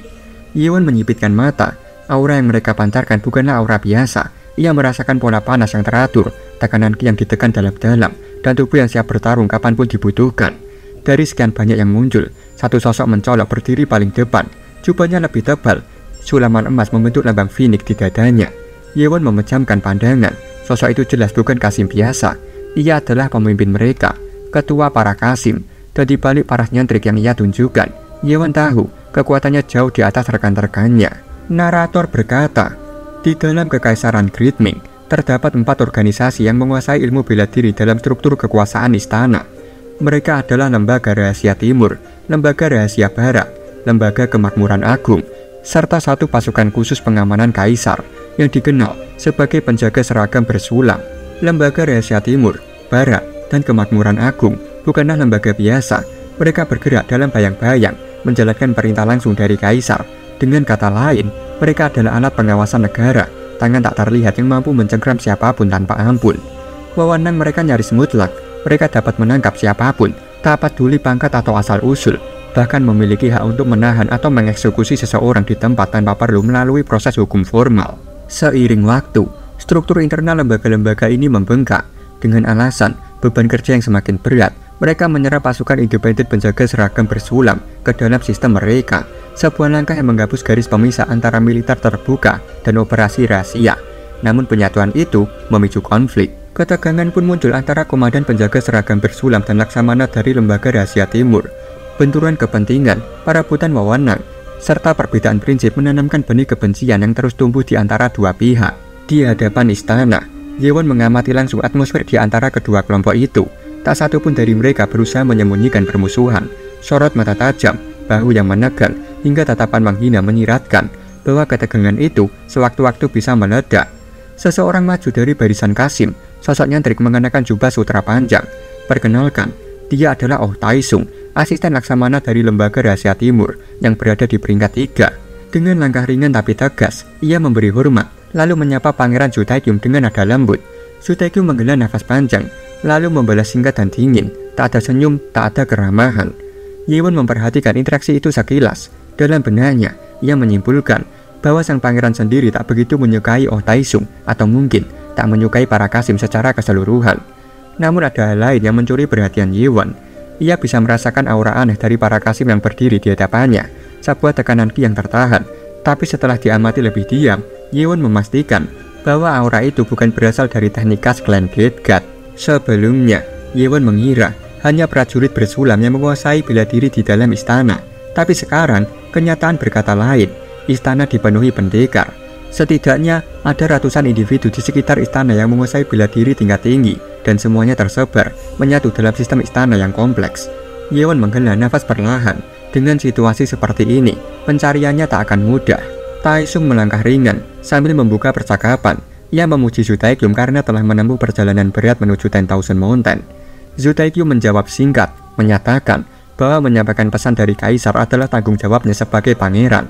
Speaker 1: Yewon menyipitkan mata. Aura yang mereka pancarkan bukanlah aura biasa. Ia merasakan pola panas yang teratur, tekanan ki yang ditekan dalam-dalam, dan tubuh yang siap bertarung kapanpun dibutuhkan. Dari sekian banyak yang muncul, satu sosok mencolok berdiri paling depan. Jubahnya lebih tebal, sulaman emas membentuk lambang Phoenix di dadanya. Yewon memejamkan pandangan. Sosok itu jelas bukan Qasim biasa. Ia adalah pemimpin mereka, ketua para Qasim. Dan di balik parasnya trik yang ia tunjukkan, Yewon tahu kekuatannya jauh di atas rekan-rekannya. Narator berkata, di dalam Kekaisaran Great Ming, terdapat 4 organisasi yang menguasai ilmu bela diri dalam struktur kekuasaan istana. Mereka adalah Lembaga Rahasia Timur, Lembaga Rahasia Barat, Lembaga Kemakmuran Agung, serta satu pasukan khusus pengamanan kaisar yang dikenal sebagai penjaga seragam bersulam. Lembaga Rahasia Timur, Barat, dan Kemakmuran Agung bukanlah lembaga biasa. Mereka bergerak dalam bayang-bayang, menjalankan perintah langsung dari kaisar. Dengan kata lain, mereka adalah alat pengawasan negara, tangan tak terlihat yang mampu mencengkram siapapun tanpa ampun. Wewenang mereka nyaris mutlak. Mereka dapat menangkap siapapun, tak peduli pangkat atau asal-usul, bahkan memiliki hak untuk menahan atau mengeksekusi seseorang di tempat tanpa perlu melalui proses hukum formal. Seiring waktu, struktur internal lembaga-lembaga ini membengkak. Dengan alasan beban kerja yang semakin berat, mereka menyerap pasukan independen penjaga seragam bersulam ke dalam sistem mereka. Sebuah langkah yang menghapus garis pemisah antara militer terbuka dan operasi rahasia. Namun penyatuan itu memicu konflik. Ketegangan pun muncul antara komandan penjaga seragam bersulam dan laksamana dari Lembaga Rahasia Timur. Benturan kepentingan, perebutan wewenang, serta perbedaan prinsip menanamkan benih kebencian yang terus tumbuh di antara dua pihak. Di hadapan istana, Yewon mengamati langsung atmosfer di antara kedua kelompok itu. Tak satu pun dari mereka berusaha menyembunyikan permusuhan. Sorot mata tajam, bahu yang menegang, hingga tatapan menghina menyiratkan bahwa ketegangan itu sewaktu-waktu bisa meledak. Seseorang maju dari barisan Qasim. Sosoknya trik mengenakan jubah sutra panjang. Perkenalkan, dia adalah Oh Taisung, asisten laksamana dari Lembaga Rahasia Timur yang berada di peringkat 3. Dengan langkah ringan tapi tegas, ia memberi hormat, lalu menyapa Pangeran Zhu Taikyum dengan nada lembut. Zhu Taikyum menghela nafas panjang, lalu membalas singkat dan dingin. Tak ada senyum, tak ada keramahan. Yewon memperhatikan interaksi itu sekilas. Dalam benaknya, ia menyimpulkan bahwa sang pangeran sendiri tak begitu menyukai Oh Taisung, atau mungkin tak menyukai para Qasim secara keseluruhan. Namun ada hal lain yang mencuri perhatian Yewon. Ia bisa merasakan aura aneh dari para Qasim yang berdiri di hadapannya, sebuah tekanan ki yang tertahan. Tapi setelah diamati lebih diam, Yewon memastikan bahwa aura itu bukan berasal dari teknik khas klan Great God. Sebelumnya, Yewon mengira hanya prajurit bersulam yang menguasai bela diri di dalam istana. Tapi sekarang, kenyataan berkata lain. Istana dipenuhi pendekar. Setidaknya ada ratusan individu di sekitar istana yang menguasai bela diri tingkat tinggi, dan semuanya tersebar menyatu dalam sistem istana yang kompleks. Yewon menghela nafas perlahan. Dengan situasi seperti ini, pencariannya tak akan mudah. Taisung melangkah ringan sambil membuka percakapan. Ia memuji Zhu Taikyum karena telah menempuh perjalanan berat menuju 10,000 Mountain. Zhu Taikyum menjawab singkat, menyatakan bahwa menyampaikan pesan dari kaisar adalah tanggung jawabnya sebagai pangeran.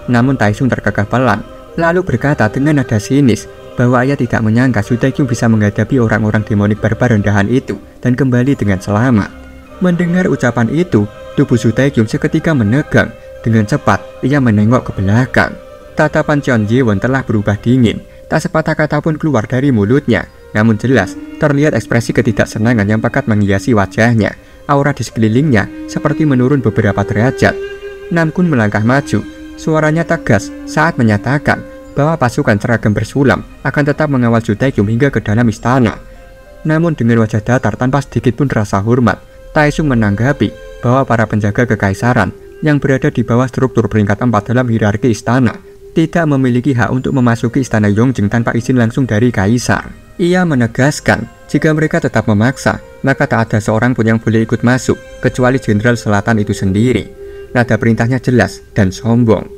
Speaker 1: Namun Taisung terkekeh pelan, lalu berkata dengan nada sinis bahwa ia tidak menyangka Zhu Taikyum bisa menghadapi orang-orang demonik barbar rendahan itu dan kembali dengan selamat. Mendengar ucapan itu, tubuh Zhu Taikyum seketika menegang. Dengan cepat, ia menengok ke belakang. Tatapan Cheon Yewon telah berubah dingin. Tak sepatah kata pun keluar dari mulutnya. Namun jelas, terlihat ekspresi ketidaksenangan yang pekat menghiasi wajahnya. Aura di sekelilingnya seperti menurun beberapa derajat. Namgun melangkah maju. Suaranya tegas saat menyatakan bahwa pasukan seragam bersulam akan tetap mengawal Zhu Taikyum hingga ke dalam istana. Namun dengan wajah datar tanpa sedikit pun rasa hormat, Taisung menanggapi bahwa para penjaga kekaisaran yang berada di bawah struktur peringkat 4 dalam hierarki istana, tidak memiliki hak untuk memasuki istana Yongjing tanpa izin langsung dari kaisar. Ia menegaskan, jika mereka tetap memaksa, maka tak ada seorang pun yang boleh ikut masuk, kecuali Jenderal Selatan itu sendiri. Nada perintahnya jelas dan sombong.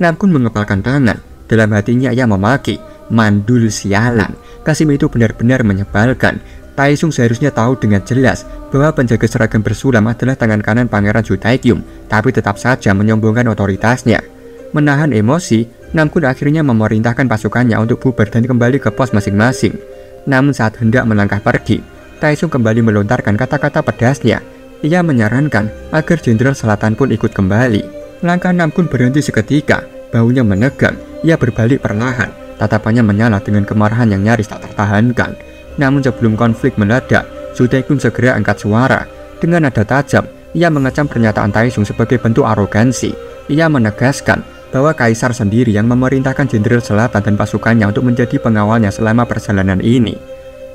Speaker 1: Namkun mengepalkan tangan, dalam hatinya ia memaki, mandul sialan. Kasim itu benar-benar menyebalkan. Taesung seharusnya tahu dengan jelas bahwa penjaga seragam bersulam adalah tangan kanan Pangeran Ju Taekyum, tapi tetap saja menyombongkan otoritasnya. Menahan emosi, Namkun akhirnya memerintahkan pasukannya untuk bubar dan kembali ke pos masing-masing. Namun saat hendak melangkah pergi, Taesung kembali melontarkan kata-kata pedasnya. Ia menyarankan agar Jenderal Selatan pun ikut kembali. Langkah Namkun berhenti seketika, baunya menegang, ia berbalik perlahan, tatapannya menyala dengan kemarahan yang nyaris tak tertahankan. Namun sebelum konflik meledak, Ju Taekyum segera angkat suara. Dengan nada tajam, ia mengecam pernyataan Taesung sebagai bentuk arogansi. Ia menegaskan bahwa kaisar sendiri yang memerintahkan Jenderal Selatan dan pasukannya untuk menjadi pengawalnya selama perjalanan ini.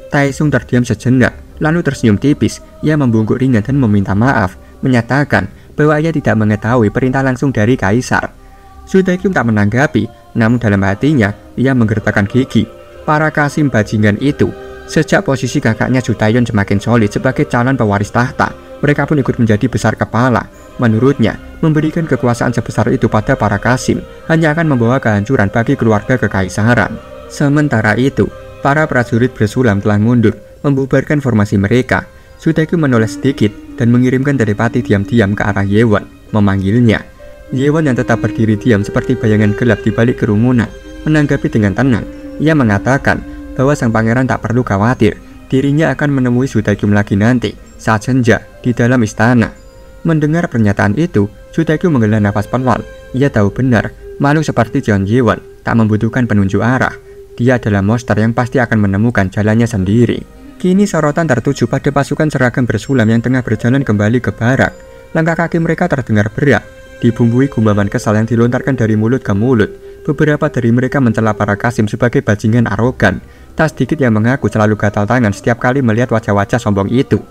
Speaker 1: Taesung terdiam sejenak, lalu tersenyum tipis. Ia membungkuk ringan dan meminta maaf, menyatakan bahwa ia tidak mengetahui perintah langsung dari kaisar. Ju Taekyum tak menanggapi, namun dalam hatinya ia menggertakkan gigi. Para Kasim bajingan itu, sejak posisi kakaknya Ju Taeyeon semakin solid sebagai calon pewaris tahta, mereka pun ikut menjadi besar kepala. Menurutnya, memberikan kekuasaan sebesar itu pada para Kasim hanya akan membawa kehancuran bagi keluarga kekaisaran. Sementara itu, para prajurit bersulam telah mundur, membubarkan formasi mereka. Ju Taekyum menoleh sedikit dan mengirimkan telepati diam-diam ke arah Yewon, memanggilnya. Yewon yang tetap berdiri diam seperti bayangan gelap di balik kerumunan, menanggapi dengan tenang. Ia mengatakan bahwa sang pangeran tak perlu khawatir, dirinya akan menemui Ju Taekyum lagi nanti saat senja di dalam istana. Mendengar pernyataan itu, Ju Taekyum menghela nafas pelan. Ia tahu benar, makhluk seperti Jeon Yewon tak membutuhkan penunjuk arah. Dia adalah monster yang pasti akan menemukan jalannya sendiri. Kini sorotan tertuju pada pasukan seragam bersulam yang tengah berjalan kembali ke barak. Langkah kaki mereka terdengar berat, dibumbui gumbaman kesal yang dilontarkan dari mulut ke mulut. Beberapa dari mereka mencela para Kasim sebagai bajingan arogan. Tak sedikit yang mengaku selalu gatal tangan setiap kali melihat wajah-wajah sombong itu.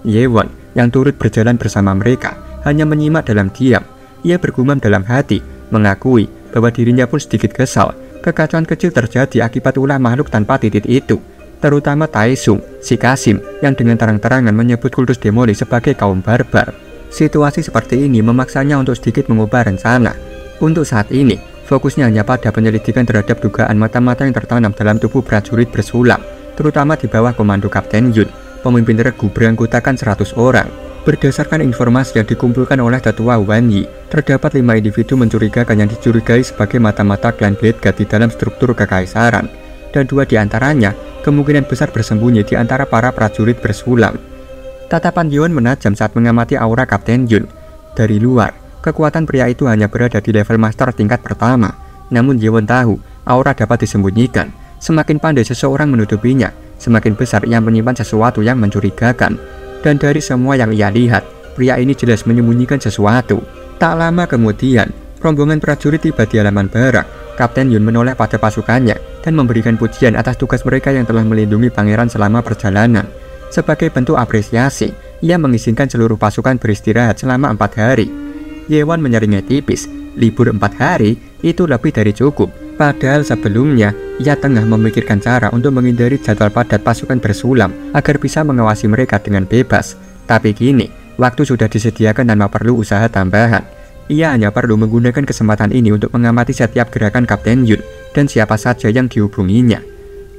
Speaker 1: Yewon yang turut berjalan bersama mereka hanya menyimak dalam diam. Ia bergumam dalam hati, mengakui bahwa dirinya pun sedikit kesal. Kekacauan kecil terjadi akibat ulah makhluk tanpa titik itu, terutama Taesung, si Kasim yang dengan terang-terangan menyebut kultus demoli sebagai kaum barbar. Situasi seperti ini memaksanya untuk sedikit mengubah rencana. Untuk saat ini, fokusnya hanya pada penyelidikan terhadap dugaan mata-mata yang tertanam dalam tubuh prajurit bersulam, terutama di bawah komando Kapten Yun, pemimpin regu beranggotakan 100 orang. Berdasarkan informasi yang dikumpulkan oleh tetua Wan Yi, terdapat 5 individu mencurigakan yang dicurigai sebagai mata-mata klan Blade God di dalam struktur kekaisaran, dan 2 diantaranya kemungkinan besar bersembunyi di antara para prajurit bersulam. Tatapan Yewon menajam saat mengamati aura Kapten Yun. Dari luar, kekuatan pria itu hanya berada di level master tingkat pertama. Namun Yewon tahu, aura dapat disembunyikan. Semakin pandai seseorang menutupinya, semakin besar ia menyimpan sesuatu yang mencurigakan. Dan dari semua yang ia lihat, pria ini jelas menyembunyikan sesuatu. Tak lama kemudian, rombongan prajurit tiba di halaman barak. Kapten Yun menoleh pada pasukannya dan memberikan pujian atas tugas mereka yang telah melindungi pangeran selama perjalanan. Sebagai bentuk apresiasi, ia mengizinkan seluruh pasukan beristirahat selama 4 hari. Yewon menyeringnya tipis, libur 4 hari itu lebih dari cukup. Padahal sebelumnya, ia tengah memikirkan cara untuk menghindari jadwal padat pasukan bersulam agar bisa mengawasi mereka dengan bebas. Tapi kini, waktu sudah disediakan tanpa perlu usaha tambahan. Ia hanya perlu menggunakan kesempatan ini untuk mengamati setiap gerakan Kapten Yun dan siapa saja yang dihubunginya.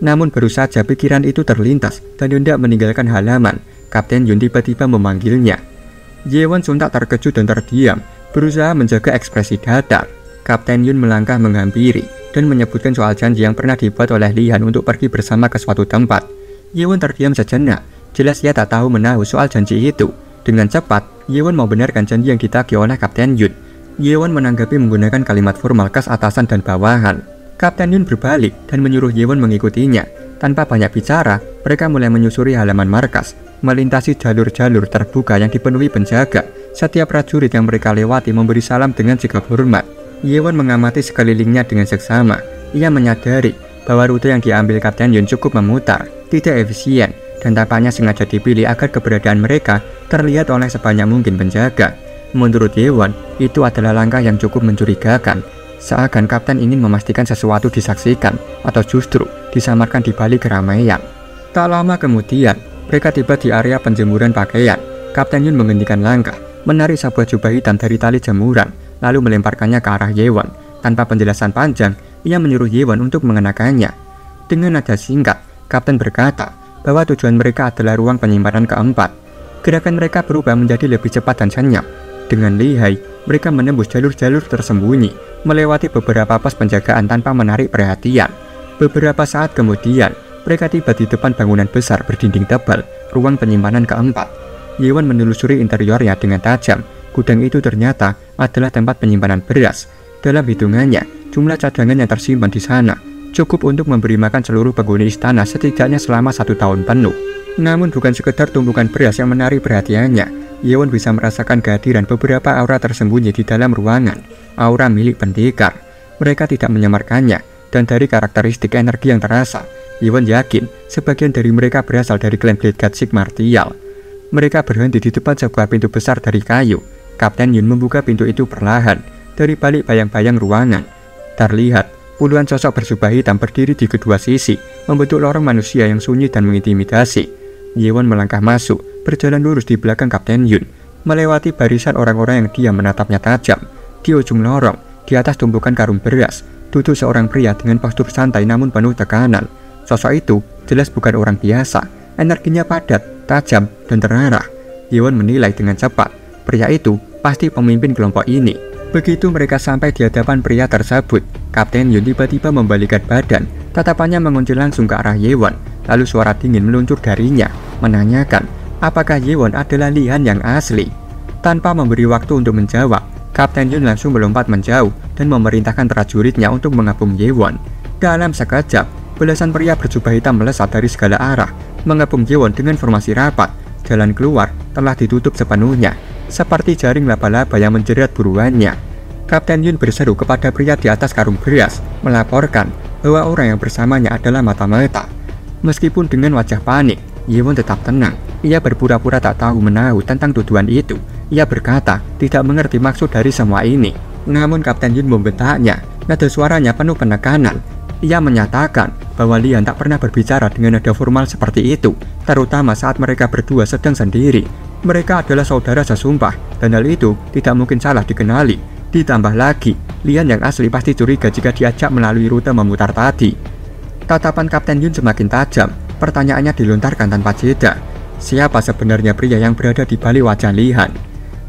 Speaker 1: Namun baru saja pikiran itu terlintas dan hendak meninggalkan halaman, Kapten Yun tiba-tiba memanggilnya. Yewon sontak terkejut dan terdiam, berusaha menjaga ekspresi datar. Kapten Yun melangkah menghampiri dan menyebutkan soal janji yang pernah dibuat oleh Lihan untuk pergi bersama ke suatu tempat. Yewon terdiam sejenak, jelas ia tak tahu menahu soal janji itu. Dengan cepat, Yewon membenarkan janji yang ditagih oleh Kapten Yun. Yewon menanggapi menggunakan kalimat formal khas atasan dan bawahan. Kapten Yun berbalik dan menyuruh Yewon mengikutinya. Tanpa banyak bicara, mereka mulai menyusuri halaman markas, melintasi jalur-jalur terbuka yang dipenuhi penjaga. Setiap prajurit yang mereka lewati memberi salam dengan sikap hormat. Yewon mengamati sekelilingnya dengan seksama. Ia menyadari bahwa rute yang diambil Kapten Yun cukup memutar, tidak efisien, dan tampaknya sengaja dipilih agar keberadaan mereka terlihat oleh sebanyak mungkin penjaga. Menurut Yewon, itu adalah langkah yang cukup mencurigakan. Seakan kapten ingin memastikan sesuatu disaksikan atau justru disamarkan di balik keramaian. Tak lama kemudian, mereka tiba di area penjemuran pakaian. Kapten Yun menghentikan langkah, menarik sebuah jubah hitam dari tali jemuran, lalu melemparkannya ke arah Yewon. Tanpa penjelasan panjang, ia menyuruh Yewon untuk mengenakannya. Dengan nada singkat, kapten berkata bahwa tujuan mereka adalah ruang penyimpanan keempat. Gerakan mereka berubah menjadi lebih cepat dan senyap. Dengan lihai, mereka menembus jalur-jalur tersembunyi, melewati beberapa pos penjagaan tanpa menarik perhatian. Beberapa saat kemudian, mereka tiba di depan bangunan besar berdinding tebal, ruang penyimpanan keempat. Yewon menelusuri interiornya dengan tajam. Gudang itu ternyata adalah tempat penyimpanan beras. Dalam hitungannya, jumlah cadangan yang tersimpan di sana cukup untuk memberi makan seluruh penghuni istana setidaknya selama 1 tahun penuh. Namun bukan sekedar tumpukan beras yang menarik perhatiannya. Yewon bisa merasakan kehadiran beberapa aura tersembunyi di dalam ruangan, aura milik pendekar. Mereka tidak menyamarkannya, dan dari karakteristik energi yang terasa, Yewon yakin sebagian dari mereka berasal dari klan Blade God Sig Martial. Mereka berhenti di depan sebuah pintu besar dari kayu. Kapten Yun membuka pintu itu perlahan. Dari balik bayang-bayang ruangan, terlihat puluhan sosok berjubah hitam berdiri di kedua sisi, membentuk lorong manusia yang sunyi dan mengintimidasi. Yewon melangkah masuk, berjalan lurus di belakang Kapten Yun, melewati barisan orang-orang yang diam menatapnya tajam. Di ujung lorong, di atas tumpukan karung beras, duduk seorang pria dengan postur santai namun penuh tekanan. Sosok itu jelas bukan orang biasa, energinya padat, tajam, dan terarah. Yewon menilai dengan cepat, pria itu pasti pemimpin kelompok ini. Begitu mereka sampai di hadapan pria tersebut, Kapten Yun tiba-tiba membalikkan badan, tatapannya mengunci langsung ke arah Yewon, lalu suara dingin meluncur darinya, menanyakan apakah Yewon adalah Lihan yang asli. Tanpa memberi waktu untuk menjawab, Kapten Yun langsung melompat menjauh dan memerintahkan prajuritnya untuk mengepung Yewon. Dalam sekejap, belasan pria berjubah hitam melesat dari segala arah, mengepung Yewon dengan formasi rapat. Jalan keluar telah ditutup sepenuhnya, seperti jaring laba-laba yang menjerat buruannya. Kapten Yun berseru kepada pria di atas karung beras, melaporkan bahwa orang yang bersamanya adalah mata-mata. Meskipun dengan wajah panik, Yewon tetap tenang. Ia berpura-pura tak tahu menahu tentang tuduhan itu. Ia berkata tidak mengerti maksud dari semua ini. Namun Kapten Yun membentaknya. Nada suaranya penuh penekanan. Ia menyatakan bahwa Lian tak pernah berbicara dengan nada formal seperti itu, terutama saat mereka berdua sedang sendiri. Mereka adalah saudara sesumpah, dan hal itu tidak mungkin salah dikenali. Ditambah lagi, Lian yang asli pasti curiga jika diajak melalui rute memutar tadi. Tatapan Kapten Yun semakin tajam. Pertanyaannya dilontarkan tanpa jeda. Siapa sebenarnya pria yang berada di balik wajah Lihan?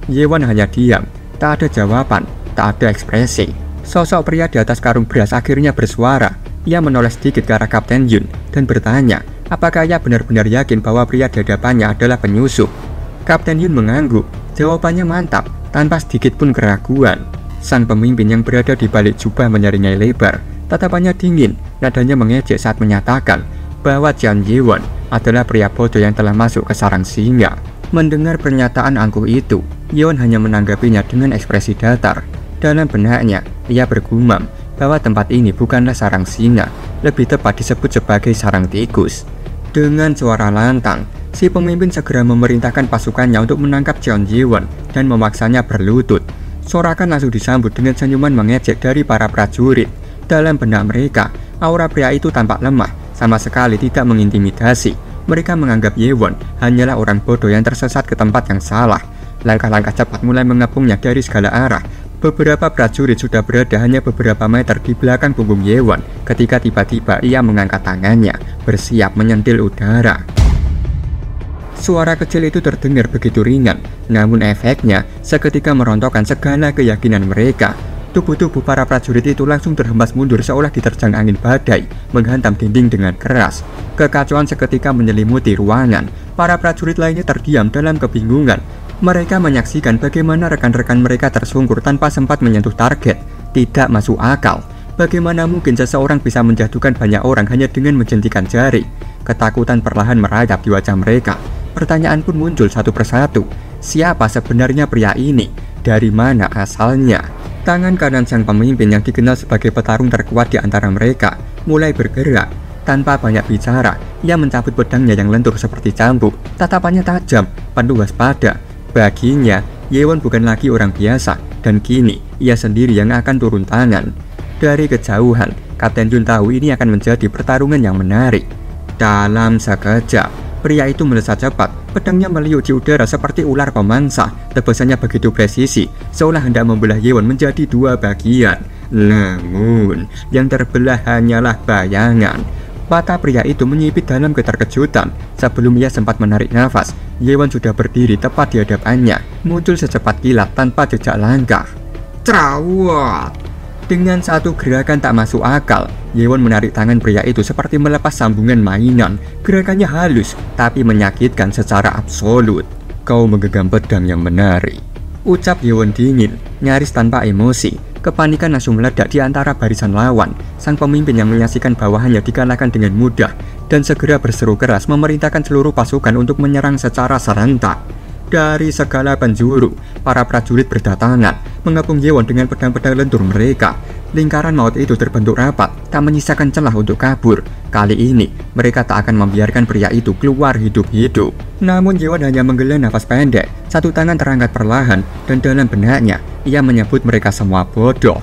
Speaker 1: Yewon hanya diam, tak ada jawaban, tak ada ekspresi. Sosok pria di atas karung beras akhirnya bersuara. Ia menoleh sedikit ke arah Kapten Yun dan bertanya, apakah ia benar-benar yakin bahwa pria di hadapannya adalah penyusup? Kapten Yun mengangguk. Jawabannya mantap, tanpa sedikit pun keraguan. Sang pemimpin yang berada di balik jubah menyeringai lebar. Tatapannya dingin, nadanya mengejek saat menyatakan bahwa Jian Yewon adalah pria bodoh yang telah masuk ke sarang singa. Mendengar pernyataan angkuh itu, Yewon hanya menanggapinya dengan ekspresi datar. Dalam benaknya, ia bergumam bahwa tempat ini bukanlah sarang singa, lebih tepat disebut sebagai sarang tikus. Dengan suara lantang, si pemimpin segera memerintahkan pasukannya untuk menangkap Jian Yewon dan memaksanya berlutut. Sorakan langsung disambut dengan senyuman mengejek dari para prajurit. Dalam benak mereka, aura pria itu tampak lemah, sama sekali tidak mengintimidasi. Mereka menganggap Yewon hanyalah orang bodoh yang tersesat ke tempat yang salah. Langkah-langkah cepat mulai mengepungnya dari segala arah. Beberapa prajurit sudah berada hanya beberapa meter di belakang punggung Yewon ketika tiba-tiba ia mengangkat tangannya, bersiap menyentil udara. Suara kecil itu terdengar begitu ringan, namun efeknya seketika merontokkan segala keyakinan mereka. Tubuh-tubuh para prajurit itu langsung terhempas mundur seolah diterjang angin badai, menghantam dinding dengan keras. Kekacauan seketika menyelimuti ruangan. Para prajurit lainnya terdiam dalam kebingungan. Mereka menyaksikan bagaimana rekan-rekan mereka tersungkur tanpa sempat menyentuh target. Tidak masuk akal. Bagaimana mungkin seseorang bisa menjatuhkan banyak orang hanya dengan menjentikan jari? Ketakutan perlahan merayap di wajah mereka. Pertanyaan pun muncul satu persatu. Siapa sebenarnya pria ini? Dari mana asalnya? Tangan kanan sang pemimpin yang dikenal sebagai petarung terkuat di antara mereka mulai bergerak. Tanpa banyak bicara, ia mencabut pedangnya yang lentur seperti cambuk. Tatapannya tajam, penuh waspada. Baginya, Yewon bukan lagi orang biasa, dan kini ia sendiri yang akan turun tangan. Dari kejauhan, Kapten Yun tahu ini akan menjadi pertarungan yang menarik. Dalam sekejap, pria itu melesat cepat, pedangnya meliuk di udara seperti ular pemangsa. Tebasannya begitu presisi, seolah hendak membelah Yewon menjadi dua bagian. Namun, yang terbelah hanyalah bayangan. Mata pria itu menyipit dalam keterkejutan. Sebelum ia sempat menarik nafas, Yewon sudah berdiri tepat di hadapannya, muncul secepat kilat tanpa jejak langkah. Cerawat! Dengan satu gerakan tak masuk akal, Yewon menarik tangan pria itu seperti melepas sambungan mainan. Gerakannya halus, tapi menyakitkan secara absolut. Kau menggenggam pedang yang menarik, ucap Yewon dingin, nyaris tanpa emosi. Kepanikan langsung meledak di antara barisan lawan. Sang pemimpin yang menyaksikan bawahannya dikalahkan dengan mudah, dan segera berseru keras memerintahkan seluruh pasukan untuk menyerang secara serentak. Dari segala penjuru, para prajurit berdatangan, mengepung Yewon dengan pedang-pedang lentur mereka. Lingkaran maut itu terbentuk rapat, tak menyisakan celah untuk kabur. Kali ini, mereka tak akan membiarkan pria itu keluar hidup-hidup. Namun Yewon hanya menghela nafas pendek, satu tangan terangkat perlahan, dan dalam benaknya, ia menyebut mereka semua bodoh.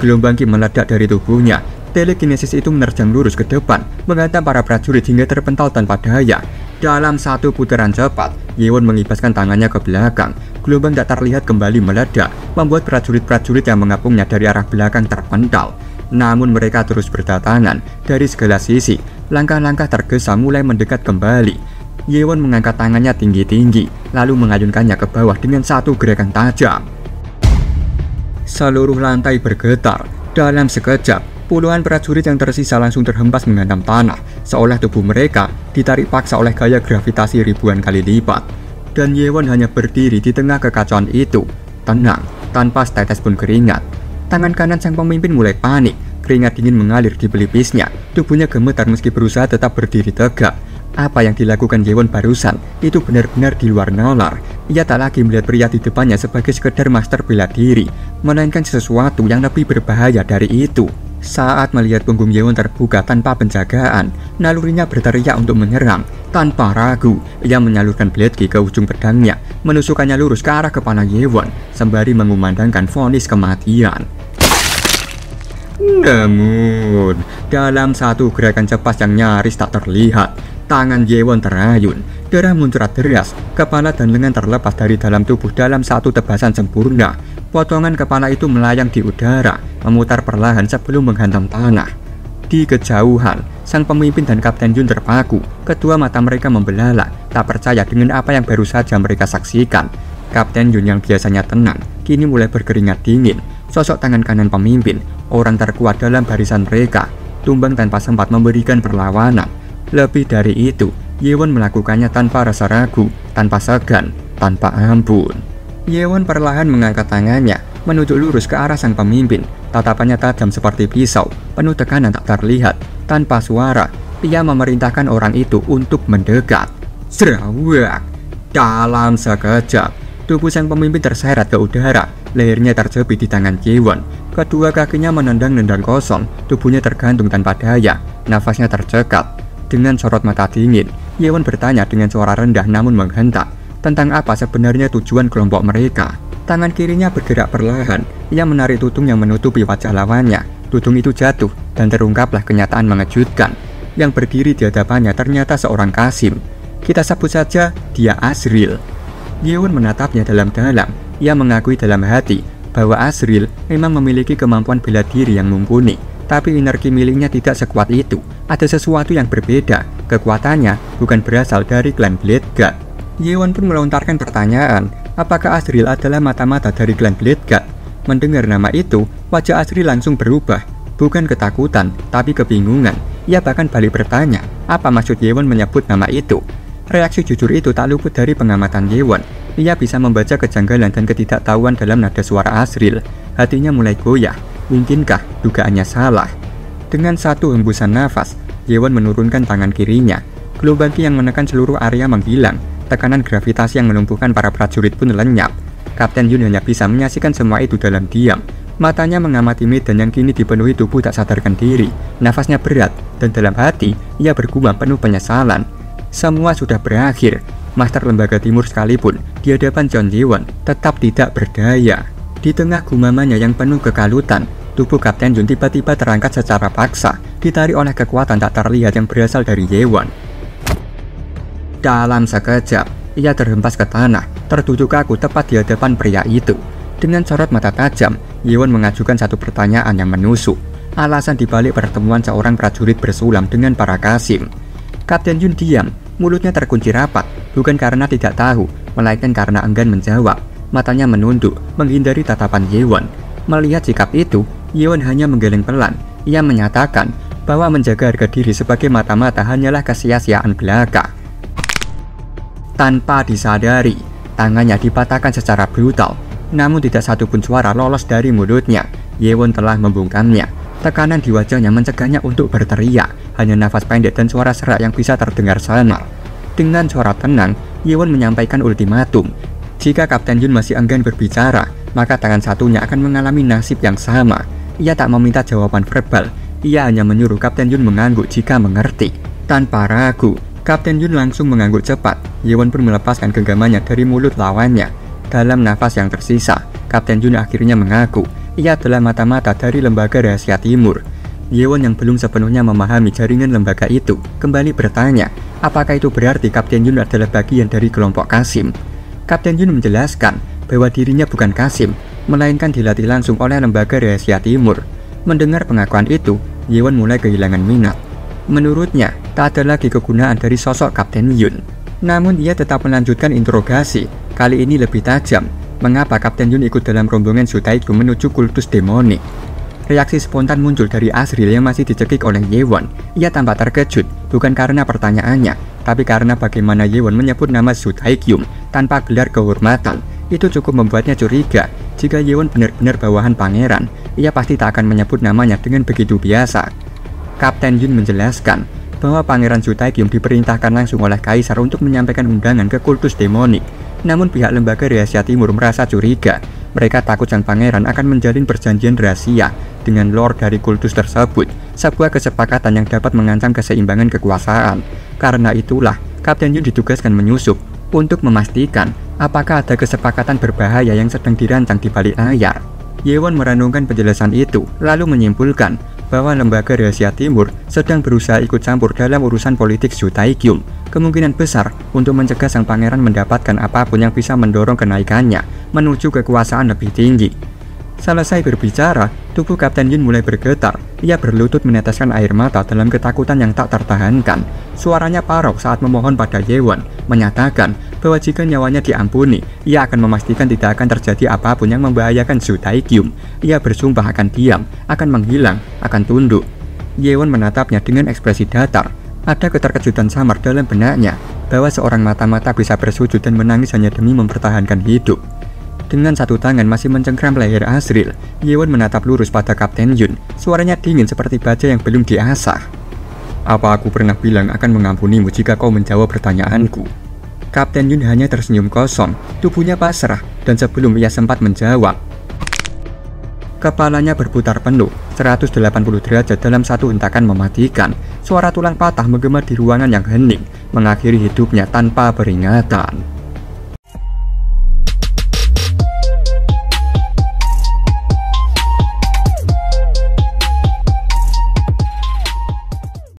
Speaker 1: Gelombang ki meledak dari tubuhnya. Telekinesis itu menerjang lurus ke depan, menghantam para prajurit hingga terpental tanpa daya. Dalam satu putaran cepat, Yewon mengibaskan tangannya ke belakang. Gelombang tak terlihat kembali meledak, membuat prajurit-prajurit yang mengepungnya dari arah belakang terpental. Namun mereka terus berdatangan dari segala sisi. Langkah-langkah tergesa mulai mendekat kembali. Yewon mengangkat tangannya tinggi-tinggi, lalu mengayunkannya ke bawah dengan satu gerakan tajam. Seluruh lantai bergetar. Dalam sekejap, puluhan prajurit yang tersisa langsung terhempas menghantam tanah, seolah tubuh mereka ditarik paksa oleh gaya gravitasi ribuan kali lipat. Dan Yewon hanya berdiri di tengah kekacauan itu, tenang, tanpa setetes pun keringat. Tangan kanan sang pemimpin mulai panik, keringat dingin mengalir di pelipisnya, tubuhnya gemetar meski berusaha tetap berdiri tegak. Apa yang dilakukan Yewon barusan itu benar-benar di luar nalar. Ia tak lagi melihat pria di depannya sebagai sekedar master bela diri, melainkan sesuatu yang lebih berbahaya dari itu. Saat melihat punggung Yewon terbuka tanpa penjagaan, nalurinya berteriak untuk menyerang. Tanpa ragu, ia menyalurkan blade ki ke ujung pedangnya, menusukkannya lurus ke arah kepala Yewon, sembari mengumandangkan vonis kematian. Namun, dalam satu gerakan cepat yang nyaris tak terlihat, tangan Yewon terayun, darah muncrat deras, kepala dan lengan terlepas dari dalam tubuh dalam satu tebasan sempurna. Potongan kepala itu melayang di udara, memutar perlahan sebelum menghantam tanah. Di kejauhan, sang pemimpin dan Kapten Yun terpaku. Kedua mata mereka membelalak, tak percaya dengan apa yang baru saja mereka saksikan. Kapten Yun yang biasanya tenang, kini mulai berkeringat dingin. Sosok tangan kanan pemimpin, orang terkuat dalam barisan mereka, tumbang tanpa sempat memberikan perlawanan. Lebih dari itu, Yewon melakukannya tanpa rasa ragu, tanpa segan, tanpa ampun. Yewon perlahan mengangkat tangannya, menunjuk lurus ke arah sang pemimpin. Tatapannya tajam seperti pisau, penuh tekanan tak terlihat. Tanpa suara, ia memerintahkan orang itu untuk mendekat. Serawak! Dalam sekejap, tubuh sang pemimpin terseret ke udara, lehernya terjepit di tangan Yewon. Kedua kakinya menendang-nendang kosong, tubuhnya tergantung tanpa daya, nafasnya tercekat. Dengan sorot mata dingin, Yewon bertanya dengan suara rendah namun menghentak, tentang apa sebenarnya tujuan kelompok mereka. Tangan kirinya bergerak perlahan, ia menarik tudung yang menutupi wajah lawannya. Tudung itu jatuh, dan terungkaplah kenyataan mengejutkan. Yang berdiri di hadapannya ternyata seorang Qasim. Kita sebut saja dia Asriel. Yewon menatapnya dalam-dalam. Ia mengakui dalam hati bahwa Asriel memang memiliki kemampuan bela diri yang mumpuni, tapi energi miliknya tidak sekuat itu. Ada sesuatu yang berbeda. Kekuatannya bukan berasal dari klan Blade God. Yewon pun melontarkan pertanyaan, apakah Asriel adalah mata-mata dari klan Blade God? Mendengar nama itu, wajah Asriel langsung berubah. Bukan ketakutan, tapi kebingungan. Ia bahkan balik bertanya, apa maksud Yewon menyebut nama itu? Reaksi jujur itu tak luput dari pengamatan Yewon. Ia bisa membaca kejanggalan dan ketidaktahuan dalam nada suara Asriel. Hatinya mulai goyah. Mungkinkah dugaannya salah? Dengan satu hembusan nafas, Yewon menurunkan tangan kirinya. Gelombang ki yang menekan seluruh area menghilang. Tekanan gravitasi yang melumpuhkan para prajurit pun lenyap. Kapten Yun hanya bisa menyaksikan semua itu dalam diam. Matanya mengamati medan yang kini dipenuhi tubuh tak sadarkan diri. Nafasnya berat, dan dalam hati ia bergumam penuh penyesalan. Semua sudah berakhir. Master Lembaga Timur sekalipun di hadapan John Ye-won tetap tidak berdaya. Di tengah gumamannya yang penuh kekalutan, tubuh Kapten Yun tiba-tiba terangkat secara paksa, ditarik oleh kekuatan tak terlihat yang berasal dari Ye-won. Dalam sekejap, ia terhempas ke tanah, terduduk kaku tepat di hadapan pria itu. Dengan sorot mata tajam, Ye-won mengajukan satu pertanyaan yang menusuk. Alasan dibalik pertemuan seorang prajurit bersulam dengan para Qasim. Kapten Yun diam, mulutnya terkunci rapat, bukan karena tidak tahu, melainkan karena enggan menjawab. Matanya menunduk, menghindari tatapan Ye-won. Melihat sikap itu, Ye-won hanya menggeleng pelan. Ia menyatakan bahwa menjaga harga diri sebagai mata-mata hanyalah kesia-siaan belaka. Tanpa disadari, tangannya dipatahkan secara brutal. Namun tidak satupun suara lolos dari mulutnya. Ye-won telah membungkamnya. Tekanan di wajahnya mencegahnya untuk berteriak. Hanya nafas pendek dan suara serak yang bisa terdengar samar. Dengan suara tenang, Ye-won menyampaikan ultimatum. Jika Kapten Yun masih enggan berbicara, maka tangan satunya akan mengalami nasib yang sama. Ia tak meminta jawaban verbal. Ia hanya menyuruh Kapten Yun mengangguk jika mengerti. Tanpa ragu, Kapten Yun langsung mengangguk cepat. Ye-won pun melepaskan genggamannya dari mulut lawannya. Dalam nafas yang tersisa, Kapten Yun akhirnya mengaku ia adalah mata-mata dari Lembaga Rahasia Timur. Ye-won yang belum sepenuhnya memahami jaringan lembaga itu kembali bertanya, apakah itu berarti Kapten Yun adalah bagian dari kelompok Qasim? Kapten Yun menjelaskan bahwa dirinya bukan Qasim, melainkan dilatih langsung oleh Lembaga Rahasia Timur. Mendengar pengakuan itu, Ye-won mulai kehilangan minat. Menurutnya, tak ada lagi kegunaan dari sosok Kapten Yun. Namun ia tetap melanjutkan interogasi, kali ini lebih tajam. Mengapa Kapten Yun ikut dalam rombongan Su Taegyeom menuju kultus demonik? Reaksi spontan muncul dari Asriel yang masih dicekik oleh Ye-won. Ia tampak terkejut, bukan karena pertanyaannya, tapi karena bagaimana Ye-won menyebut nama Su Taegyeom tanpa gelar kehormatan. Itu cukup membuatnya curiga. Jika Ye-won benar-benar bawahan pangeran, ia pasti tak akan menyebut namanya dengan begitu biasa. Kapten Yun menjelaskan bahwa Pangeran Su Taegyeom diperintahkan langsung oleh Kaisar untuk menyampaikan undangan ke kultus demonik. Namun pihak Lembaga Rahasia Timur merasa curiga. Mereka takut sang pangeran akan menjalin perjanjian rahasia dengan lord dari kultus tersebut, sebuah kesepakatan yang dapat mengancam keseimbangan kekuasaan. Karena itulah, Kapten Yun ditugaskan menyusup untuk memastikan apakah ada kesepakatan berbahaya yang sedang dirancang di balik layar. Ye-won merenungkan penjelasan itu, lalu menyimpulkan bahwa Lembaga Rahasia Timur sedang berusaha ikut campur dalam urusan politik Su Taegyeom. Kemungkinan besar untuk mencegah sang pangeran mendapatkan apapun yang bisa mendorong kenaikannya menuju kekuasaan lebih tinggi. Selesai berbicara, tubuh Kapten Yun mulai bergetar. Ia berlutut meneteskan air mata dalam ketakutan yang tak tertahankan. Suaranya parau saat memohon pada Ye-won, menyatakan bahwa jika nyawanya diampuni, ia akan memastikan tidak akan terjadi apapun yang membahayakan Su Taegyeom. Ia bersumpah akan diam, akan menghilang, akan tunduk. Ye-won menatapnya dengan ekspresi datar. Ada keterkejutan samar dalam benaknya bahwa seorang mata-mata bisa bersujud dan menangis hanya demi mempertahankan hidup. Dengan satu tangan masih mencengkram leher Asriel, Ye-won menatap lurus pada Kapten Yun. Suaranya dingin seperti baja yang belum diasah. Apa aku pernah bilang akan mengampunimu jika kau menjawab pertanyaanku? Kapten Yun hanya tersenyum kosong, tubuhnya pasrah, dan sebelum ia sempat menjawab, kepalanya berputar penuh, 180 derajat dalam satu hentakan mematikan. Suara tulang patah menggema di ruangan yang hening, mengakhiri hidupnya tanpa peringatan.